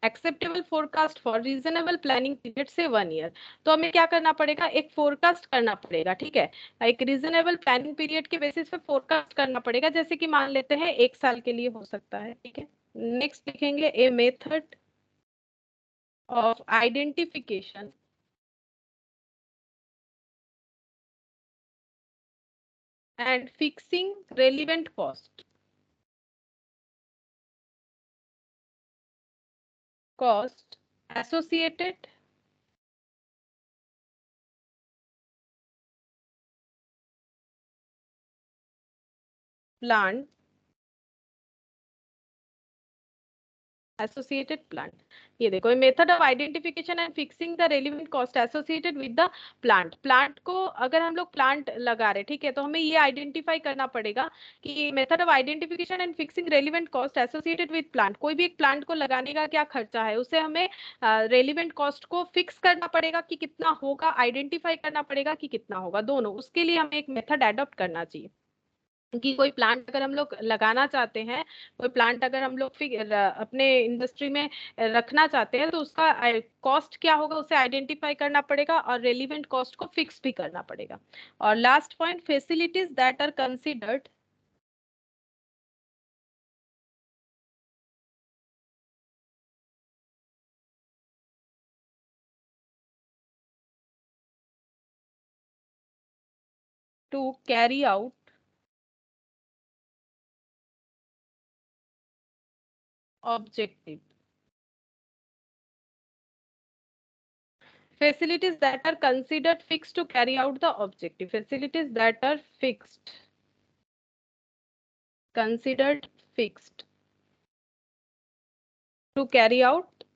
Acceptable forecast for reasonable planning period से 1 ईयर। तो हमें क्या करना पड़ेगा, एक फोरकास्ट करना पड़ेगा, ठीक है, एक रीजनेबल प्लानिंग पीरियड के बेसिस पे फोरकास्ट करना पड़ेगा, जैसे कि मान लेते हैं 1 साल के लिए हो सकता है, ठीक है। नेक्स्ट लिखेंगे a method of identification and fixing relevant cost associated plant associated plant. ये देखो, method of identification and fixing the relevant cost associated with the plant. Plant को अगर हम लोग प्लांट लगा रहे, ठीक है, तो हमें ये आइडेंटिफाई करना पड़ेगा कि method of identification and fixing relevant cost associated with plant, कोई भी एक प्लांट को लगाने का क्या खर्चा है, उसे हमें रेलिवेंट कॉस्ट को फिक्स करना पड़ेगा कि कितना होगा, आइडेंटिफाई करना पड़ेगा कि कितना होगा, दोनों, उसके लिए हमें एक मेथड एडॉप्ट करना चाहिए। कि कोई प्लांट अगर हम लोग लगाना चाहते हैं, कोई प्लांट अगर हम लोग अपने इंडस्ट्री में रखना चाहते हैं, तो उसका कॉस्ट क्या होगा उसे आइडेंटिफाई करना पड़ेगा और रेलिवेंट कॉस्ट को फिक्स भी करना पड़ेगा। और last point, facilities that are considered to carry out objective. Facilities that are considered fixed to carry out the objective. Facilities that are fixed, considered fixed to carry out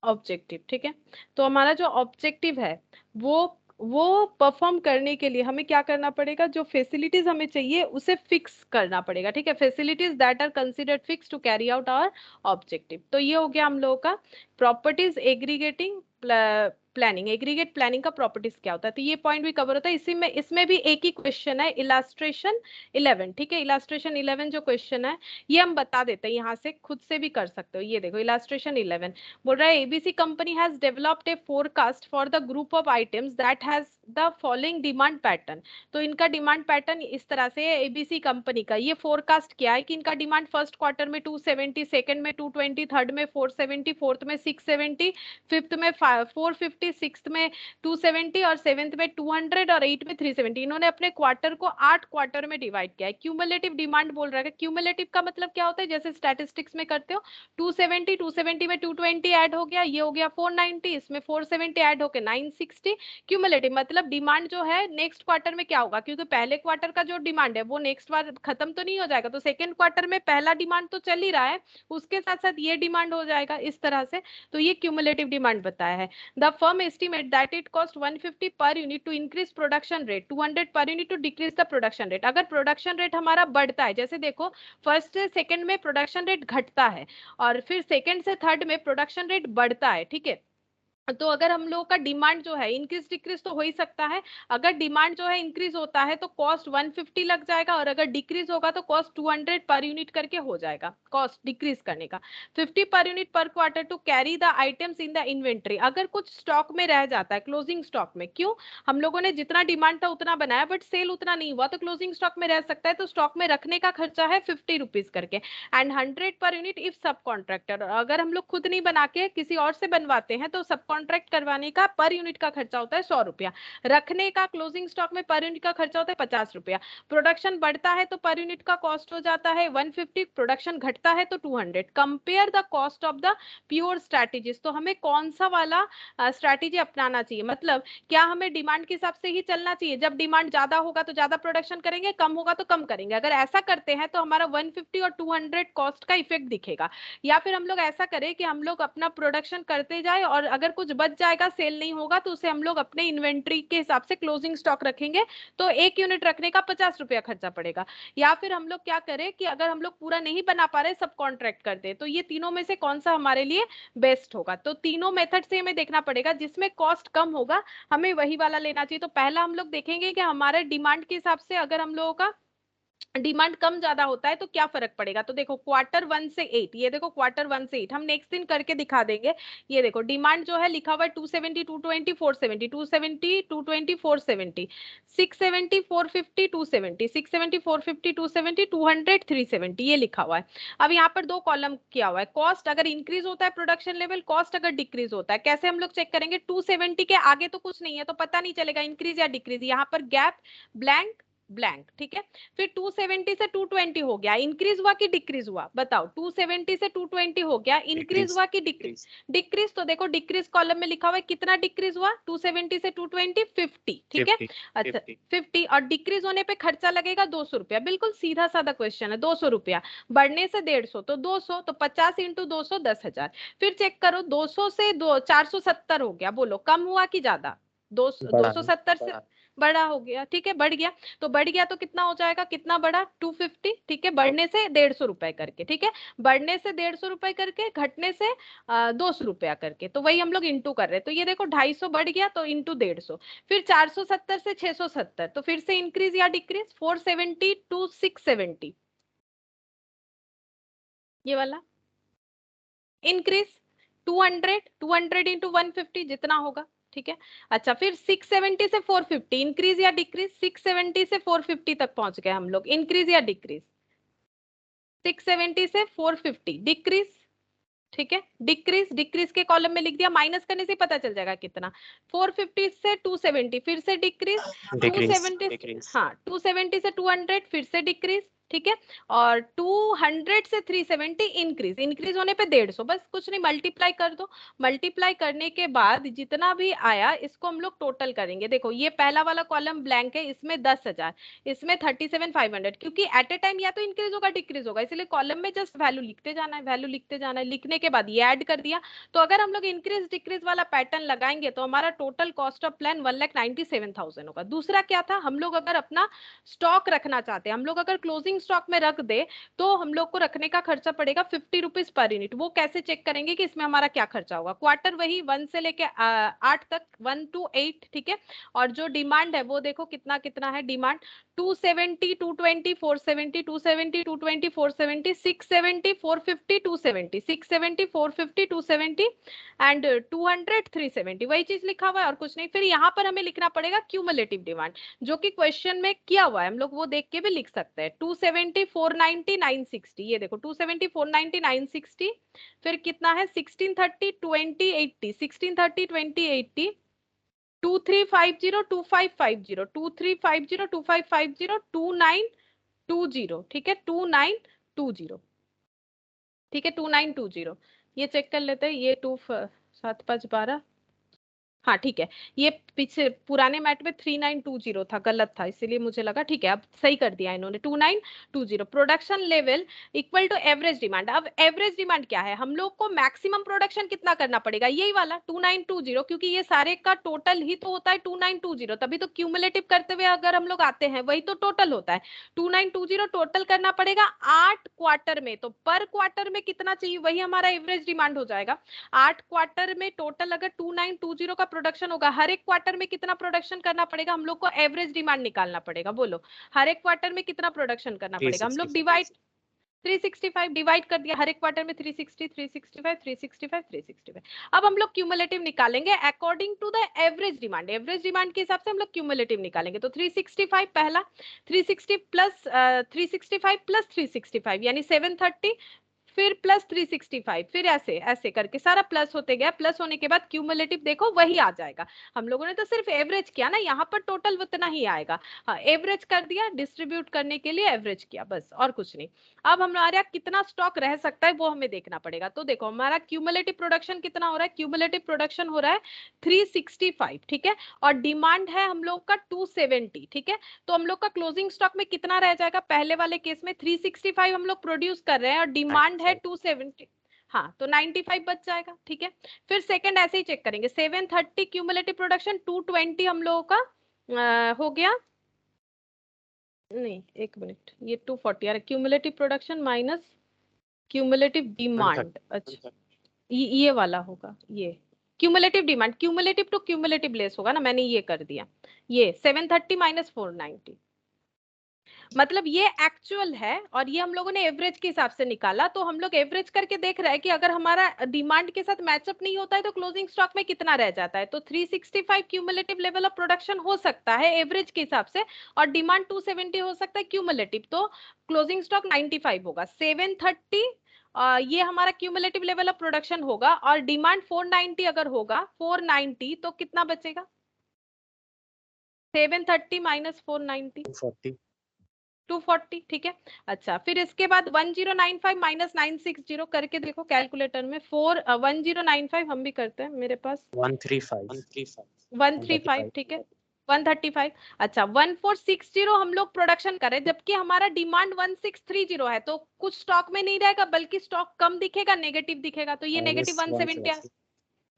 objective. ठीक है, तो हमारा जो objective है वो perform करने के लिए हमें क्या करना पड़ेगा, जो फैसिलिटीज हमें चाहिए उसे फिक्स करना पड़ेगा। ठीक है, facilities that are considered fix to carry out our objective. तो ये हो गया हम लोगों का properties aggregating planning. Aggregate planning का प्रॉपर्टीज क्या होता है, तो ये पॉइंट भी कवर होता है। इसी में इसमें भी एक ही क्वेश्चन है, इलास्ट्रेशन 11। ठीक है, इलास्ट्रेशन 11 जो क्वेश्चन है ये हम बता देते हैं, यहाँ से खुद से भी कर सकते हो। ये देखो इलास्ट्रेशन 11 बोल रहा है, ABC company has developed A forecast for the group of items that has the following demand pattern. तो इनका डिमांड पैटर्न इस तरह से है, एबीसी कंपनी का ये फोरकास्ट क्या है कि इनका डिमांड फर्स्ट क्वार्टर में 270, सेकंड में 220, थर्ड में 470, फोर्थ में 670, फिफ्थ में 450, सिक्स्थ में 270 और सेवेंथ में 200 और एट में 370। इन्होंने अपने क्वार्टर को 8 क्वार्टर में डिवाइड किया है। क्यूमुलेटिव डिमांड बोल रहा है, क्यूमुलेटिव का मतलब क्या होता है, जैसे स्टैटिस्टिक्स में करते हो 270 में 220 ऐड हो गया, ये हो गया 490, इसमें 470 ऐड होके 960। क्यूमुलेटिव मतलब डिमांड जो है नेक्स्ट क्वार्टर में क्या होगा, क्योंकि पहले क्वार्टर का जो डिमांड है वो नेक्स्ट बार खत्म तो नहीं हो जाएगा, तो सेकंड क्वार्टर में पहला डिमांड तो चल ही रहा है, उसके साथ साथ ये डिमांड हो जाएगा इस तरह से। तो ये क्यूमुलेटिव डिमांड बताया है। The firm estimate that it cost 150 per unit to increase production rate, 200 per unit to decrease the production rate. अगर प्रोडक्शन रेट हमारा बढ़ता है, जैसे देखो फर्स्ट से सेकंड में प्रोडक्शन रेट घटता है और फिर सेकंड से थर्ड में प्रोडक्शन रेट बढ़ता है। ठीक है, तो अगर हम लोगों का डिमांड जो है इंक्रीज डिक्रीज तो हो ही सकता है। अगर डिमांड जो है इंक्रीज होता है तो कॉस्ट 150 लग जाएगा, और अगर डिक्रीज होगा तो कॉस्ट 200 पर यूनिट करके हो जाएगा, कॉस्ट डिक्रीज करने का। 50 per unit per quarter to carry the items in the inventory. अगर कुछ स्टॉक में रह जाता है, क्लोजिंग स्टॉक में, क्यों, हम लोगों ने जितना डिमांड था उतना बनाया बट सेल उतना नहीं हुआ, तो क्लोजिंग स्टॉक में रह सकता है, तो स्टॉक में रखने का खर्चा है 50 रुपीज करके। एंड 100 पर यूनिट इफ सब कॉन्ट्रैक्टर, अगर हम लोग खुद नहीं बना के किसी और से बनवाते हैं तो सब कॉन्ट्रैक्ट करवाने का पर यूनिट का खर्चा होता है 100 रुपया। रखने का क्लोजिंग स्टॉक में पर यूनिट का खर्चा होता है 50 रुपया। प्रोडक्शन बढ़ता है तो पर यूनिट का कॉस्ट हो जाता है 150, प्रोडक्शन घटता है तो 200। Compare the cost of the pure strategies. तो हमें कौन सा वाला स्ट्रैटेजी अपनाना चाहिए, मतलब क्या हमें डिमांड के हिसाब से ही चलना चाहिए, जब डिमांड ज्यादा होगा तो ज्यादा प्रोडक्शन करेंगे, कम होगा तो कम करेंगे। अगर ऐसा करते हैं तो हमारा 150 और 200 कॉस्ट का इफेक्ट दिखेगा। या फिर हम लोग ऐसा करें कि हम लोग अपना प्रोडक्शन करते जाए और अगर कुछ बच जाएगा, सेल नहीं होगा, तो उसे हम लोग अपने इन्वेंट्री के हिसाब से क्लोजिंग स्टॉक रखेंगे, तो एक यूनिट रखने का 50 रुपया खर्चा पड़ेगा। या फिर हम लोग क्या करें कि अगर हम लोग पूरा नहीं बना पा रहे, सब कॉन्ट्रैक्ट कर दे, तो ये तीनों में से कौन सा हमारे लिए बेस्ट होगा। तो तीनों मेथड से हमें देखना पड़ेगा, जिसमें कॉस्ट कम होगा हमें वही वाला लेना चाहिए। तो पहला हम लोग देखेंगे कि हमारे डिमांड के हिसाब से अगर हम लोगों का डिमांड कम ज्यादा होता है तो क्या फर्क पड़ेगा। तो देखो क्वार्टर 1 से 8, ये देखो क्वार्टर 1 से 8 हम नेक्स्ट दिन करके दिखा देंगे। ये देखो डिमांड जो है लिखा हुआ है 270, 220, 470, 270, 220, 470, 670, 450, 270, 670, 450, 270, 200, 370, ये लिखा हुआ है। अब यहाँ पर दो कॉलम किया हुआ है, कॉस्ट अगर इंक्रीज होता है प्रोडक्शन लेवल, कॉस्ट अगर डिक्रीज होता है। कैसे हम लोग चेक करेंगे, 270 के आगे तो कुछ नहीं है तो पता नहीं चलेगा इंक्रीज या डिक्रीज, यहाँ पर गैप ब्लैंक ब्लैंक। ठीक है, फिर 270 से 220 हो गया, इंक्रीज हुआ कि डिक्रीज हुआ, बताओ। 270 से 220 हो गया, इंक्रीज हुआ कि डिक्रीज, डिक्रीज। तो देखो डिक्रीज कॉलम में लिखा हुआ है कितना डिक्रीज हुआ, 270 से 220 50। ठीक है, अच्छा 50, और डिक्रीज होने पे खर्चा लगेगा 200 रुपया। बिल्कुल सीधा साधा क्वेश्चन है, 200 रुपया, बढ़ने से 150 तो 200, तो 50 इंटू 200 10,000। फिर चेक करो 200 से 470 हो गया, बोलो कम हुआ कि ज्यादा, 270 से बड़ा हो गया, ठीक है, बढ़ गया। तो बढ़ गया तो कितना हो जाएगा, कितना बढ़ा, 250, ठीक है, बढ़ने से 150 रुपए करके, ठीक है, बढ़ने से 150 रुपए करके, घटने से 200 रुपया करके, तो वही हम लोग इंटू कर रहे हैं। तो ये देखो 250 बढ़ गया तो इंटू 150, फिर 470 से 670, तो फिर से इंक्रीज या डिक्रीज, 470 टू 670, ये वाला इंक्रीज, 200 इंटू 150 जितना होगा, ठीक है। अच्छा, फिर 670 से 450 इंक्रीज या डिक्रीज, 670 से 450 तक पहुंच गए हम लोग, इंक्रीज या डिक्रीज, 670 से 450 डिक्रीज, ठीक है, डिक्रीज, डिक्रीज के कॉलम में लिख दिया, माइनस करने से पता चल जाएगा कितना, 450 से 270 फिर से डिक्रीज, Decrease. 270, हाँ 270 से 200 फिर से डिक्रीज, ठीक है, और 200 से 370 इंक्रीज, इंक्रीज होने पे 150, बस कुछ नहीं, मल्टीप्लाई कर दो, मल्टीप्लाई करने के बाद जितना भी आया इसको हम लोग टोटल करेंगे। देखो ये पहला वाला कॉलम ब्लैंक है, इसमें 10,000, इसमें 37,500, क्योंकि एट ए टाइम या तो इंक्रीज होगा डिक्रीज होगा, इसलिए कॉलम में जस्ट वैल्यू लिखते जाना है, वैल्यू लिखते जाना है, लिखने के बाद ये ऐड कर दिया। तो अगर हम लोग इंक्रीज डिक्रीज वाला पैटर्न लगाएंगे तो हमारा टोटल कॉस्ट ऑफ प्लान 1,97,000 होगा। दूसरा क्या था, हम लोग अगर अपना स्टॉक रखना चाहते हैं, हम लोग अगर क्लोजिंग स्टॉक में रख दे तो हम लोग को रखने का खर्चा पड़ेगा 50 रुपीज पर यूनिट। वो कैसे चेक करेंगे कि इसमें हमारा क्या खर्चा होगा, क्वार्टर वही 1 से लेके 8 तक, 1 to 8, ठीक है, और जो डिमांड है वो देखो कितना कितना है डिमांड, 270, 220, 470, 270, 220, 470, 670, 450, 270, 670, 450, 270 एंड 200, 370, वही चीज लिखा हुआ है और कुछ नहीं। फिर यहाँ पर हमें लिखना पड़ेगा क्यूमुलेटिव डिमांड, जो कि क्वेश्चन में किया हुआ है, हम लोग वो देख के भी लिख सकते हैं, 270, 490, 960, ये देखो 270, 490, 960, फिर कितना है 1630, 20, 80, 1630, 20, 80, 2350, 2550, 2350, 2550, 2920, ठीक है, 2920, ठीक है, 2920, ये चेक कर लेते हैं, ये 7, 5, 12, हाँ ठीक है, ये पीछे पुराने मैट में 3920 था, गलत था, इसीलिए मुझे लगा, ठीक है अब सही कर दिया इन्होंने, 2920, production level equal to average demand. अब एवरेज डिमांड क्या है, हम लोग को मैक्सिमम प्रोडक्शन कितना करना पड़ेगा, यही वाला 2920, क्योंकि ये सारे का टोटल ही तो होता है 2920, तभी तो क्यूमुलेटिव करते हुए अगर हम लोग आते हैं वही तो टोटल होता है, 2920 टोटल करना पड़ेगा 8 क्वार्टर में, तो पर क्वार्टर में कितना चाहिए, वही हमारा एवरेज डिमांड हो जाएगा। 8 क्वार्टर में टोटल अगर 2920 का प्रोडक्शन होगा, हर एक क्वार्टर में कितना प्रोडक्शन करना पड़ेगा, हम लोग को एवरेज डिमांड निकालना पड़ेगा, बोलो हर एक क्वार्टर में कितना प्रोडक्शन करना पड़ेगा, हम लोग डिवाइड 365 डिवाइड कर दिया, हर एक क्वार्टर में 360, 365, 365, 365। अब हम लोग क्यूमुलेटिव निकालेंगे according to the average demand, average demand के हिसाब से हम लोग क्यूमुलेटिव निकालेंगे। तो 365 पहला, 360 प्लस 365 प्लस 365 यानी 730, फिर प्लस 365, फिर ऐसे ऐसे करके सारा प्लस होते गया, प्लस होने के बाद क्यूमुलेटिव देखो वही आ जाएगा। हम लोगों ने तो सिर्फ एवरेज किया ना, यहाँ पर टोटल उतना ही आएगा, हाँ एवरेज कर दिया, डिस्ट्रीब्यूट करने के लिए एवरेज किया, बस और कुछ नहीं। अब हमारा कितना स्टॉक रह सकता है वो हमें देखना पड़ेगा। तो देखो हमारा क्यूमुलेटिव प्रोडक्शन कितना हो रहा है, क्यूमुलेटिव प्रोडक्शन हो रहा है 365, ठीक है, और डिमांड है हम लोग का 270, ठीक है, तो हम लोग का क्लोजिंग स्टॉक में कितना रह जाएगा, पहले वाले केस में 365 हम लोग प्रोड्यूस कर रहे हैं और डिमांड है 270, हाँ तो 95 बच जाएगा, ठीक है। फिर सेकंड ऐसे ही चेक करेंगे, 730 क्यूमुलेटिव प्रोडक्शन, 220 हम लोगों का हो गया, नहीं एक मिनट, ये 240 यार, cumulative production minus cumulative demand, अच्छा ये वाला होगा, ये cumulative demand, cumulative to cumulative less होगा ना, मैंने ये कर दिया, ये 730 माइनस 490, मतलब ये एक्चुअल है और ये हम लोगों ने एवरेज के हिसाब से निकाला। तो हम लोग एवरेज करके देख रहे हैं कि अगर हमारा डिमांड के साथ मैचअप नहीं होता है तो क्लोजिंग स्टॉक में कितना रह जाता है। तो 365 क्यूमुलेटिव लेवल ऑफ प्रोडक्शन हो सकता है एवरेज के हिसाब से और डिमांड 270 हो सकता है क्यूमुलेटिव, तो क्लोजिंग स्टॉक 95 होगा। 730 ये हमारा क्यूमुलेटिव लेवल ऑफ प्रोडक्शन होगा और डिमांड 490 अगर होगा 490 तो कितना बचेगा, 730 माइनस 490 240, ठीक है। अच्छा फिर इसके बाद 1095 माइनस 960 करके देखो कैलकुलेटर में, 1095 हम भी करते हैं, मेरे पास 135, ठीक है 135। अच्छा 1460 हम लोग प्रोडक्शन करें जबकि हमारा डिमांड 1630 है, तो कुछ स्टॉक में नहीं रहेगा बल्कि स्टॉक कम दिखेगा, नेगेटिव दिखेगा, तो ये नेगेटिव 170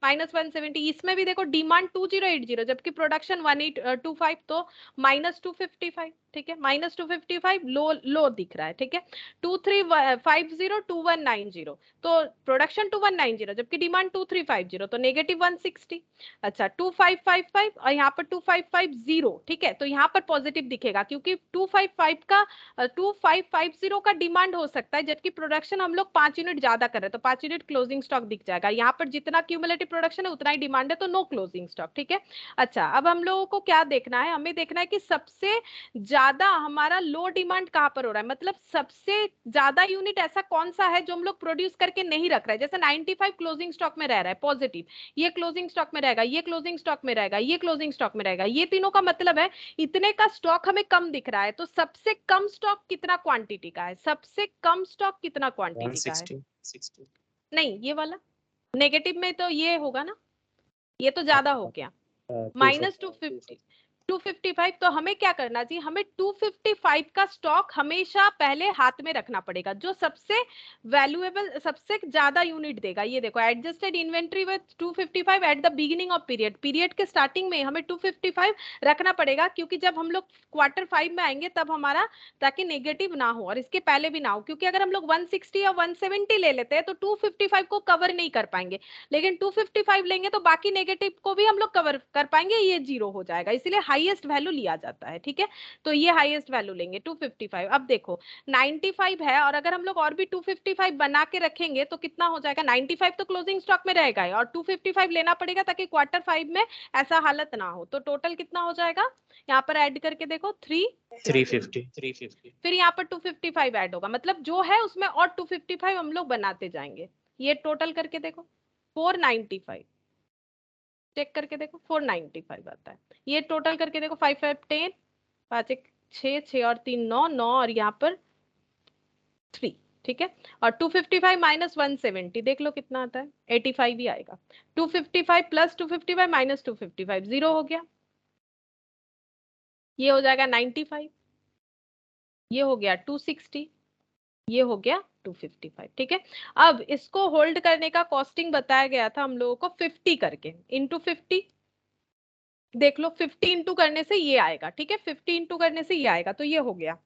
-170। इसमें भी देखो डिमांड 2080 जबकि प्रोडक्शन 1825, तो -255, ठीक है, -255 लो दिख रहा है, ठीक है। 2350 2190, तो प्रोडक्शन 2190 जबकि डिमांड 2350, तो -160। अच्छा 2555 और यहाँ पर 2550, ठीक है, तो यहाँ पर पॉजिटिव दिखेगा क्योंकि 2550 का डिमांड हो सकता है जबकि प्रोडक्शन हम लोग 5 यूनिट ज्यादा कर रहे हैं, तो 5 यूनिट क्लोजिंग स्टॉक दिख जाएगा। यहाँ पर जितना क्यूमुलेटिव प्रोडक्शन है उतना ही डिमांड है, तो नो क्लोजिंग स्टॉक, ठीक है। अच्छा अब हम लोगों को क्या देखना है, हमें देखना है कि सबसे ज्यादा हमारा लो डिमांड कहाँ पर हो रहा है, मतलब सबसे ज्यादा यूनिट ऐसा कौन सा है जो हम लोग प्रोड्यूस करके नहीं रख रहे हैं। जैसे 95 क्लोजिंग स्टॉक में रह रहा है पॉजिटिव, ये क्लोजिंग स्टॉक में रहेगा, ये क्लोजिंग स्टॉक में रहेगा, ये क्लोजिंग स्टॉक में रहेगा, ये तीनों का मतलब है इतने का स्टॉक हमें कम दिख रहा है। तो सबसे कम स्टॉक कितना क्वांटिटी का है, सबसे कम स्टॉक कितना क्वांटिटी का है? 160 नहीं ये वाला नेगेटिव में तो ये होगा ना, ये तो ज्यादा हो गया, 250 -255। तो हमें क्या करना चाहिए, हमें 255 का स्टॉक हमेशा पहले हाथ में रखना पड़ेगा, जो सबसे वैल्यूएबल सबसे ज्यादा यूनिट देगा। ये देखो adjusted inventory with 255 at the beginning of period के स्टार्टिंग में हमें 255 रखना पड़ेगा, क्योंकि जब हम लोग Q5 में आएंगे तब हमारा, ताकि नेगेटिव ना हो और इसके पहले भी ना हो, क्योंकि अगर हम लोग 160 या 170 ले लेते हैं तो 255 को कवर नहीं कर पाएंगे, लेकिन 255 लेंगे तो बाकी नेगेटिव को भी हम लोग कवर कर पाएंगे, ये जीरो हो जाएगा, इसलिए हाईएस्ट वैल्यू लिया जाता है, ठीक है। तो ये हाईएस्ट वैल्यू लेंगे 255। अब देखो 95 है और अगर हम लोग और भी 255 बना के रखेंगे तो कितना हो जाएगा, 95 तो क्लोजिंग स्टॉक में रहेगा और 255 लेना पड़ेगा ताकि Q5 में ऐसा हालत ना हो। तो टोटल कितना हो जाएगा, यहाँ पर ऐड करके देखो 350 फिर यहाँ पर 255 ऐड होगा, मतलब जो है उसमें और 255 हम लोग बनाते जाएंगे। ये टोटल करके देखो 495, चेक करके देखो 495 आता है। ये टोटल करके देखो 5 5 10, 5 1 6, 6 और 3 9, 9 और यहाँ पर 3, ठीक है। और 255 -170 देख लो कितना आता है, 85 ही आएगा। 255 प्लस 255 माइनस 255 जीरो हो गया, ये हो जाएगा 95, ये हो गया 260, ये हो गया 255, ठीक है। अब इसको होल्ड करने का कॉस्टिंग बताया गया था हम लोगों को 50 करके, इंटू 50, देख लो 50 इंटू करने से ये आएगा, ठीक है, 50 इंटू करने से ये आएगा, तो ये हो गया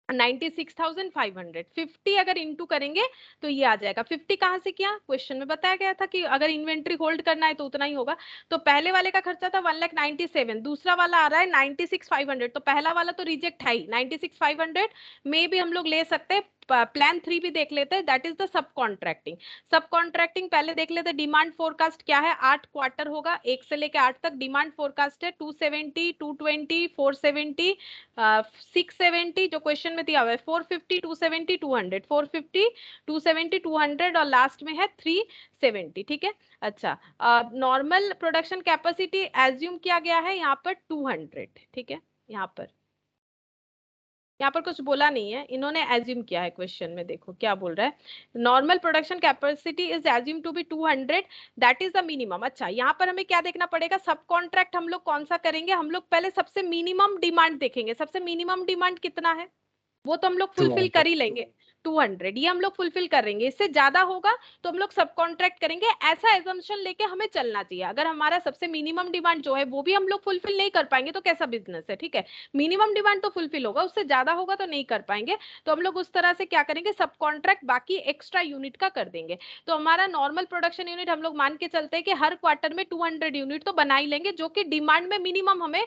96,500। 50 अगर इंटू करेंगे तो ये आ जाएगा। 50 कहाँ से किया, क्वेश्चन में बताया गया था कि अगर इन्वेंट्री होल्ड करना है तो उतना ही होगा। तो पहले वाले का खर्चा था 1,97,000, दूसरा वाला आ रहा है 96,500, तो पहला वाला तो रिजेक्ट है ही, 96,500 में भी हम लोग ले सकते हैं। प्लान 3 भी देख लेते हैं, that is the sub contracting. सब कॉन्ट्रैक्टिंग पहले देख लेते हैं, डिमांड फोरकास्ट क्या है, 8 क्वार्टर होगा, 1 से लेके 8 तक डिमांड फोरकास्ट है, 270 220 470 670, जो क्वेश्चन में दिया हुआ है 450 270 200, 450 270 200 और लास्ट में है 370, ठीक है। अच्छा नॉर्मल प्रोडक्शन कैपेसिटी एज्यूम किया गया है यहाँ पर 200, ठीक है। यहाँ पर कुछ बोला नहीं है, इन्होंने एज्यूम किया है, क्वेश्चन में देखो क्या बोल रहा है, normal production capacity is assume to be 200, that is the minimum. अच्छा यहाँ पर हमें क्या देखना पड़ेगा, सब कॉन्ट्रैक्ट हम लोग कौन सा करेंगे, हम लोग पहले सबसे मिनिमम डिमांड देखेंगे, सबसे मिनिमम डिमांड कितना है वो तो हम लोग फुलफिल कर ही लेंगे, 200 ये हम लोग फुलफिल करेंगे। इससे ज्यादा होगा तो हम लोग सब कॉन्ट्रैक्ट करेंगे, ऐसा एजम्पशन लेके हमें चलना चाहिए। अगर हमारा सबसे मिनिमम डिमांड जो है वो भी हम लोग फुलफिल नहीं कर पाएंगे तो कैसा बिजनेस है, ठीक है। मिनिमम डिमांड तो फुलफिल होगा, उससे ज्यादा होगा तो नहीं कर पाएंगे, तो हम लोग उस तरह से क्या करेंगे, सब कॉन्ट्रैक्ट बाकी एक्स्ट्रा यूनिट का कर देंगे। तो हमारा नॉर्मल प्रोडक्शन यूनिट हम लोग मान के चलते हैं कि हर क्वार्टर में 200 यूनिट तो बना ही लेंगे, जो कि डिमांड में मिनिमम हमें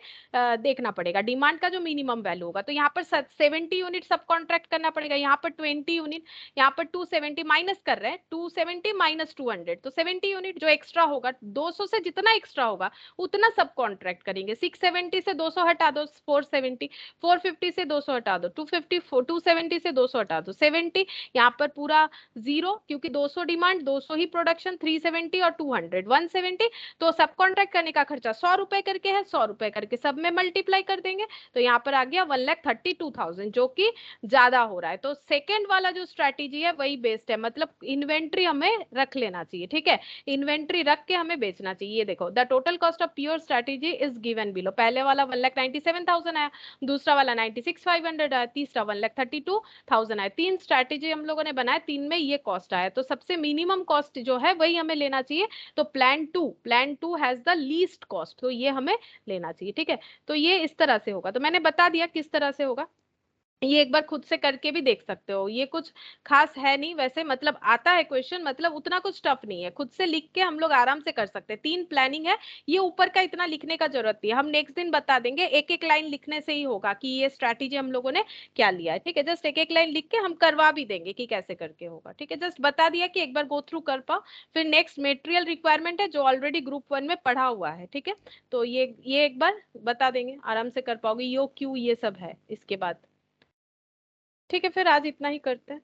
देखना पड़ेगा, डिमांड का जो मिनिमम वैल्यू होगा। तो यहाँ पर 70 यूनिट सब कॉन्ट्रैक्ट करना पड़ेगा, यहाँ पर 20 यूनिट, यहाँ पर 270 माइनस कर रहे हैं, 270 माइनस 200, तो 70 यूनिट जो एक्स्ट्रा होगा, 200 से जितना एक्स्ट्रा होगा उतना सब कॉन्ट्रैक्ट करेंगे। 670 से 200 हटा दो 470, 450 से 200 हटा दो 250, 270 से 200 हटा दो 70, यहाँ पर पूरा जीरो, क्योंकि 200 डिमांड 200 ही प्रोडक्शन, 370 और 200 170, तो सब कॉन्ट्रैक्ट करने का खर्चा 100 रुपए करके है, 100 रुपए करके सब में मल्टीप्लाई कर देंगे, तो यहाँ पर आ गया 1,32,000, जो कि ज्यादा हो रहा है। तो सेकेंड वाला जो स्ट्रैटेजी है वही बेस्ट है, मतलब इन्वेंट्री हमें रख लेना चाहिए, ठीक है, इन्वेंट्री रख के हमें बेचना चाहिए। ये देखो, the total cost of pure strategy is given below, पहले वाला 1,97,000 आया, दूसरा वाला 96,500 आया, तीसरा 1,32,000 आया। तीन स्ट्रैटेजी हम लोगों ने बनाए, तीन में ये कॉस्ट आया, तो सबसे मिनिमम कॉस्ट जो है वही हमें लेना चाहिए। तो plan two has the least cost, तो ये हमें लेना चाहिए, ठीक है। तो ये इस तरह से होगा, तो मैंने बता दिया किस तरह से होगा, ये एक बार खुद से करके भी देख सकते हो, ये कुछ खास है नहीं वैसे, मतलब आता है क्वेश्चन, मतलब उतना कुछ टफ नहीं है, खुद से लिख के हम लोग आराम से कर सकते हैं। तीन प्लानिंग है, ये ऊपर का इतना लिखने का जरूरत नहीं है, हम नेक्स्ट दिन बता देंगे, एक एक लाइन लिखने से ही होगा कि ये स्ट्रैटेजी हम लोगों ने क्या लिया है, ठीक है। जस्ट एक एक लाइन लिख के हम करवा भी देंगे कि कैसे करके होगा, ठीक है, जस्ट बता दिया कि एक बार गो थ्रू कर पाओ। फिर नेक्स्ट मेटेरियल रिक्वायरमेंट है जो ऑलरेडी ग्रुप 1 में पढ़ा हुआ है, ठीक है, तो ये एक बार बता देंगे, आराम से कर पाओगे, यो क्यू ये सब है इसके बाद, ठीक है। फिर आज इतना ही करते हैं।